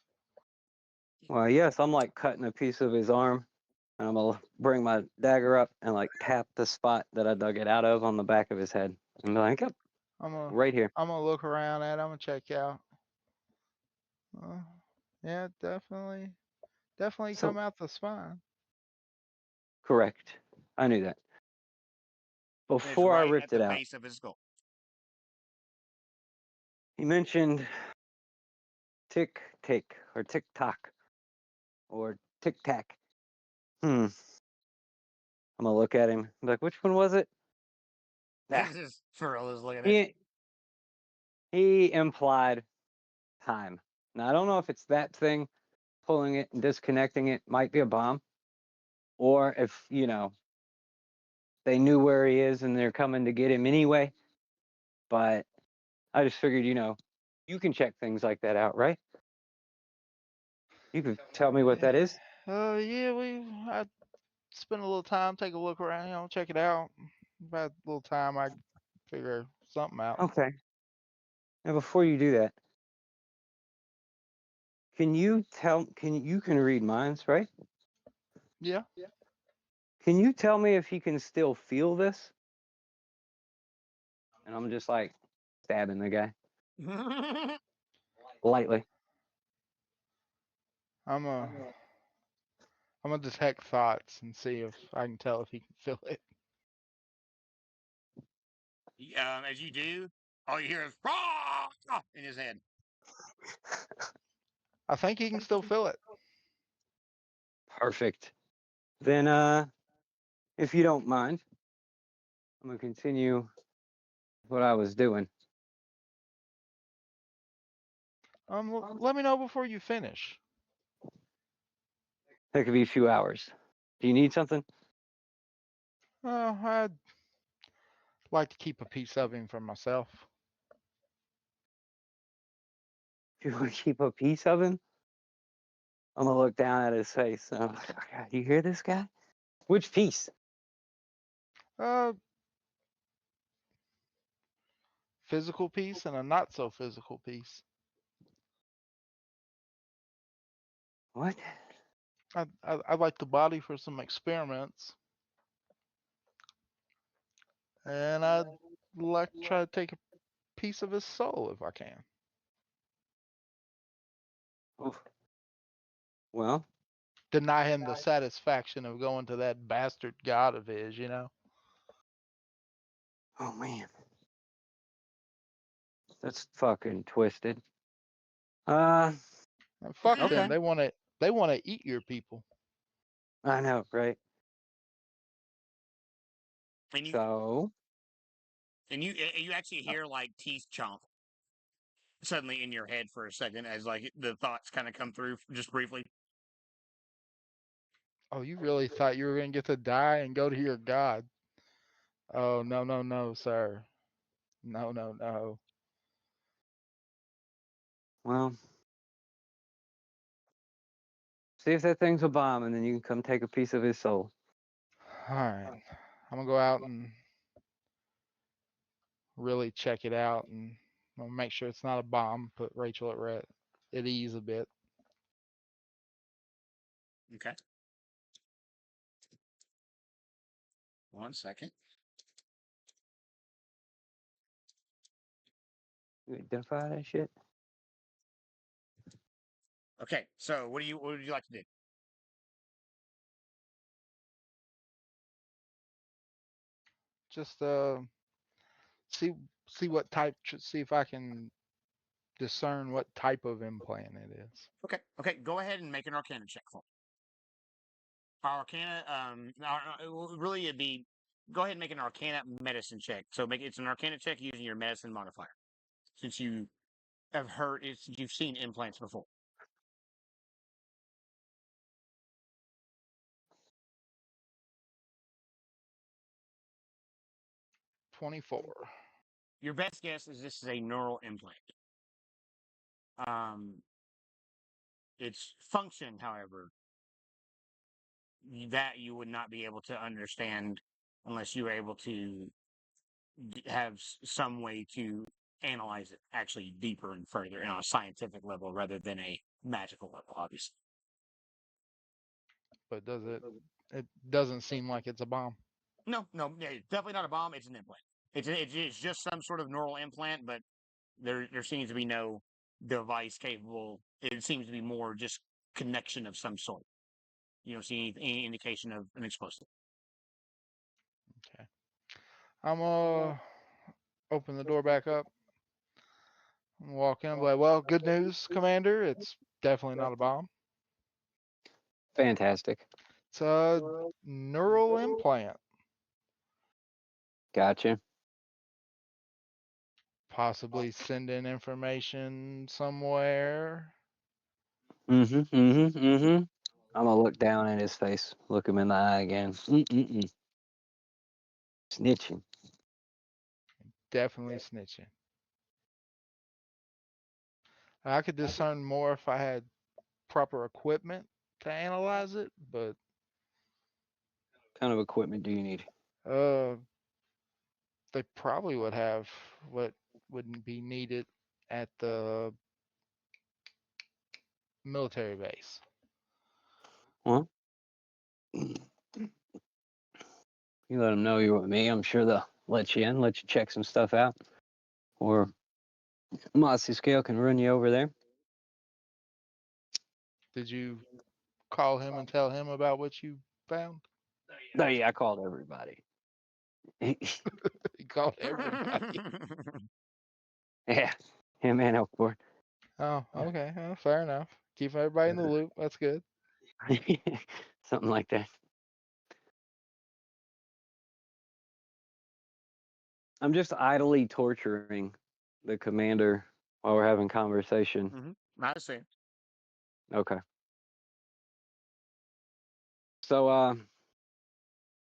Well, yes, I'm like cutting a piece of his arm, and I'm gonna bring my dagger up and like tap the spot that I dug it out of on the back of his head, and be like, "Yep, I'm gonna right here." I'm gonna look around at it. I'm gonna check out. Uh, yeah, definitely come So, out the spine. correct. I knew that. And it's Before I right at ripped the it out, base of his skull. he mentioned tick tick or tick tock or tic tac. I'm gonna look at him. Be like, which one was it? Nah, Just Pharrell is looking at. he he implied time. Now I don't know if it's that thing pulling it and disconnecting it might be a bomb, or if they knew where he is and they're coming to get him anyway. But I just figured, you can check things like that out, right? You could tell me what that is. Yeah, I spend a little time, take a look around, check it out. About a little time, I figure something out. Okay. Now before you do that, can you read minds, right? Yeah, Can you tell me if he can still feel this? And I'm just like stabbing the guy lightly. I'm a I'm gonna detect thoughts and see if I can tell if he can feel it. As you do, all you hear is "Rah!" in his head. I think he can still feel it. Perfect. Then if you don't mind, I'm gonna continue what I was doing. Let me know before you finish. That could be a few hours. Do you need something? I'd like to keep a piece of him for myself. Do you want to keep a piece of him? I'm gonna look down at his face. You hear this guy? Which piece? Uh, physical piece and a not so physical piece. What? I'd like the body for some experiments, and I'd like to try to take a piece of his soul if I can. Oof. Well, Deny him the satisfaction of going to that bastard god of his, you know? oh man, that's fucking twisted. Uh, And fuck them. okay. They want to eat your people. I know, right? And you So, and you actually hear like teeth chomp suddenly in your head for a second as like the thoughts kind of come through just briefly. Oh, you really thought you were going to get to die and go to your god? Oh, no, no, no, sir. No, no, no. well, see if that thing's a bomb, and then you can come take a piece of his soul. All right. I'm going to go out and really check it out, and I'm gonna make sure it's not a bomb. Put Rachel at ease a bit. Okay. 1 second. You identify that shit? Okay. So what would you like to do? Just see see what type. See if I can discern what type of implant it is. Okay. Okay. Go ahead and make an Arcana check for me. Arcana. Really, it'd be. Go ahead and make an Arcana medicine check. So it's an Arcana check using your medicine modifier, since you have you've seen implants before. 24. Your best guess is this is a neural implant. Um, its function, however, that you would not be able to understand unless you were able to have some way to analyze it actually deeper and further and on a scientific level rather than a magical level, obviously. But does it? It doesn't seem like it's a bomb. No, no, yeah, it's definitely not a bomb. It's an implant. It's just some sort of neural implant, but there seems to be no device capable. It seems to be more just connection of some sort. You don't see any indication of an explosive. Okay. I'm gonna open the door back up and walk in. And be like, well, good news, Commander. It's definitely not a bomb. Fantastic. It's a neural implant. Gotcha. Possibly sending information somewhere. Mm-hmm. Mm-hmm. Mm-hmm. I'm gonna look down at his face, look him in the eye again. Mm-mm-mm. Snitching. Definitely snitching. I could discern more if I had proper equipment to analyze it, but What kind of equipment do you need? uh, they probably would have what wouldn't be needed at the military base. Well, you let them know you're with me. I'm sure they'll let you in, let you check some stuff out. Or Mossy Scale can run you over there. Did you call him and tell him about what you found? Oh yeah, I called everybody. He called everybody. Yeah, him and Elkboard. Oh, okay. Fair enough. Keep everybody in the loop. That's good. Something like that. I'm just idly torturing the commander while we're having conversation. Mm-hmm. I see. Okay. So,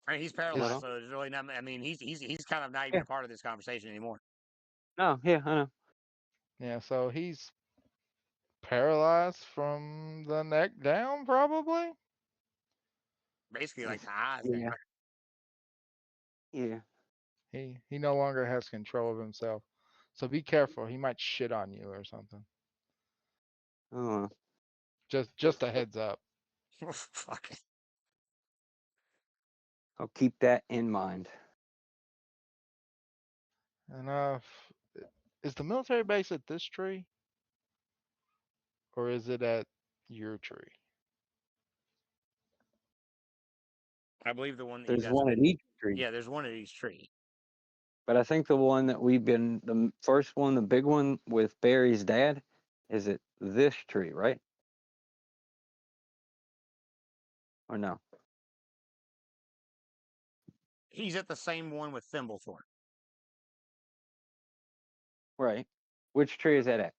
I mean, he's Is paralyzed, so there's really not. I mean, he's kind of not even yeah. a part of this conversation anymore. No, yeah, I know. yeah, so he's paralyzed from the neck down, probably. Basically, like Yes. the eyes Yeah. down. Yeah. He no longer has control of himself. So be careful. He might shit on you or something. Oh, Just a heads up. Fuck. I'll keep that in mind. And is the military base at this tree, or is it at your tree? I believe the one that you There's guys have one at been. each tree. Yeah, there's one at each tree. But I think the one that we've been, the first one, the big one with Barry's dad, is at this tree, right? Or no? He's at the same one with Thimblethorn. Right. Which tree is that at?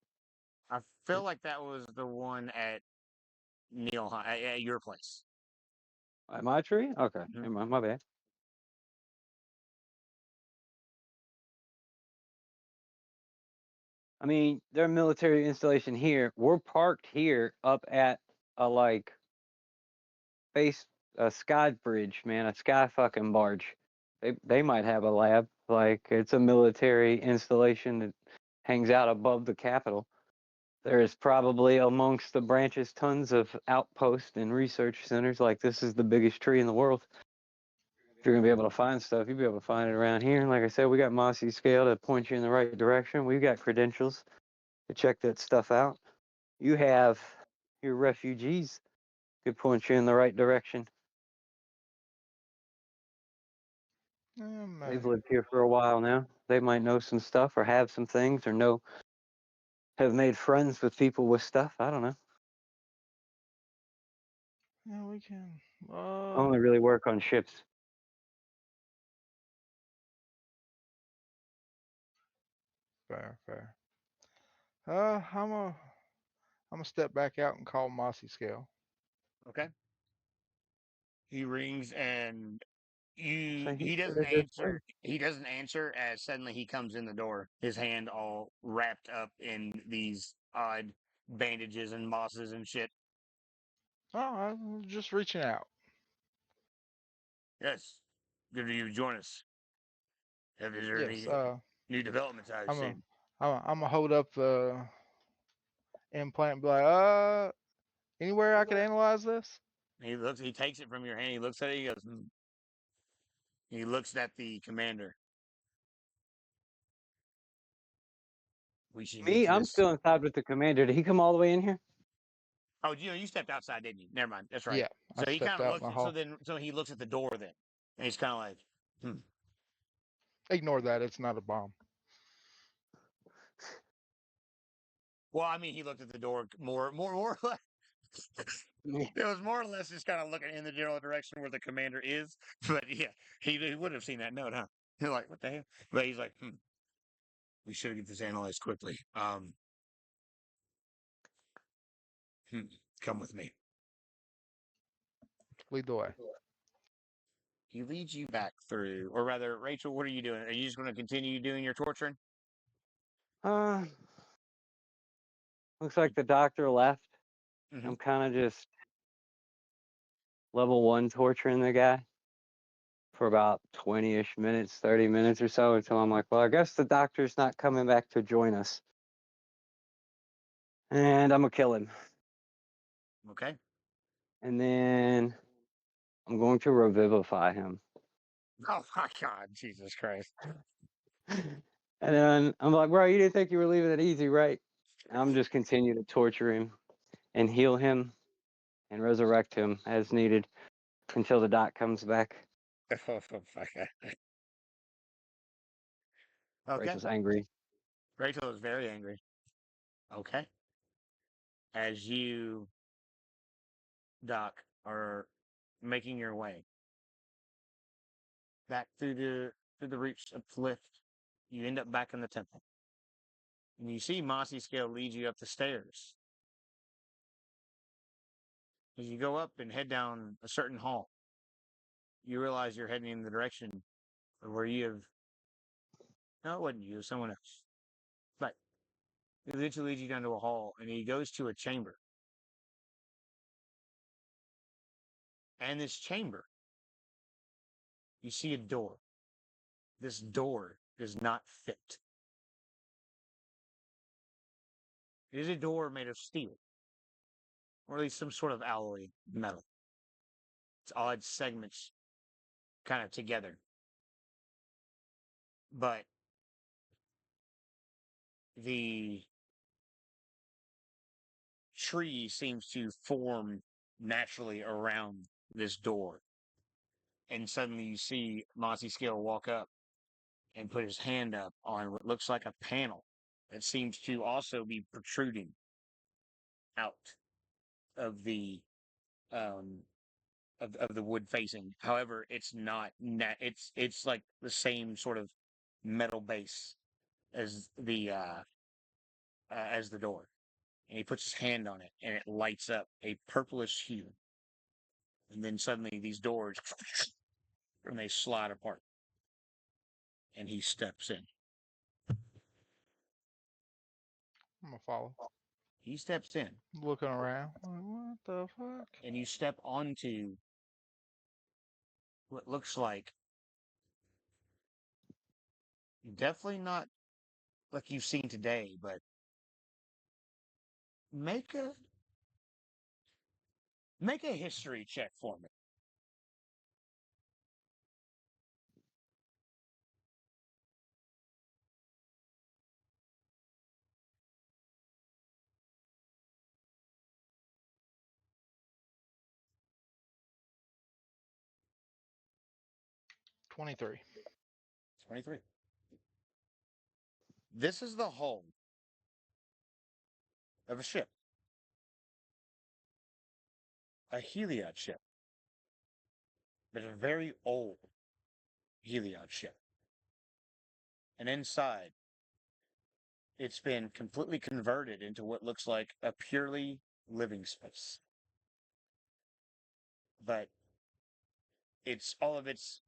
I feel like that was the one at Neil at your place. At my tree? Okay. Mhm. Never mind, my bad. I mean, their military installation here. We're parked here up at a like base, a sky bridge, man, a sky fucking barge. They might have a lab. Like it's a military installation that hangs out above the Capitol. There is probably amongst the branches tons of outposts and research centers. Like this is the biggest tree in the world. If you're gonna be able to find stuff, you'll be able to find it around here. And like I said, we got Mossy Scale to point you in the right direction. We've got credentials to check that stuff out. You have your refugees could point you in the right direction. They've lived here for a while now. They might know some stuff or have some things or know have made friends with people with stuff. I don't know. Yeah, we can. I only really work on ships. Fair. I'm gonna step back out and call Mossy Scale. Okay. He rings and So he's he doesn't headed this way. answer. He doesn't answer as suddenly he comes in the door, his hand all wrapped up in these odd bandages and mosses and shit. Oh, I was just reaching out. Yes. Good of you to join us. Is there Yes. any new developments I've I'm a seen? I'm gonna hold up the implant and be like, anywhere I could analyze this? He takes it from your hand, he looks at it, he goes, hmm. He looks at the commander. We should get Me, to I'm this. still inside with the commander. Did he come all the way in here? Oh, you stepped outside, didn't you? Never mind. That's right. Yeah, I So he kind stepped of out in looks the at, hall. so he looks at the door then. And he's kind of like, hmm. Ignore that. It's not a bomb. Well, I mean, he looked at the door more or less. It was more or less just kind of looking in the general direction where the commander is. But yeah, he would have seen that note, huh? He's like, what the hell? But he's like, we should get this analyzed quickly. Come with me. Lead the way. He leads you back through, or rather, Rachel, what are you doing? Are you just going to continue doing your torturing? Uh, looks like the doctor left. Mm-hmm. I'm kind of just level 1 torturing the guy for about 20-ish minutes, 30 minutes or so until I'm like, well, I guess the doctor's not coming back to join us. And I'm going to kill him. Okay. And then I'm going to revivify him. Oh my God, Jesus Christ! And then I'm like, bro, you didn't think you were leaving it easy, right? I'm just continue to torture him and heal him and resurrect him as needed until the doc comes back. Oh, fuck. Okay. Rachel's angry. Rachel is very angry. Okay. As you, Doc, are making your way back through the reach of the lift, you end up back in the temple, and you see Mossy Scale lead you up the stairs. As you go up and head down a certain hall, you realize you're heading in the direction of where you have. No, it wasn't you. It was someone else. But It eventually leads you down to a hall, and he goes to a chamber. And this chamber, you see a door. This door does not fit. It is a door made of steel, or at least some sort of alloy metal. It's odd segments kind of together. But the tree seems to form naturally around this door. And suddenly you see Mossy Scale walk up and put his hand up on what looks like a panel that seems to also be protruding out of the um of the wood facing. However, it's not it's like the same sort of metal base as the door. And he puts his hand on it and it lights up a purplish hue. And then suddenly these doors and they slide apart. And he steps in. I'm gonna follow. He steps in Looking around. Like, what the fuck? and you step onto what looks like definitely not like you've seen today, but make a make a history check for me. $23. 23. This is the hull of a ship, a Heliod ship, but a very old Heliod ship. And inside, it's been completely converted into what looks like a purely living space. But it's all of its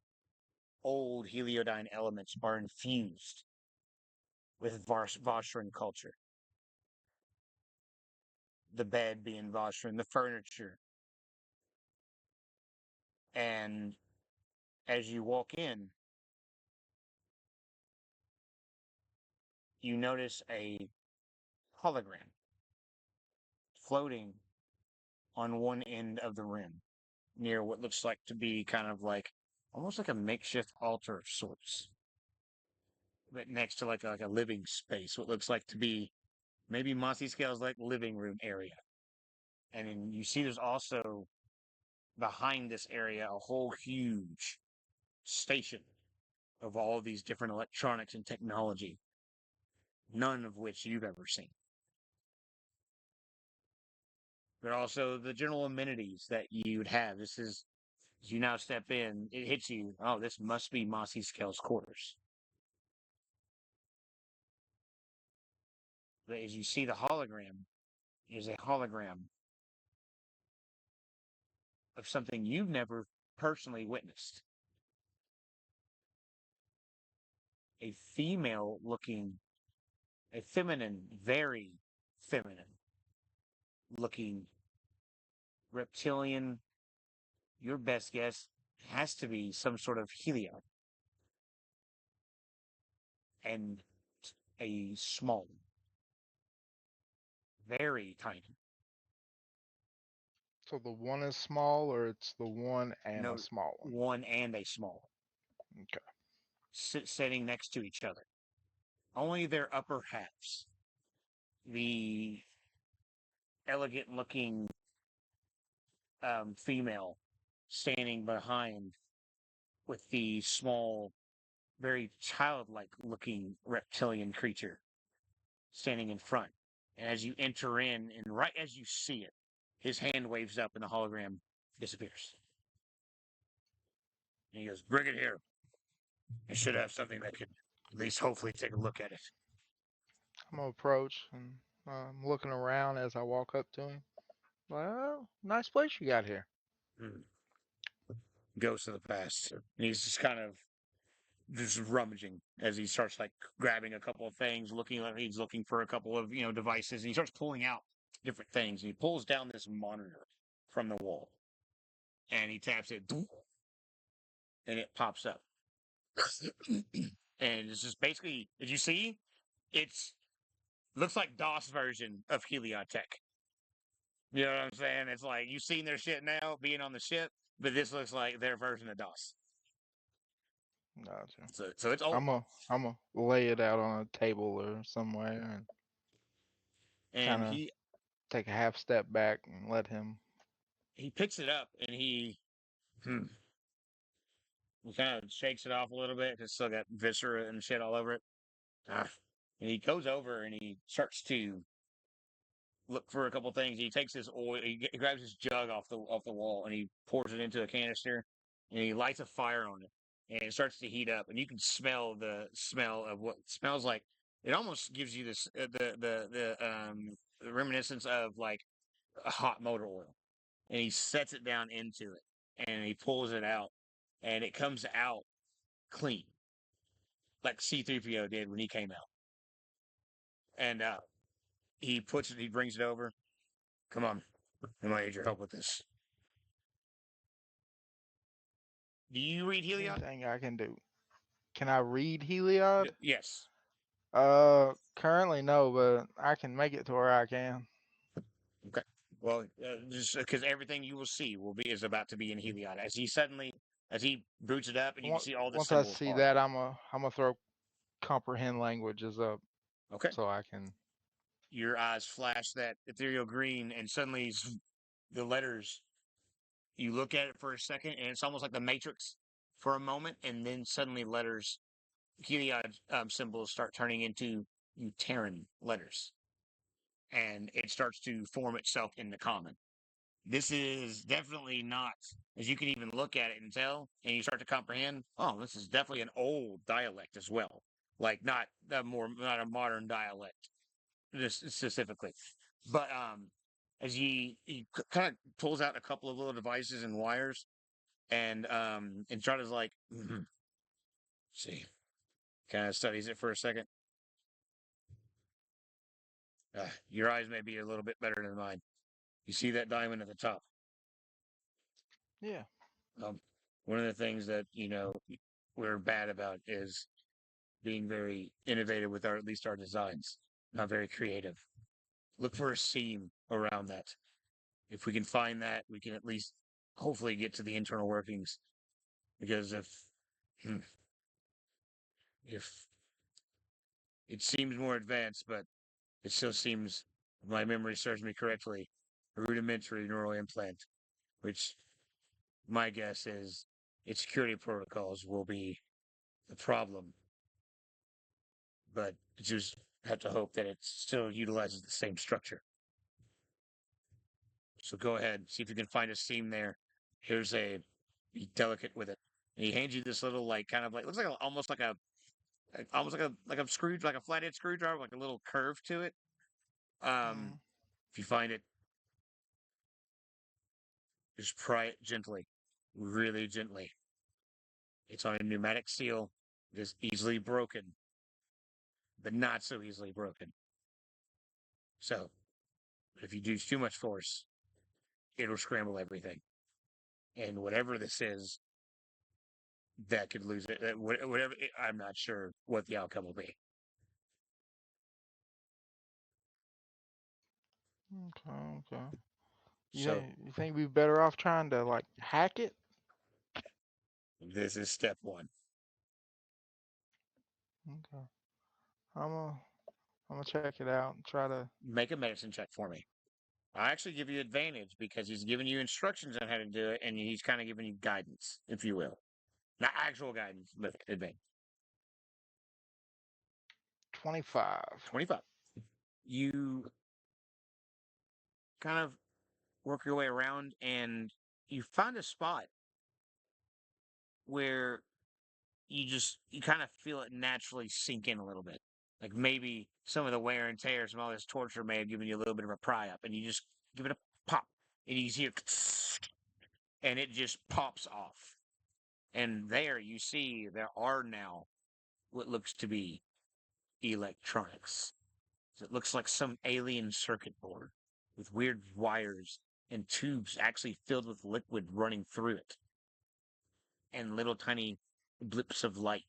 old Heliodine elements are infused with Voshran culture. The bed being Voshran, the furniture. And as you walk in, you notice a hologram floating on one end of the rim near what looks like to be kind of like almost like a makeshift altar of sorts. But next to like a living space, what looks like to be maybe Mossy Scale's like living room area. And then you see there's also behind this area a whole huge station of all these different electronics and technology, none of which you've ever seen. But also the general amenities that you'd have. This is, as you now step in, it hits you, oh, this must be Mossy Scale's quarters. But as you see the hologram, is a hologram of something you've never personally witnessed. A female looking, a feminine, very feminine looking reptilian. Your best guess has to be some sort of Heliod. And a small, very tiny. So the one is small, or it's the one and No, a small one? one and a small. Okay. Sitting next to each other. Only their upper halves. The elegant looking female standing behind with the small, very childlike looking reptilian creature standing in front. And as you enter in, and right as you see it, his hand waves up and the hologram disappears. And he goes, "Bring it here. I should have something that could at least hopefully take a look at it." I'm gonna approach and I'm looking around as I walk up to him. Well, nice place you got here. Hmm. Ghost of the past. And he's just kind of just rummaging as he starts like grabbing a couple of things, looking like he's looking for a couple of devices, and he starts pulling out different things. And he pulls down this monitor from the wall, and he taps it, and it pops up. And it's just basically, did you see? It's looks like DOS version of Heliod Tech. You know what I'm saying? It's like you've seen their shit now being on the ship, but this looks like their version of DOS. Gotcha. So it's old, I'm a lay it out on a table or somewhere and and kind of take a half step back and let him. he picks it up and hmm, he kind of shakes it off a little bit because it's still got viscera and shit all over it. Ah. And he goes over and he starts to look for a couple things. He takes his oil, he grabs his jug off the wall, and he pours it into a canister, and he lights a fire on it, and it starts to heat up, and you can smell the smell of what it smells like. It almost gives you this the reminiscence of like a hot motor oil, and he sets it down into it, and he pulls it out, and it comes out clean, like C-3PO did when he came out, and he brings it over. Come on, I might need your help with this. Do you read Heliod? Anything I can do. Can I read Heliod? Yes. Currently no, but I can make it to where I can. Okay. Well, just because everything you will see is about to be in Heliod as he boots it up, and you can see all the Once I symbols see are. that, I'm gonna throw comprehend languages up Okay. so I can. Your eyes flash that ethereal green, and suddenly the letters. You look at it for a second, and it's almost like the Matrix for a moment, and then suddenly letters, Heliod symbols start turning into Terran letters, and it starts to form itself into common. This is definitely not, as you can even look at it and tell, and you start to comprehend. Oh, this is definitely an old dialect as well, like not not a modern dialect, just specifically. But as he kind of pulls out a couple of little devices and wires, and tries to like, see, kind of studies it for a second. Your eyes may be a little bit better than mine. You see that diamond at the top? Yeah. One of the things that we're bad about is being very innovative with at least our designs, not very creative. Look for a seam around that. If we can find that, we can at least hopefully get to the internal workings. Because hmm, if it seems more advanced, but it still seems, if my memory serves me correctly, a rudimentary neural implant, which my guess is its security protocols will be the problem. But you just have to hope that it still utilizes the same structure. So go ahead, see if you can find a seam there. Be delicate with it. And he hands you this little, like, kind of like, looks like almost like a screw, like a flathead screwdriver, like a little curve to it. Mm. If you find it, just pry it gently, really gently. It's on a pneumatic seal. It is easily broken, but not so easily broken. So, if you use too much force, it'll scramble everything. And whatever this is, that could lose it. Whatever, I'm not sure what the outcome will be. Okay. Okay. So, You think we'd be better off trying to like hack it? this is step one. Okay. I'm gonna I'm gonna check it out and try to. Make a medicine check for me. I actually give you advantage because he's giving you instructions on how to do it, and he's kind of giving you guidance, if you will. Not actual guidance, but advantage. 25. 25. You kind of work your way around, and you find a spot where you kind of feel it naturally sink in a little bit. Like maybe some of the wear and tear, some of all this torture may have given you a little bit of a pry up, and you just give it a pop, and you hear, and it just pops off. And there you see there are now what looks to be electronics. It looks like some alien circuit board with weird wires and tubes actually filled with liquid running through it, and little tiny blips of light.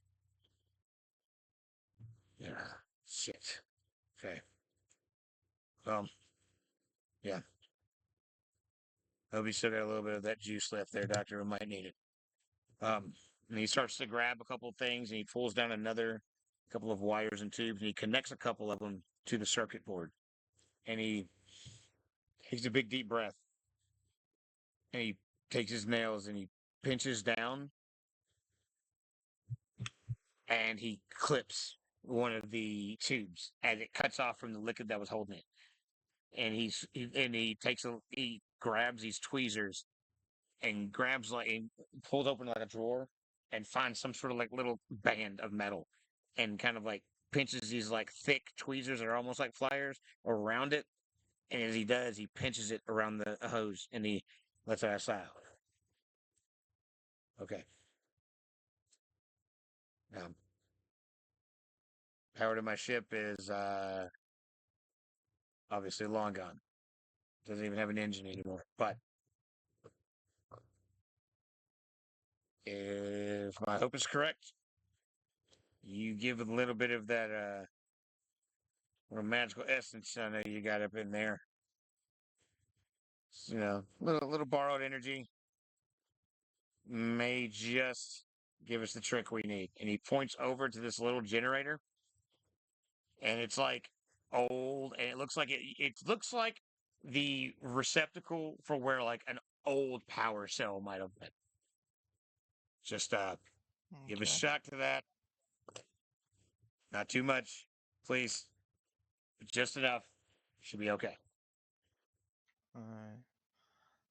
Yeah, shit. Okay. Yeah. Hope you still got a little bit of that juice left there, Doctor. We might need it. And he starts to grab a couple of things, and he pulls down another couple of wires and tubes, and he connects a couple of them to the circuit board. And he takes a big deep breath, and he takes his nails and he pinches down, and he clips one of the tubes as it cuts off from the liquid that was holding it. And he grabs these tweezers and grabs and pulls open like a drawer and finds some sort of like little band of metal and kind of like pinches these like thick tweezers that are almost like pliers around it. And as he does, he pinches it around the hose and he lets it out. Okay. Power to my ship is obviously long gone. Doesn't even have an engine anymore. But if my hope is correct, you give a little bit of that little magical essence I know you got up in there. Little borrowed energy may just give us the trick we need. And he points over to this little generator, and it's like old, and it looks like the receptacle for where like an old power cell might have been. Just give a Okay. shock to that. Not too much, please. Just enough. Should be okay. All right.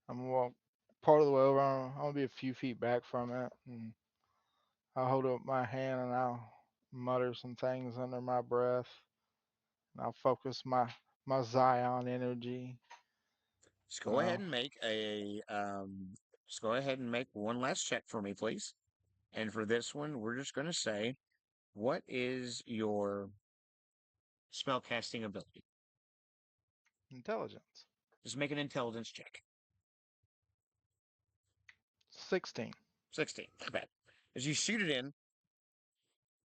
I'm gonna walk part of the way over. I'm gonna be a few feet back from it, and I'll hold up my hand and I'll mutter some things under my breath, and I'll focus my Zion energy. Just go ahead Uh, and make just go ahead and make one last check for me, please. And for this one, we're just going to say, what is your spell casting ability? Intelligence. Just make an intelligence check. 16. 16. Not bad. As you shoot it in,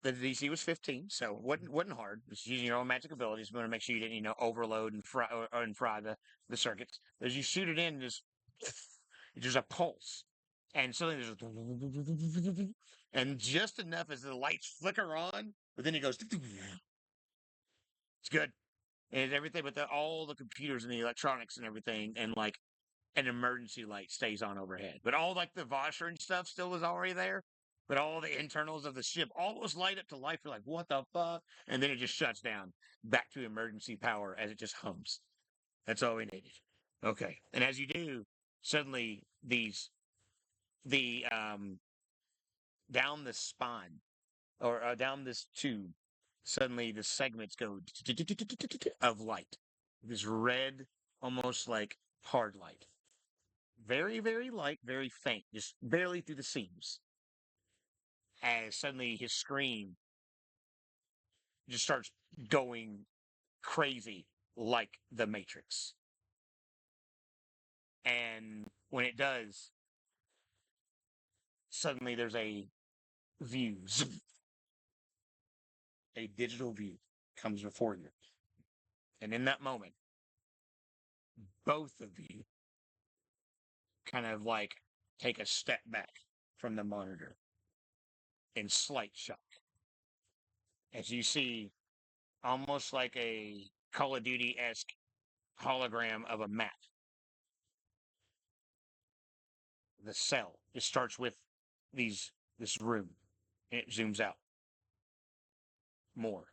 the DC was 15, so wasn't hard. Just using your own magic abilities. We want to make sure you didn't, overload and fry the circuits. As you shoot it in, there's a pulse, and suddenly there's and just enough as the lights flicker on, but then it goes. It's good. And everything, but all the computers and the electronics and everything, and like an emergency light stays on overhead. But all like the washer and stuff still is already there. But all the internals of the ship, all those light up to life. You're like, what the fuck? And then it just shuts down back to emergency power as it just hums. That's all we needed. Okay. And as you do, suddenly the down the spine or down this tube, suddenly the segments go of light. This red, almost like hard light. Very, very light, very faint, just barely through the seams. As suddenly his screen just starts going crazy like the Matrix. And when it does, suddenly there's a view, a digital view comes before you. And in that moment, both of you kind of like take a step back from the monitor in slight shock as you see almost like a Call of Duty esque hologram of a map. The cell. It starts with this room, and it zooms out more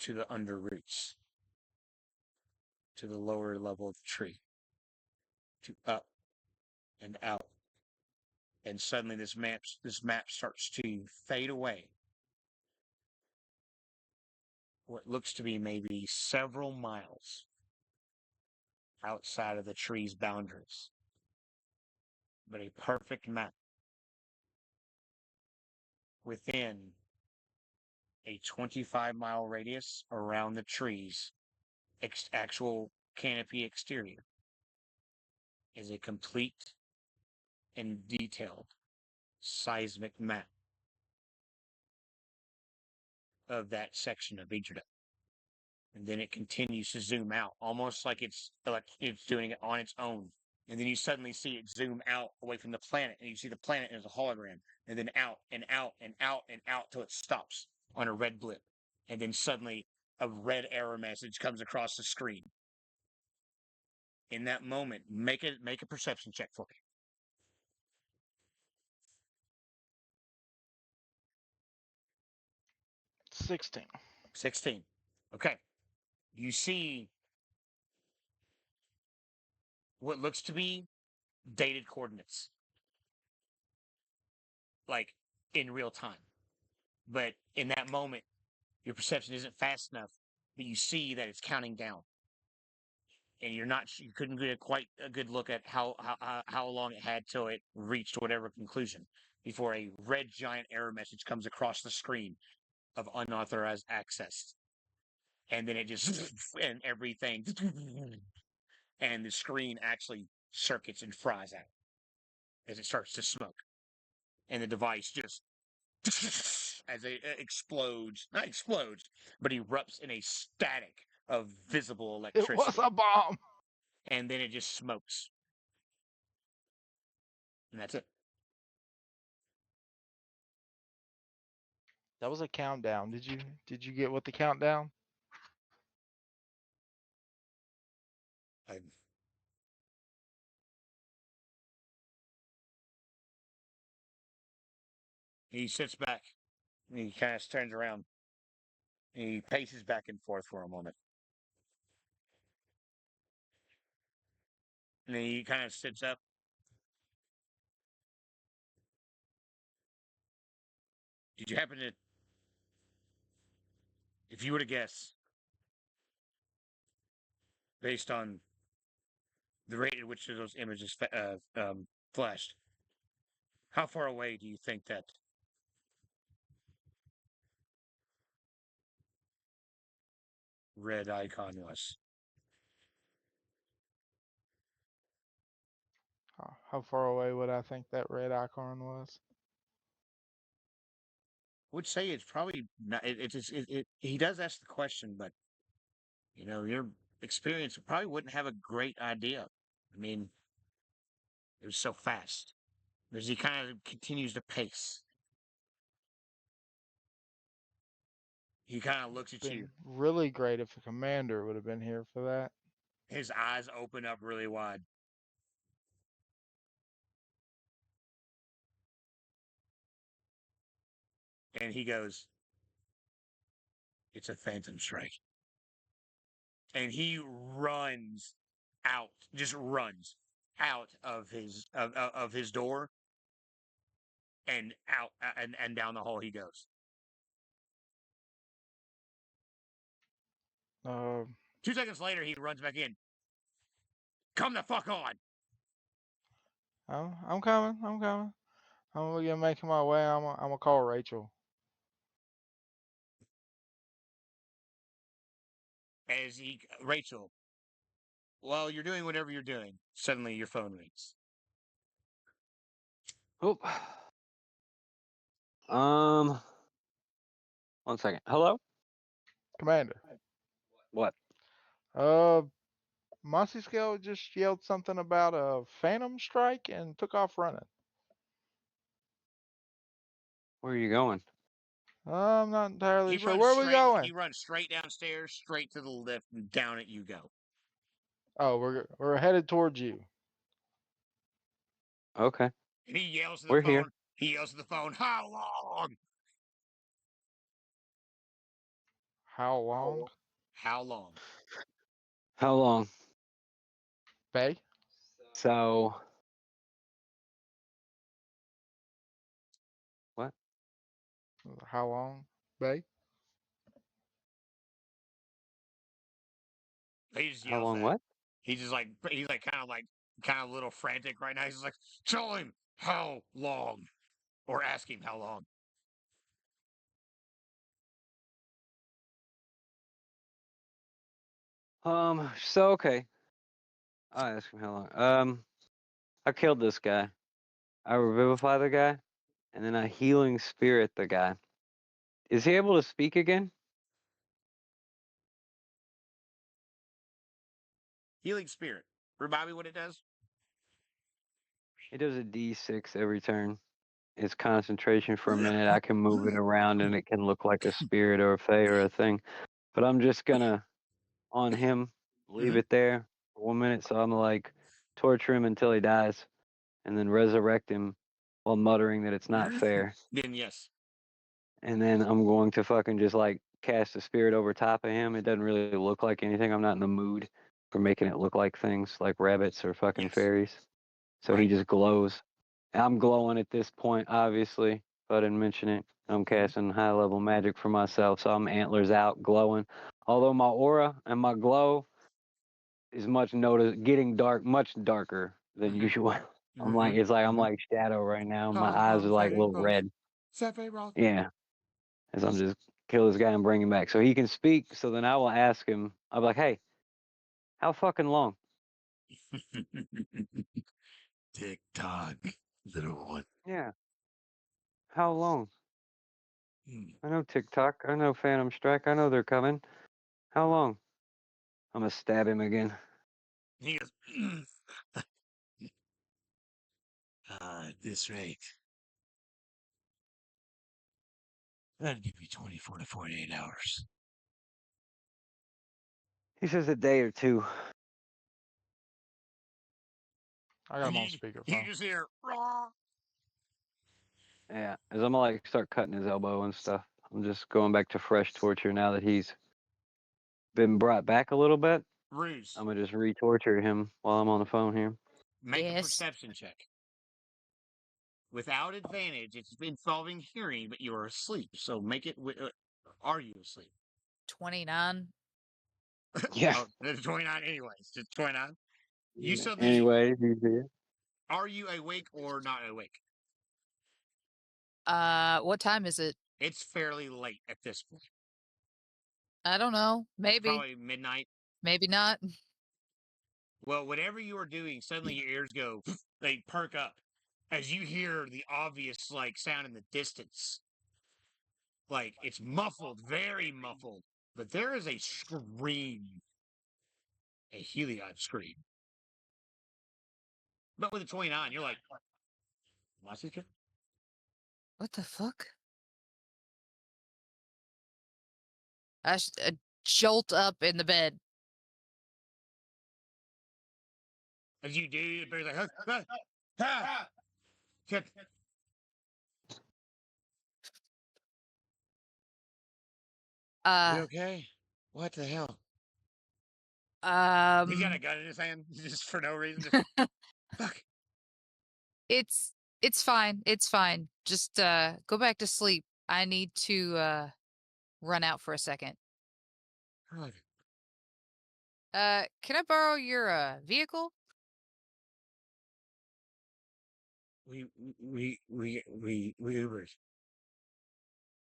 to the under roots, to the lower level of the tree, to up and out. And suddenly this map starts to fade away. What looks to be maybe several miles outside of the tree's boundaries. But a perfect map within a 25-mile radius around the trees, actual canopy exterior, is a complete and detailed seismic map of that section of Egypt. And then it continues to zoom out, almost like it's doing it on its own. And then you suddenly see it zoom out away from the planet, and you see the planet as a hologram, and then out and out and out and out till it stops on a red blip. And then suddenly a red error message comes across the screen. In that moment, make a perception check for me. 16. 16. Okay. You see what looks to be dated coordinates, like in real time. But in that moment, your perception isn't fast enough, but you see that it's counting down. And you couldn't get quite a good look at how long it had till it reached whatever conclusion before a red giant error message comes across the screen of unauthorized access. And then it just, and everything, and the screen actually circuits and fries out as it starts to smoke. And the device just, as it explodes, not explodes, but erupts in a static of visible It was electricity. a bomb. And then it just smokes. And that's it. That was a countdown. Did you get what the countdown? I, he sits back. And he kind of turns around. And he paces back and forth for a moment. And then he kind of sits up. Did you happen to, if you were to guess, based on the rate at which those images flashed, how far away do you think that red icon was? How far away would I think that red icon was? Would say it's probably not. He does ask the question, but your experience probably wouldn't have a great idea. I mean, it was so fast. As he kind of continues to pace, he kind of looks at you. Been really great if a commander would have been here for that. His eyes open up really wide. And he goes, "It's a phantom strike." And he runs out, just runs out of his door and out and down the hall he goes. Uh, 2 seconds later, he runs back in. Come the fuck on! I'm coming. I'm coming. I'm gonna make my way. I'm gonna call Rachel. Rachel, while you're doing whatever you're doing, suddenly your phone rings. Oh. 1 second. Hello? Commander. What? Mossy Scale just yelled something about a phantom strike and took off running. Where are you going? I'm not entirely He sure. runs Where are we straight. going? He runs straight downstairs, straight to the lift, and down at you go. Oh, we're headed towards you. Okay. And he yells to the We're phone. here. He yells to the phone. How long? How long? How long? How long? Bay? So, what? How long? Bay? He just How yells long that. what? He's kind of a little frantic right now. He's just like, tell him how long, or ask him how long. So okay. I ask him how long. I killed this guy. I revivify the guy, and then I healing spirit the guy. Is he able to speak again? Healing spirit. Remind me what it does. It does a D6 every turn. It's concentration for a minute. I can move it around, and it can look like a spirit or a fae or a thing. But I'm just gonna on him leave Mhm. it there for 1 minute. So I'm like torture him until he dies, and then resurrect him while muttering that it's not fair. Then yes. And then I'm going to fucking just like cast a spirit over top of him. It doesn't really look like anything. I'm not in the mood for making it look like things like rabbits or fucking Yes. fairies. So he Right. just glows. I'm glowing at this point, obviously. If I didn't mention it, I'm casting high level magic for myself. So I'm antlers out, glowing. Although my aura and my glow is getting dark, much darker than Mhm. usual. I'm like, it's like I'm like shadow right now. My eyes are like a little red. Yeah. As I'm just kill this guy and bring him back. So he can speak. So then I will ask him, I'll be like, hey, how fucking long? Tick tock, little one. Yeah. How long? Hmm. I know TikTok. I know Phantom Strike. I know they're coming. How long? I'm gonna stab him again. He goes, at this rate, that'd give you 24 to 48 hours. He says a day or two. I got And him on you speakerphone. just hear, raw. Yeah. As I'm gonna like start cutting his elbow and stuff. I'm just going back to fresh torture now that he's been brought back a little bit. Ruse. I'm gonna just re-torture him while I'm on the phone here. Make a Yes. perception check. Without advantage, it's involving hearing, but you are asleep. So make it. Are you asleep? 29. Yeah. Oh, it's 29 anyways. Just 29. You suddenly. Anyway, he's here. Are you awake or not awake? What time is it? It's fairly late at this point. I don't know. Maybe. Probably midnight. Maybe not. Well, whatever you are doing, suddenly your ears go, they perk up as you hear the obvious like sound in the distance. Like it's muffled, very muffled, but there is a scream, a Heliod scream. But with a 29, you're like, what's it? What the fuck? I jolt up in the bed. As you do, the bear's like, ah. You Uh, okay? What the hell? He's got a um, gun in his hand just for no reason. Just fuck. it's fine. It's fine. Just go back to sleep. I need to run out for a second. Can I borrow your vehicle? We Ubered.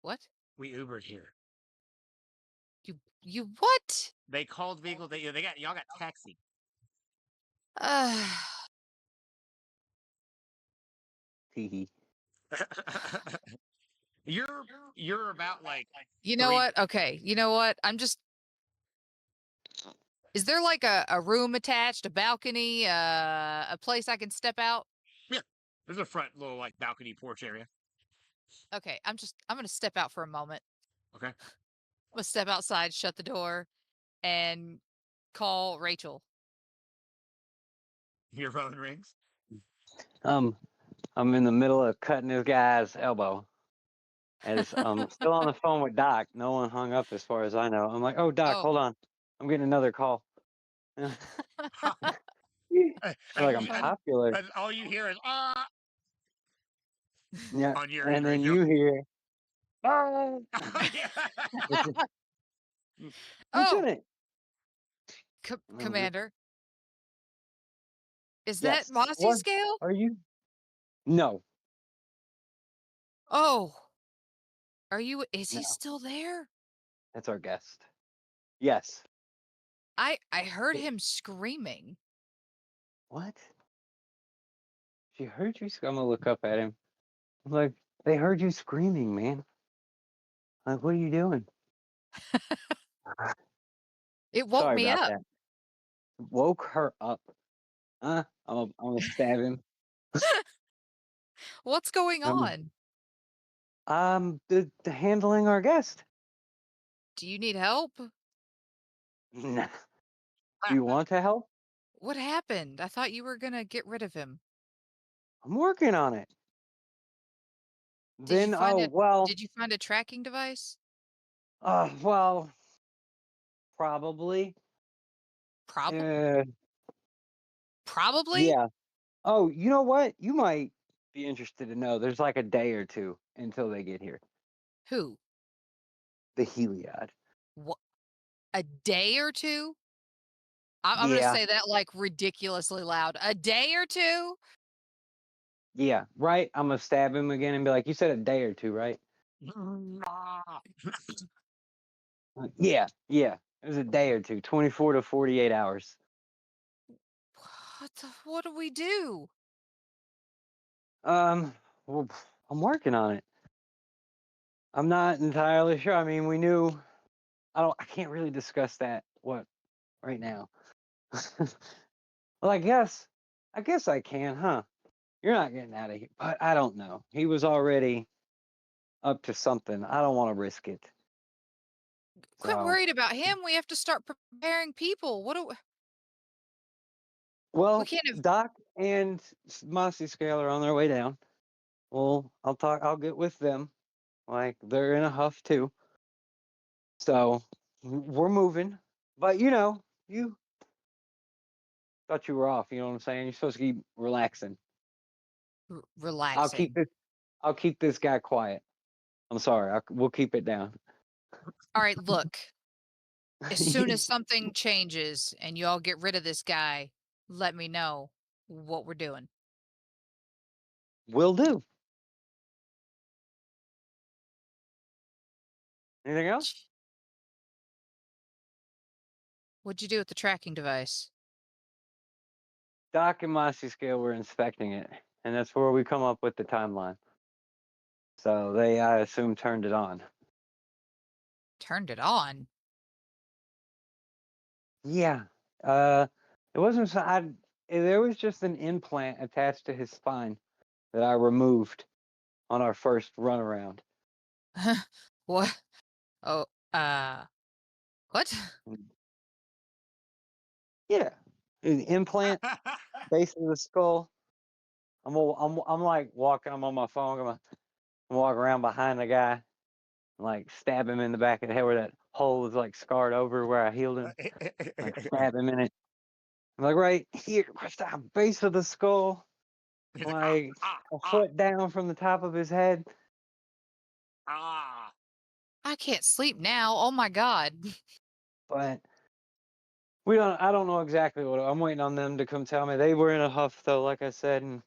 What? We Ubered here. You what? They called vehicle. They got y'all got taxi. Uh, Teehee. You're about like you know 3. what? Okay. You know what? Is there like a room attached, a balcony, a place I can step out? Yeah, there's a front little like balcony porch area. Okay, I'm gonna step out for a moment. Okay, I'm gonna step outside, shut the door, and call Rachel. your phone rings. I'm in the middle of cutting this guy's elbow. As I'm still on the phone with Doc. No one hung up as far as I know. I'm like, oh Doc, Oh. hold on. I'm getting another call. I feel like I'm popular. And all you hear is Yeah. on your And ear. then you hear, oh, Yeah. Oh, Lieutenant. Commander. Is that Yes. Mossy What Scale? are you? No, Oh. Is he no. still there? That's our guest. Yes. I heard him screaming. What? She heard you. I'm gonna look up at him. I'm like, they heard you screaming, man. Like, what are you doing? It woke Sorry me about up. that. Woke her up. I'm gonna stab him. What's going Um, on? the handling our guest. Do you need help? Nah. Do you want to help? What happened? I thought you were gonna get rid of him. I'm working on it. Did you Then, find oh a well, Did you find a tracking device? well, probably. Probably. Uh, Probably. yeah. Oh, you know what? You might be interested to know. There's like a day or two until they get here. Who? The Heliod. What? A day or two? I'm gonna Yeah, say that like ridiculously loud. A day or two? yeah, right. I'm gonna stab him again and be like, "You said a day or two, right?" Yeah, yeah. It was a day or two, 24 to 48 hours. What do we do? Um, well, I'm working on it. I'm not entirely sure. I mean, we knew. I can't really discuss that. What right now? Well, I guess I can, huh? You're not getting out of here, but I don't know. He was already up to something. I don't want to risk it. Quit So, worried about him. We have to start preparing people. We well, can't have. Doc and Mossy Scale are on their way down. Well, I'll get with them. Like they're in a huff too. So we're moving. But you thought you were off. You know what I'm saying? You're supposed to keep relaxing. I'll keep Relaxing. this. I'll keep this guy quiet. I'm sorry. We'll keep it down. All right, look. As soon as something changes and you all get rid of this guy, let me know what we're doing. Will do. Anything else? What'd you do with the tracking device? Doc and Mossy Scale were inspecting it, and that's where we come up with the timeline. So they, I assume, turned it on. Turned it on. Yeah. It wasn't. There was just an implant attached to his spine that I removed on our first run around. What? Oh, what? Yeah, an implant base of the skull. I'm like walking. I'm on my phone. I'm walking around behind the guy, and like stab him in the back of the head where that hole is like scarred over where I healed him. Like stab him in it. I'm like right here, what's that base of the skull? He's like, Like a foot down from the top of his head. ah. I can't sleep now. Oh my God. But we don't. I don't know exactly what. I'm waiting on them to come tell me. They were in a huff though, like I said, and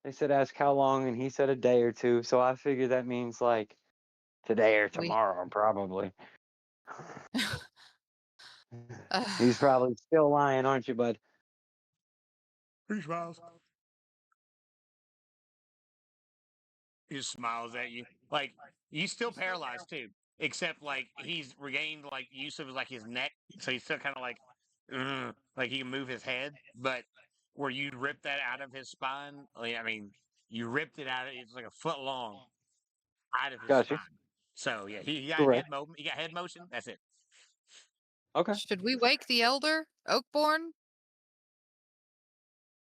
they said ask how long, and he said a day or two. So I figure that means like today or We. tomorrow, probably. He's uh, probably still lying, aren't you, bud? He smiles. He just smiles at you. Like he's still paralyzed too, except like he's regained like use of like his neck, so he's still kind of like he can move his head. But where you rip that out of his spine, I mean, you ripped it out. It's like a foot long out of his Gotcha. spine. So yeah, he got Correct. head movement. He got head motion. That's it. Okay. should we wake the elder, Oakborn?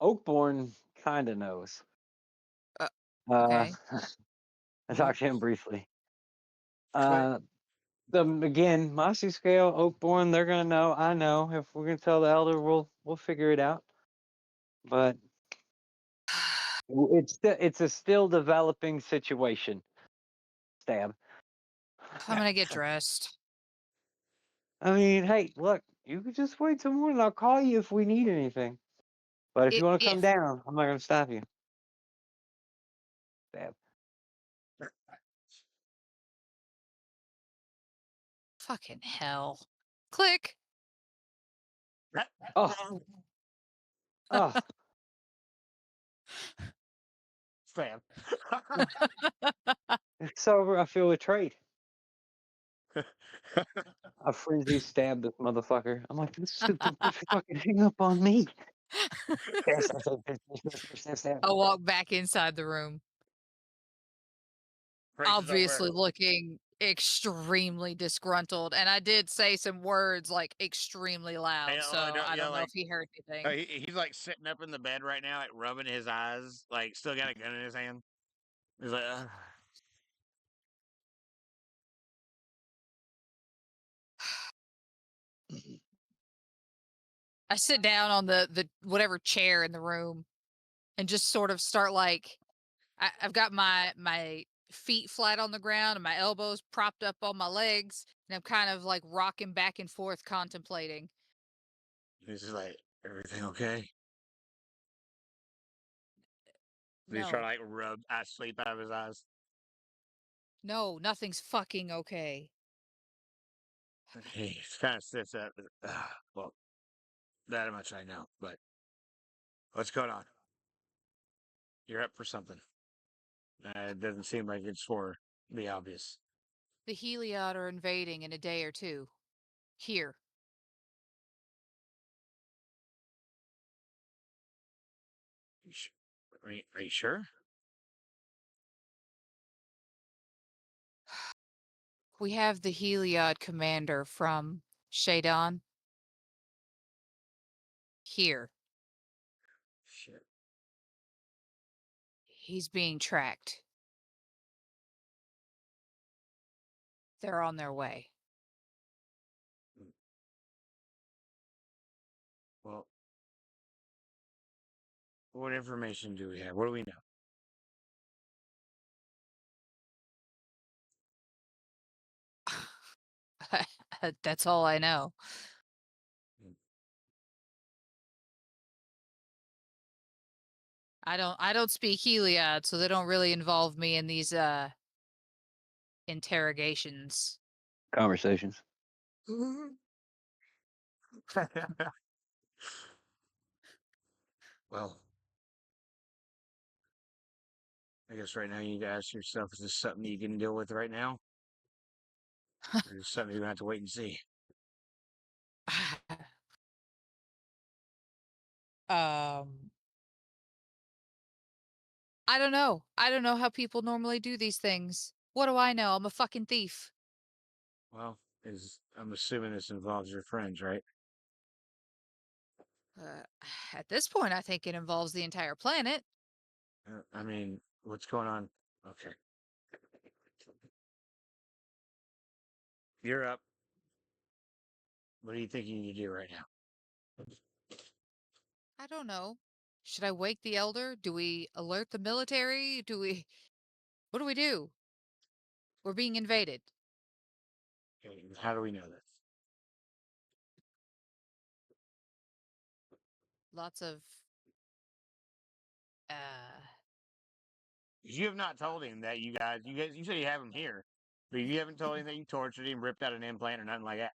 Oakborn kind of knows. Uh, Uh, okay. I talked to him briefly. Click. Again, Mossy Scale, Oakborn, they're gonna know. I know. If we're gonna tell the elder, we'll figure it out. But it's a still developing situation. Stab. I'm gonna get dressed. I mean, hey, look, you can just wait till morning. I'll call you if we need anything. But if you want to come If down, I'm not gonna stop you. Stab. fucking hell. Click. Oh, oh, Sam. it's over. I feel betrayed. I frenzy stabbed this motherfucker. I'm like, this stupid bitch fucking hang up on me. I'll walk back inside the room, Grace is over obviously looking extremely disgruntled. And I did say some words like extremely loud, Yeah, so I yeah, don't know like if he heard anything. he's like sitting up in the bed right now, like rubbing his eyes, like still got a gun in his hand. He's like, I sit down on the whatever chair in the room and just sort of start like I've got my feet flat on the ground and my elbows propped up on my legs, and I'm kind of like rocking back and forth, contemplating. he's just like, everything okay? He's trying No, to like rub sleep out of his eyes. no, nothing's fucking okay. He kind of sits up. Well, that much I know, but what's going on? You're up for something. It doesn't seem like it's for the obvious. The Heliod are invading in a day or two. Here. Are you sure? We have the Heliod commander from Shadon here. Shit. He's being tracked. They're on their way. Well, what information do we have? What do we know? That's all I know. Hmm. I don't speak Heliod, so they don't really involve me in these interrogations. Conversations. Well, I guess right now you need to ask yourself, is this something you can deal with right now? Or is it something you're going to have to wait and see? um I don't know. I don't know how people normally do these things. What do I know? I'm a fucking thief. Well, I'm assuming this involves your friends, right? Uh, at this point, I think it involves the entire planet. I mean, what's going on? Okay. You're up. What are you thinking you need to do right now? I don't know. Should I wake the elder? Do we alert the military? What do we do? We're being invaded. Okay, how do we know this? Lots of, uh, You have not told him that you said you have him here, but you haven't told him that you tortured him, ripped out an implant, or nothing like that.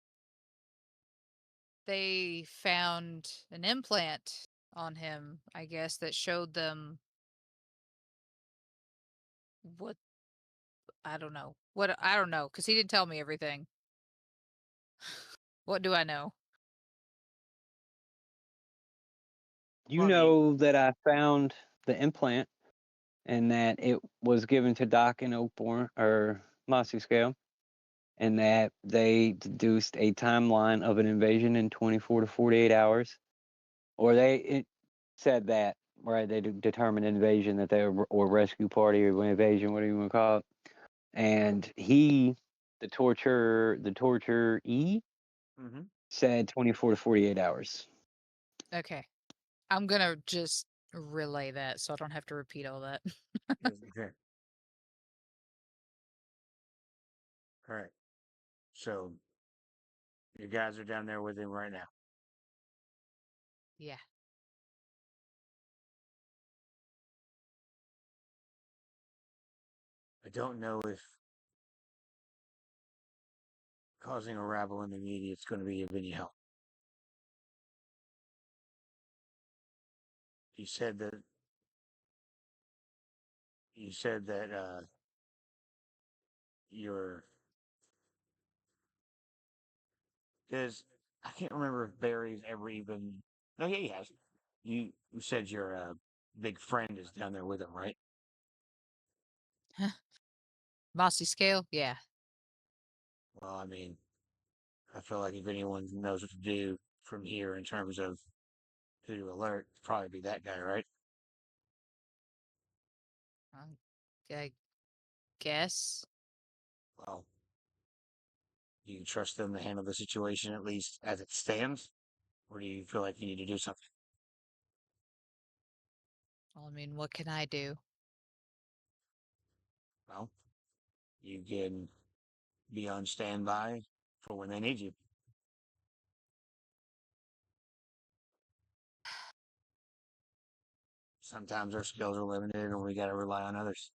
they found an implant on him, I guess, that showed them what, I don't know. I don't know, because he didn't tell me everything. What do I know? You Well, I mean, know that I found the implant and that it was given to Doc and Oakborn or Mossy Scale, and that they deduced a timeline of an invasion in 24 to 48 hours. Or it said that, right? They determined invasion that they were, or rescue party or invasion, whatever you want to call it. And the torturee, mm-hmm. said 24 to 48 hours. Okay. I'm gonna just relay that so I don't have to repeat all that. Okay. All right. So your guys are down there with him right now. Yeah. I don't know if causing a rabble in the media is going to be of any help. You said that you're because I can't remember if Barry's ever even. No, yeah, he has. You said your big friend is down there with him, right? Mossy scale, yeah. Well, I mean, I feel like if anyone knows what to do from here in terms of who to alert, it'd probably be that guy, right? I guess. Well, do you trust them to handle the situation at least as it stands, or do you feel like you need to do something? Well, I mean, what can I do? Well, you can be on standby for when they need you. Sometimes our skills are limited, and we got to rely on others.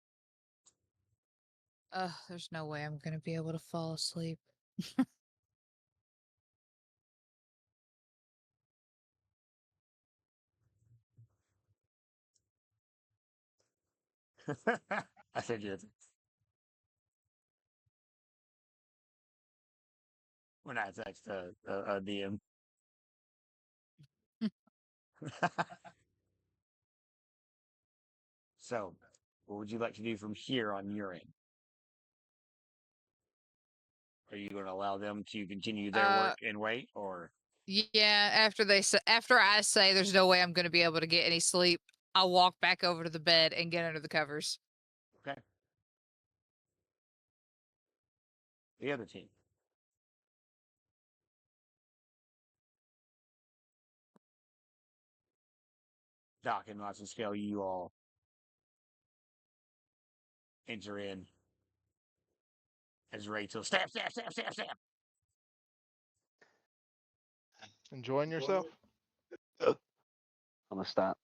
There's no way I'm gonna be able to fall asleep. I said you. When I text a DM. So, what would you like to do from here on your end? Are you going to allow them to continue their Uh, work and wait, or yeah. After I say there's no way I'm gonna be able to get any sleep, I'll walk back over to the bed and get under the covers. okay, the other team? Doc and Watson Scale, you all enter in as Rachel stab, stab, stab, stab, stab. Enjoying yourself? I'm gonna stop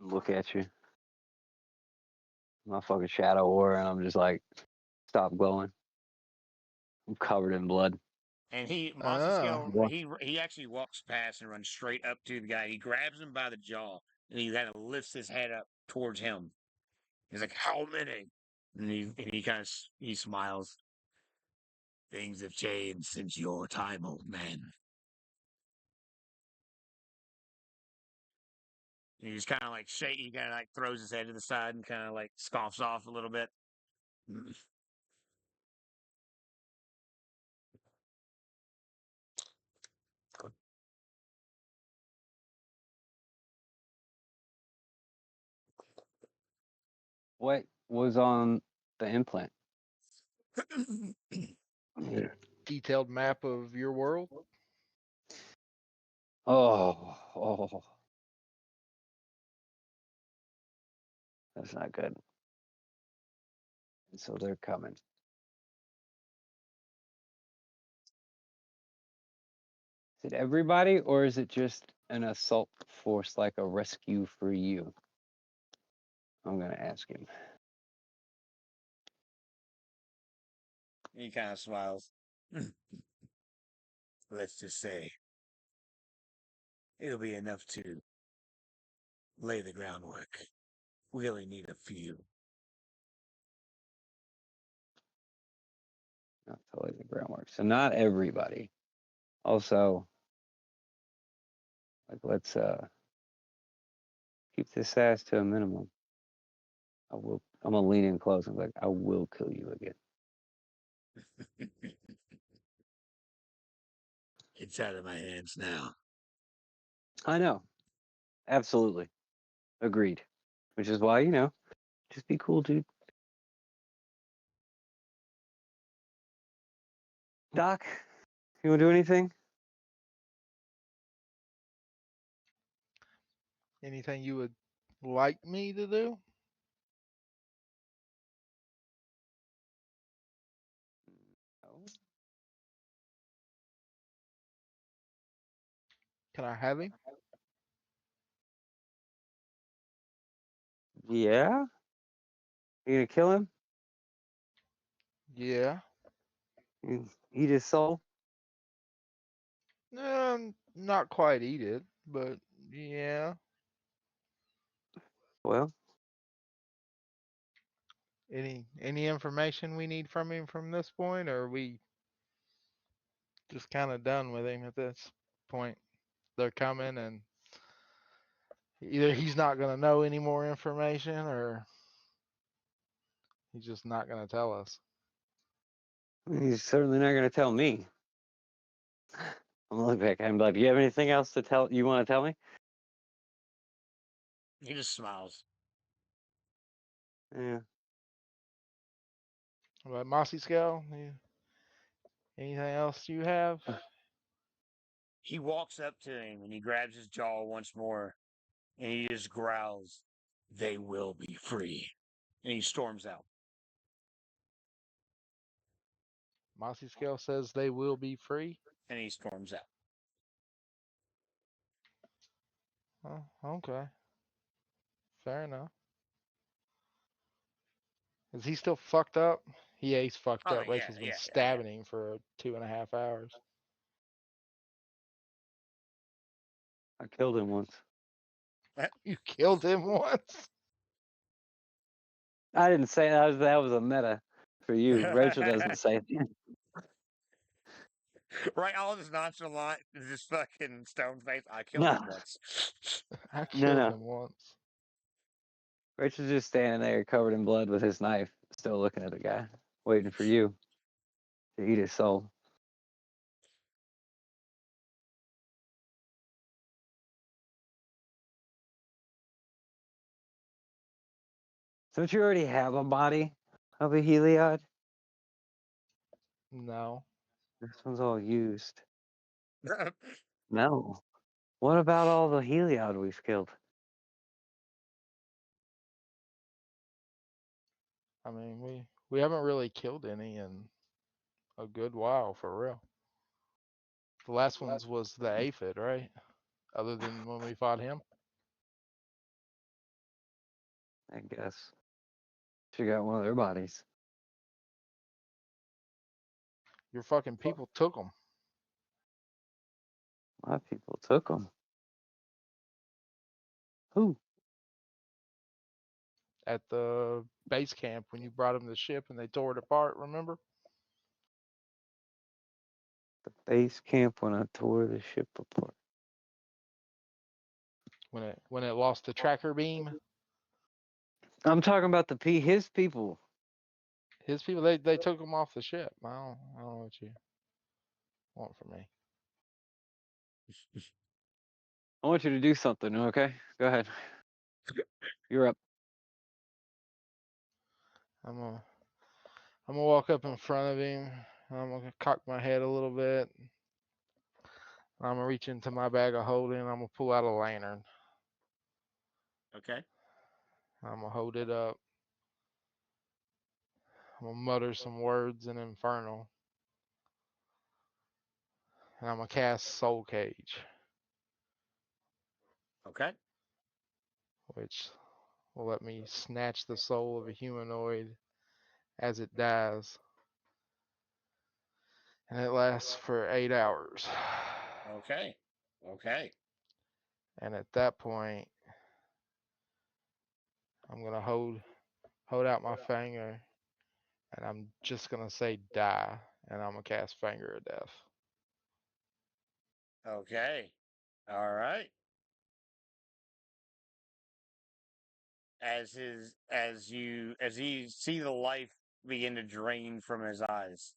and look at you. My fucking shadow war, and I'm just like, stop glowing. I'm covered in blood. And Monster Ah, Scale, What? he actually walks past and runs straight up to the guy. He grabs him by the jaw and he kind of lifts his head up towards him. He's like, "How many?" And he kind of he smiles. Things have changed since your time, old man. And he just kind of like shake. He kind of like throws his head to the side and kind of like scoffs off a little bit. What was on the implant? detailed map of your world. Oh, that's not good. And so they're coming. Is it everybody, or is it just an assault force like a rescue for you? I'm gonna ask him. He kind of smiles. Let's just say it'll be enough to lay the groundwork. We only need a few. Not totally the groundwork. So not everybody. Also, like let's keep this ass to a minimum. I'm gonna lean in close and be like, I will kill you again. It's out of my hands now. I know. Absolutely. Agreed. Which is why, just be cool, dude. Doc, you wanna do anything? Anything you would like me to do? No. Can I have him? Yeah? You gonna kill him? Yeah. You eat his soul? Not quite eat it, but yeah. Well, Any information we need from him from this point, or are we just kind of done with him at this point? They're coming, and either he's not going to know any more information, or he's just not going to tell us. he's certainly not going to tell me. I'm gonna look back at him like, "You have anything else to tell? You want to tell me?" He just smiles. Yeah. But Mossy Scale, anything else you have? He walks up to him and he grabs his jaw once more and he just growls, "They will be free." And he storms out. Mossy Scale says they will be free. And he storms out. Oh, okay. Fair enough. Is he still fucked up? Yeah, he's fucked Oh, up. yeah, Rachel's been yeah, stabbing him for 2.5 hours. I killed him once. You killed him once. I didn't say that. That was a meta for you. Rachel yeah. doesn't say it. Right, all this nonchalant, this fucking stone face. I killed No, him once. I no, killed no. him once. Rachel's just standing there covered in blood with his knife, still looking at the guy, waiting for you to eat his soul. Don't you already have a body of a Heliod? No. This one's all used. No. What about all the Heliod we've killed? I mean, we haven't really killed any in a good while, for real. The last ones was the aphid, right? Other than when we fought him. I guess. She got one of their bodies. Your fucking people took them A lot of people took them. Who? at the base camp when you brought them to the ship and they tore it apart. Remember? The base camp when I tore the ship apart. When it lost the tracker beam. I'm talking about his people. His people they took them off the ship. I don't know what you want from me. I want you to do something, okay? Go ahead. You're up. I'm gonna I'm gonna walk up in front of him. I'm gonna cock my head a little bit. I'm gonna reach into my bag of holding. I'm gonna pull out a lantern. Okay. I'm gonna hold it up. I'm gonna mutter some words in Infernal. And I'm gonna cast Soul Cage, Okay. which will let me snatch the soul of a humanoid as it dies. And it lasts for 8 hours. Okay. Okay. And at that point, I'm gonna hold out my finger, and I'm just gonna say die, and I'm gonna cast Finger of Death. Okay. All right. As you see the life begin to drain from his eyes,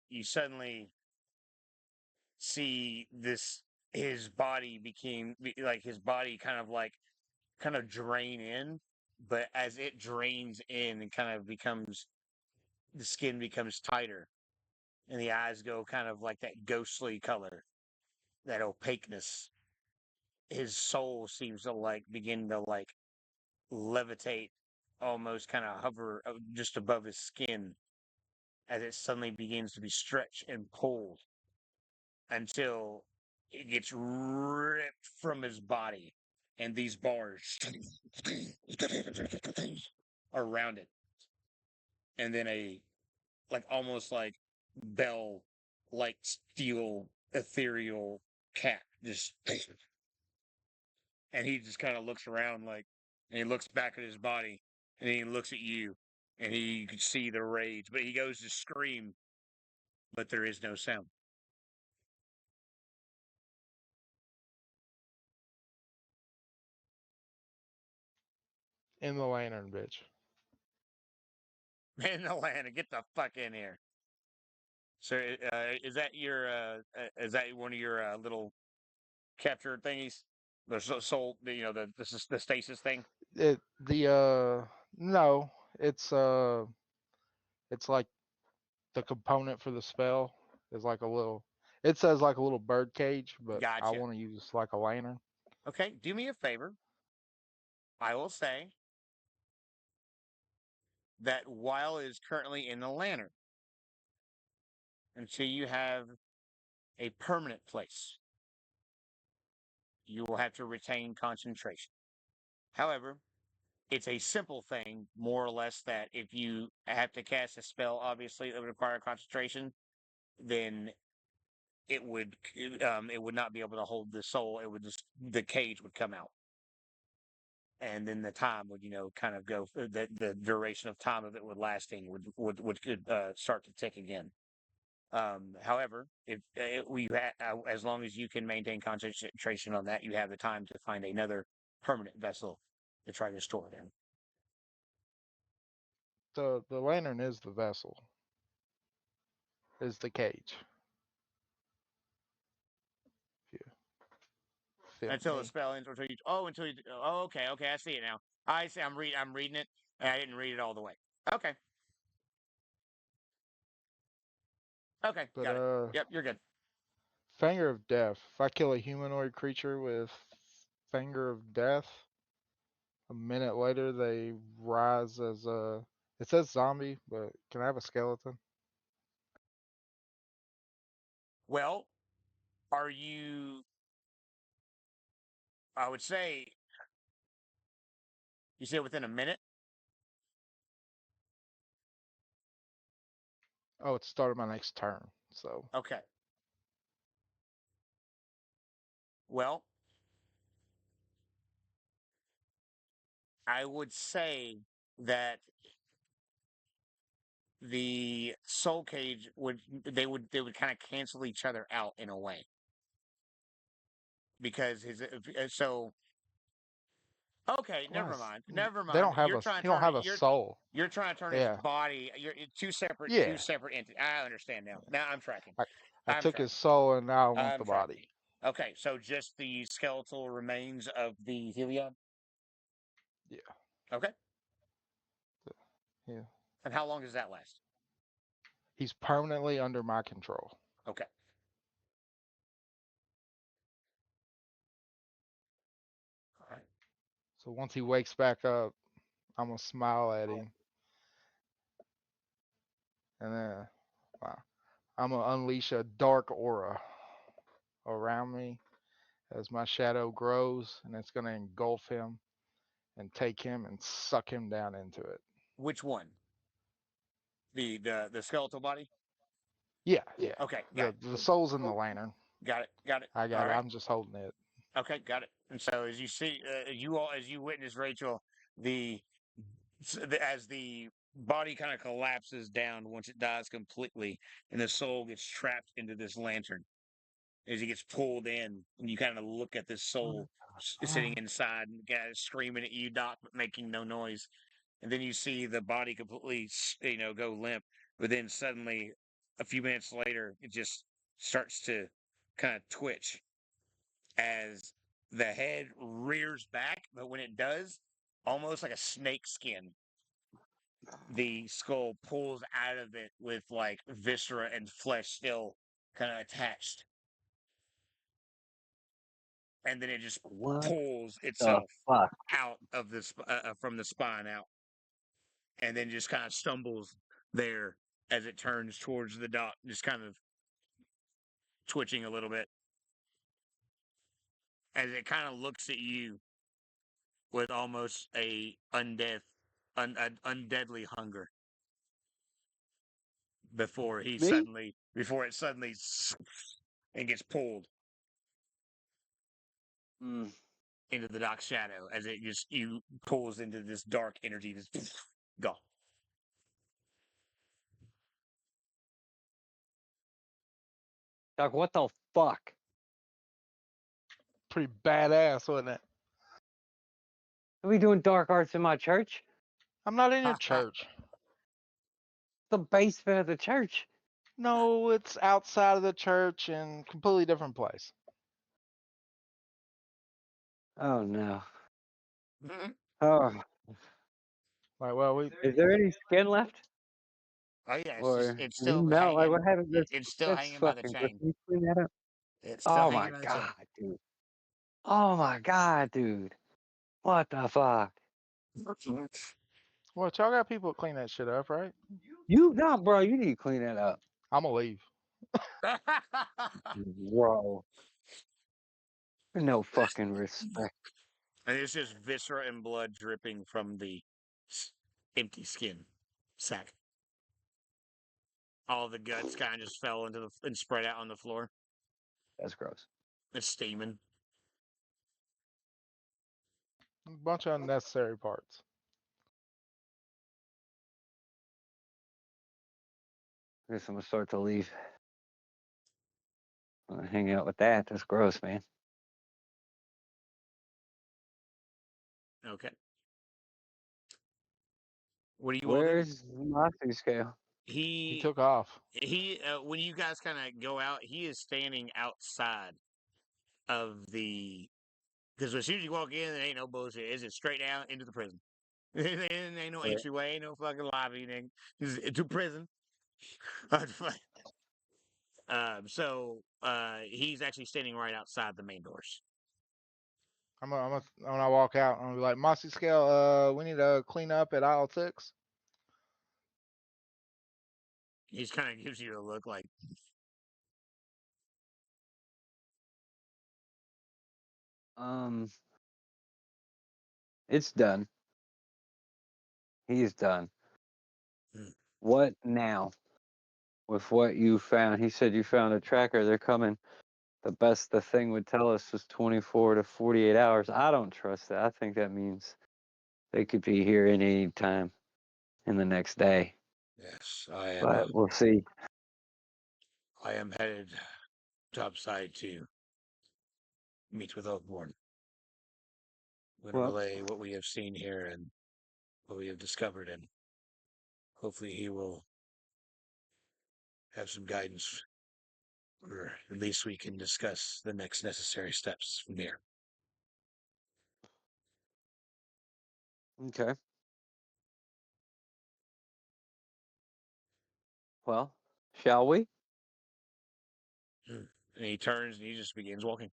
you suddenly see this his body like his body kind of drain in, but as it drains in and kind of becomes the skin becomes tighter and the eyes go kind of like that ghostly color, that opaqueness. His soul seems to like begin to like levitate, almost kind of hover just above his skin as it suddenly begins to be stretched and pulled until it gets ripped from his body and these bars around it. And then a like almost like bell like steel ethereal cat just And he just kind of looks around like, and he looks back at his body, and he looks at you, and you can see the rage. But he goes to scream, but there is no sound. In the lantern, bitch. In Atlanta, get the fuck in here. So, is that your? Is that one of your little capture thingies? The soul, the stasis thing. No, it's like the component for the spell is like a little. It says like a little bird cage, but I Gotcha. want to use like a lantern. Okay, do me a favor. I will say that while it is currently in the lantern, until you have a permanent place, you will have to retain concentration. However, it's a simple thing, more or less, that if you have to cast a spell, obviously, that would require concentration, then it would not be able to hold the soul. It would just the cage would come out, and then the time would kind of go. The duration of time of it would lasting would start to tick again. However, if as long as you can maintain concentration on that, you have the time to find another permanent vessel to try to store it in. The lantern is the vessel. Is the cage. If you feel Until the me. spell ends, until you. Oh, okay, I see it now. I see. I'm reading it, and I didn't read it all the way. Okay, okay, But got it. Yep, you're good. Finger of Death. If I kill a humanoid creature with Finger of Death, a minute later they rise as a. It says zombie, but can I have a skeleton? Well, are you? I would say you said within a minute. Oh, it's started my next turn. So Okay. Well, I would say that the soul cage would kind of cancel each other out in a way because so okay, why is never they mind, don't have a he don't have a soul. you're trying to turn his Yeah, body, you're two yeah. separate entities. I understand now. Now I'm tracking. I I I'm took his tracking. soul and now I want I'm the tracking. body. Okay, so just the skeletal remains of the Helion. Yeah, Okay. yeah. And how long does that last? He's permanently under my control. Okay. All right. So once he wakes back up, I'm gonna smile at him, and then wow, I'm gonna unleash a dark aura around me as my shadow grows, and it's gonna engulf him and take him and suck him down into it. Which one? The skeletal body? Yeah, yeah. Okay, got The soul's in the lantern. it. Got it. Got it. I All got it. right. I'm just holding it. Okay, got it. And so as you see, as you witness Rachel, as the body kind of collapses down once it dies completely, and the soul gets trapped into this lantern. As he gets pulled in, and you kind of look at this soul sitting inside and kind of screaming at you, Doc, but making no noise. And then you see the body completely, go limp. But then suddenly, a few minutes later, it just starts to kind of twitch as the head rears back. But when it does, almost like a snake skin, the skull pulls out of it with like viscera and flesh still kind of attached. And then it just What pulls the itself fuck? out of from the spine out, and then just kind of stumbles there as it turns towards the dock, just kind of twitching a little bit as it kind of looks at you with almost undeadly hunger Me? before it suddenly and gets pulled. Mm. into the dark shadow as it just you pulls into this dark energy. Just gone. Doc, what the fuck? Pretty badass, wasn't it? Are we doing dark arts in my church? I'm not in your church. The basement of the church. No, it's outside of the church and completely different place. Oh no. Mhm. Oh, Like, well, we is there any skin left? Oh yeah, Or it's any still melt? Like hanging. what happened? It's still That's hanging by the fucking gross. chain. Can you clean that up? It's still Oh hanging my by the chain. god, dude. Oh my god, dude. What the fuck? what y'all got people clean that shit up, right? You no, bro. You need to clean that up, I'm gonna leave. bro. No fucking respect. And it's just viscera and blood dripping from the empty skin sack. All the guts kind of just fell into the and spread out on the floor. That's gross. It's steaming. A bunch of unnecessary parts. I guess I'm gonna start to leave. I'm gonna hang out with that. That's gross, man. Okay. What are you all doing? Where's the Moxie scale? He He took off. when you guys kind of go out, he is standing outside of the because as soon as you walk in, there ain't no bullshit. It's just straight down into the prison. There ain't no Where? entryway, ain't no fucking lobby. It's to prison. He's actually standing right outside the main doors. When I walk out, I'm gonna be like, Mossy Scale, we need to clean up at aisle 6. He just kind of gives you a look like, Um, it's done. He's done. Hmm. What now? With what you found, he said you found a tracker. They're coming. The best the thing would tell us was 24 to 48 hours. I don't trust that. I think that means they could be here at any time in the next day. yes, But we'll see. I am headed topside to meet with Oakborn. I'm going to Well, relay what we have seen here and what we have discovered, and hopefully he will have some guidance, or at least we can discuss the next necessary steps from here. okay. Well, shall we? And he turns and he just begins walking.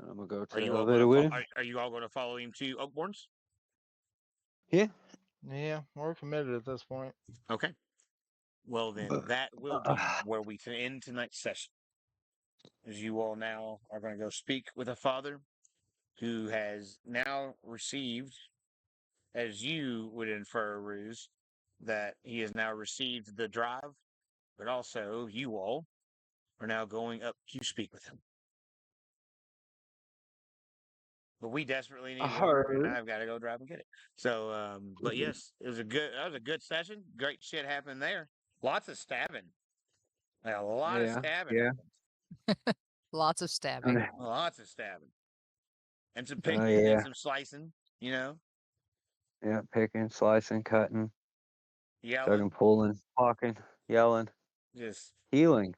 I'm gonna go to Are the you all going elevator to with him. are you all going to follow him to Oakborn's? Yeah. Yeah, we're committed at this point. Okay. Well, then that will be where we can end tonight's session. As you all now are going to go speak with a father who has now received, as you would infer, Ruse, that he has now received the drive, but also you all are now going up to speak with him. But we desperately need water, and I've got to go drive and get it. So, but yes, that was a good session. Great shit happened there. Lots of stabbing. Like, a lot of Yeah. stabbing Yeah. happened. Lots of stabbing. Lots of stabbing. And some Oh picking and yeah. some slicing, Yeah. Picking, slicing, cutting, tugging, yelling. pulling, talking, yelling, Just healing,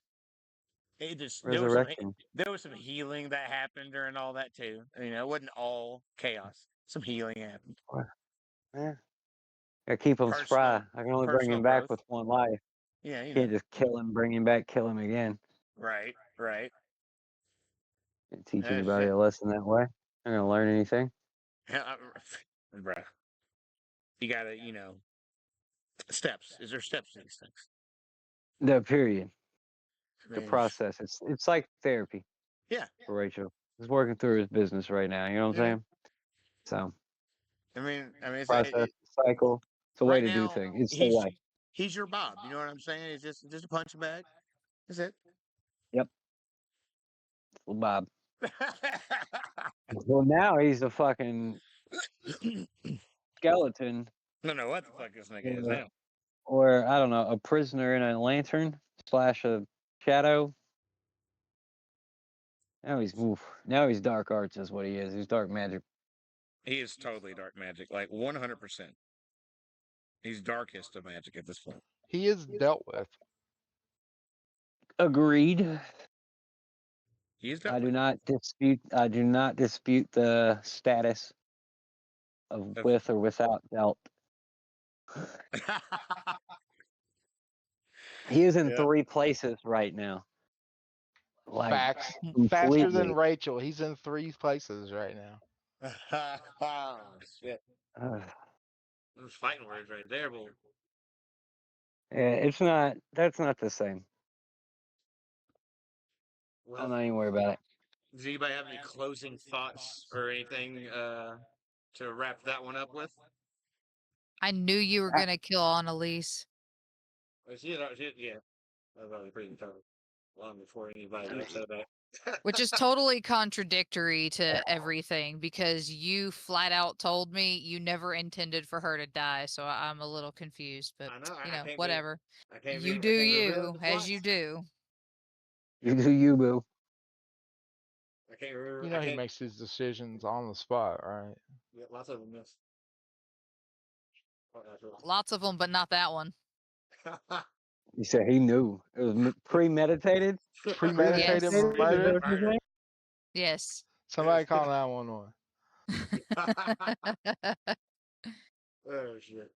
it just resurrection. there was some healing that happened during all that too. It wasn't all chaos. Some healing happened. Yeah. Gotta keep him spry. I can only bring Personal him back growth. with one life. Yeah, Can't just kill him, bring him back, kill him again. Right, right. Can't teach That's anybody it. a lesson that way. Not gonna learn anything. Bruh. You gotta, steps. Is there steps to these things? The period. I The mean, process. It's like therapy yeah, for Rachel. He's working through his business right now. You know what I'm yeah. saying? So It's process, cycle. It's a way right to do now. things. It's the way. He's your Bob. You know what I'm saying? It's just a punching bag. That's it. Yep. Well, Bob. Well, now he's a fucking skeleton, don't know what the fuck this nigga is or, now. or I don't know, a prisoner in a lantern / a shadow. Now he's dark arts is what he is. He's dark magic. He is totally dark magic, like 100%. He's darkest of magic at this point. He is dealt with. Agreed. He is I dealt do with. not dispute. I do not dispute the status of with or without dealt. He is in Yeah. 3 places right now. Like Facts. Faster than completely. Rachel. He's in 3 places right now. Oh, shit. Uh, Those fighting words right there, boy. yeah, it's not. That's not the same. Well, I'm not even worried about it. does anybody have any closing thoughts or anything to wrap that one up with? I knew you were gonna kill Annalise. Yeah. I was already pretty tough long before anybody else said that. Which is totally contradictory to everything because you flat out told me you never intended for her to die. So I'm a little confused, but I know. you I know, can't whatever. I can't You be. do I can't reveal you the as you plots. do. You do you, boo. I can't remember. You I know he can't. makes his decisions on the spot, right? Yeah, lots of them miss. Lots of them, but not that one. You said he knew it was premeditated. Premeditated Yes. Premeditated. Is that murder. what you're saying? Yes. Somebody call 911. Oh shit.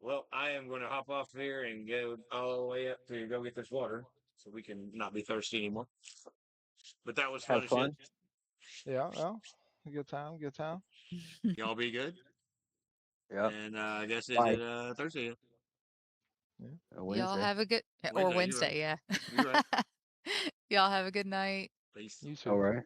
Well, I am going to hop off here and go all the way up to go get this water so we can not be thirsty anymore. But that was fun Have as shit. fun. Yeah, well, good time, good time. Y'all be good. Yep. And I guess is Bye. it Thursday? A Y'all Wednesday. have a good or Wednesday, you're right. Wednesday, yeah. You're right. Y'all have a good night. Peace. You All too. right.